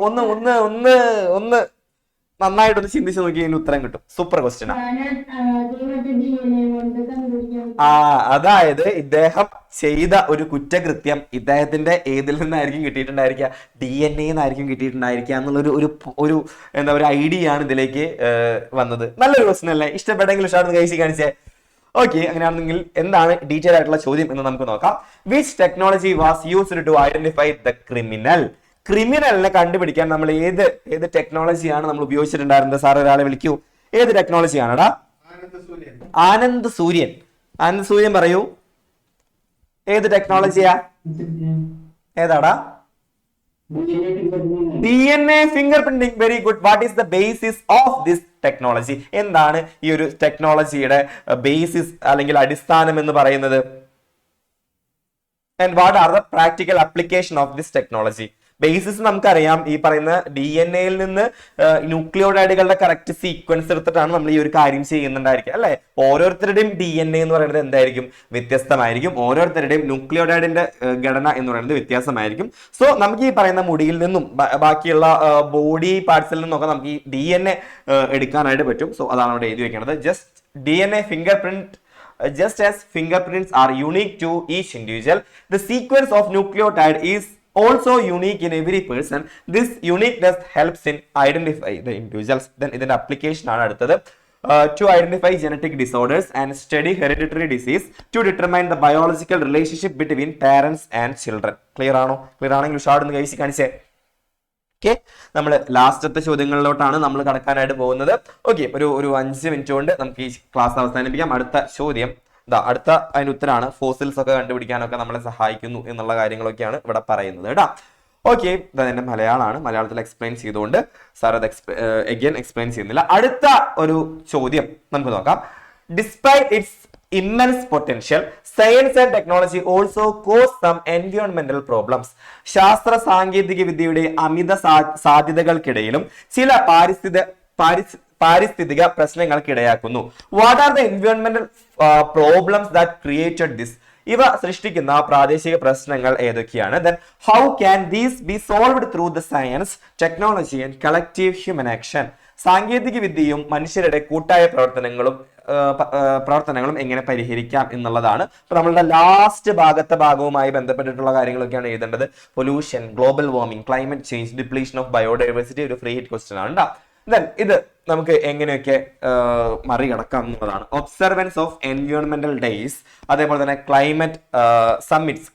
ഒന്ന് നന്നായിട്ടൊന്ന് ചിന്തിച്ച് നോക്കി, അതിന് ഉത്തരം കിട്ടും. Super question. അതായത് ഇദ്ദേഹം ചെയ്ത ഒരു കുറ്റകൃത്യം ഇദ്ദേഹത്തിന്റെ ഏതിൽ നിന്നായിരിക്കും കിട്ടിയിട്ടുണ്ടായിരിക്കുക? DNA എന്നായിരിക്കും കിട്ടിയിട്ടുണ്ടായിരിക്കുക എന്നുള്ളൊരു ഒരു എന്താ ഒരു ഐഡിയ ആണ് ഇതിലേക്ക് വന്നത്. നല്ലൊരു ക്വസ്റ്റ്യൻ അല്ലേ? ഇഷ്ടപ്പെട്ടെങ്കിൽ ഉഷാർന്ന് കഴിച്ച് കാണിച്ചേ. ഓക്കെ, അങ്ങനെയാണെങ്കിൽ എന്താണ് ഡീറ്റെയിൽ ആയിട്ടുള്ള ചോദ്യം എന്ന് നമുക്ക് നോക്കാം. Which technology was used to identify the criminal? ക്രിമിനലിനെ കണ്ടുപിടിക്കാൻ നമ്മൾ ഏത് ടെക്നോളജിയാണ് നമ്മൾ ഉപയോഗിച്ചിട്ടുണ്ടായിരുന്നത്? സാർ ഒരാളെ വിളിക്കൂ. ഏത് ടെക്നോളജിയാണടാ? ആനന്ദ് സൂര്യൻ. ആനന്ദ് സൂര്യൻ പറയൂ, ഏത് ടെക്നോളജിയാ? ഏതാടാ? DNA finger printing. Very good. What is the basis of this technology? എന്താണ് ഈ ഒരു ടെക്നോളജിയുടെ ബേസിസ് അല്ലെങ്കിൽ അടിസ്ഥാനം എന്ന് പറയുന്നത്? And what are the practical application of this technology? Basis നമുക്കറിയാം. ഈ പറയുന്ന DNA യിൽ നിന്ന് ന്യൂക്ലിയോടൈഡുകളുടെ കറക്റ്റ് സീക്വൻസ് എടുത്തിട്ടാണ് നമ്മൾ ഈ ഒരു കാര്യം ചെയ്യുന്നുണ്ടായിരിക്കും അല്ലെ? ഓരോരുത്തരുടെയും DNA എന്ന് പറയുന്നത് എന്തായിരിക്കും? വ്യത്യസ്തമായിരിക്കും. ഓരോരുത്തരുടെയും ന്യൂക്ലിയോടൈഡിന്റെ ഘടന എന്ന് പറയുന്നത് വ്യത്യാസമായിരിക്കും. സോ നമുക്ക് ഈ പറയുന്ന മുടിയിൽ നിന്നും ബാക്കിയുള്ള ബോഡി പാർട്സിൽ നിന്നൊക്കെ നമുക്ക് ഈ DNA എടുക്കാനായിട്ട് പറ്റും. സോ അതാണ് അവിടെ എഴുതി വെക്കുന്നത്. Just DNA fingerprint. Just as fingerprints are unique to each individual, the sequence of nucleotide is also unique in every person. This uniqueness helps in identify the individuals. Then ഇതിന്റെ application ആണ് അടുത്തത്. To identify genetic disorders and study hereditary disease to determine the biological relationship between parents and children. Clear ആണോ? Clear ആണെങ്കിൽ ഉഷാർന്ന് കഴിച്ച് കാണിച്ചേ. Okay, നമ്മൾ ലാസ്റ്റത്തെ ചോദ്യങ്ങളിലോട്ടാണ് നമ്മൾ കടക്കാനായിട്ട് പോകുന്നത്. ഓക്കെ, ഒരു 5 മിനിറ്റ് കൊണ്ട് നമുക്ക് ഈ ക്ലാസ് അവസാനിപ്പിക്കാം. അടുത്ത ചോദ്യം അടുത്ത അതിന്റെ ഉത്തരാണ്. ഫോസിൽസ് ഒക്കെ കണ്ടുപിടിക്കാനൊക്കെ നമ്മളെ സഹായിക്കുന്നു എന്നുള്ള കാര്യങ്ങളൊക്കെയാണ് ഇവിടെ പറയുന്നത് കേട്ടോ. ഓക്കെ, ഇതെന്റെ മലയാളമാണ്. മലയാളത്തിൽ എക്സ്പ്ലെയിൻ ചെയ്തുകൊണ്ട് സാർ അത് അഗൈൻ എക്സ്പ്ലെയിൻ ചെയ്യുന്നില്ല. അടുത്ത ഒരു ചോദ്യം നമുക്ക് നോക്കാം. Despite it's immense potential, science and technology also cause some environmental problems. ശാസ്ത്ര സാങ്കേതിക വിദ്യയുടെ അമിത സാധ്യതകൾക്കിടയിലും ചില പാരിസ്ഥിതിക പ്രശ്നങ്ങൾക്കിടയാക്കുന്നു. വാട്ട് ആർ ദ എൻവയോൺമെന്റൽ പ്രോബ്ലംസ് ദാറ്റ് ക്രിയേറ്റഡ് ദിസ്? ഇവ സൃഷ്ടിക്കുന്ന പ്രാദേശിക പ്രശ്നങ്ങൾ ഏതൊക്കെയാണ്? Then how can these be solved through the science, technology and collective human action? സാങ്കേതിക വിദ്യയും മനുഷ്യരുടെ കൂട്ടായ പ്രവർത്തനങ്ങളും എങ്ങനെ പരിഹരിക്കാം എന്നുള്ളതാണ്. അപ്പൊ നമ്മളുടെ ലാസ്റ്റ് ഭാഗവുമായി ബന്ധപ്പെട്ടിട്ടുള്ള കാര്യങ്ങളൊക്കെയാണ് എഴുതേണ്ടത്. Pollution, global warming, climate change, depletion of biodiversity ഒരു ഫ്രീ ഹിറ്റ് ക്വസ്റ്റ്യൻ ആണ്. ദെൻ ഇത് നമുക്ക് എങ്ങനെയൊക്കെ മറികടക്കാം എന്നുള്ളതാണ്. ഒബ്സർവൻസ് ഓഫ് എൻവയോൺമെന്റൽ ഡേയ്സ്, അതേപോലെ തന്നെ ക്ലൈമറ്റ് സമ്മിറ്റ്സ്,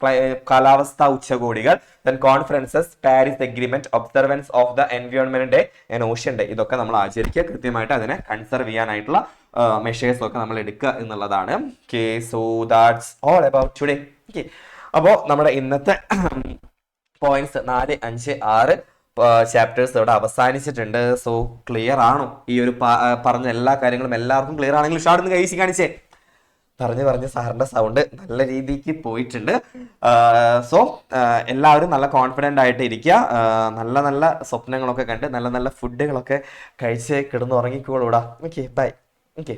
കാലാവസ്ഥാ ഉച്ചകോടികൾ, then conferences, Paris agreement, observance of the environment day and ocean day. ഇതൊക്കെ നമ്മൾ ആചരിക്കുക. കൃത്യമായിട്ട് അതിനെ കൺസർവ് ചെയ്യാനായിട്ടുള്ള മെഷേഴ്സ് ഒക്കെ നമ്മൾ എടുക്കുക എന്നുള്ളതാണ്. Okay, so that's all about today. Okay, അപ്പോൾ നമ്മുടെ ഇന്നത്തെ പോയിന്റ്സ് 4, 5, 6 ചാപ്റ്റേഴ്സ് ഇവിടെ അവസാനിച്ചിട്ടുണ്ട്. സോ ക്ലിയർ ആണോ? ഈ ഒരു പറഞ്ഞ എല്ലാ കാര്യങ്ങളും എല്ലാവർക്കും ക്ലിയർ ആണെങ്കിൽ ഷാർട്ട് കഴിച്ച് കാണിച്ചേ. പറഞ്ഞ് സാറിന്റെ സൗണ്ട് നല്ല രീതിക്ക് പോയിട്ടുണ്ട്. സോ എല്ലാവരും നല്ല കോൺഫിഡൻ്റ് ആയിട്ട് ഇരിക്കുക. നല്ല സ്വപ്നങ്ങളൊക്കെ കണ്ട് നല്ല ഫുഡുകളൊക്കെ കഴിച്ച് കിടന്നുറങ്ങിക്കോളൂടാ. Okay, by. ഓക്കെ.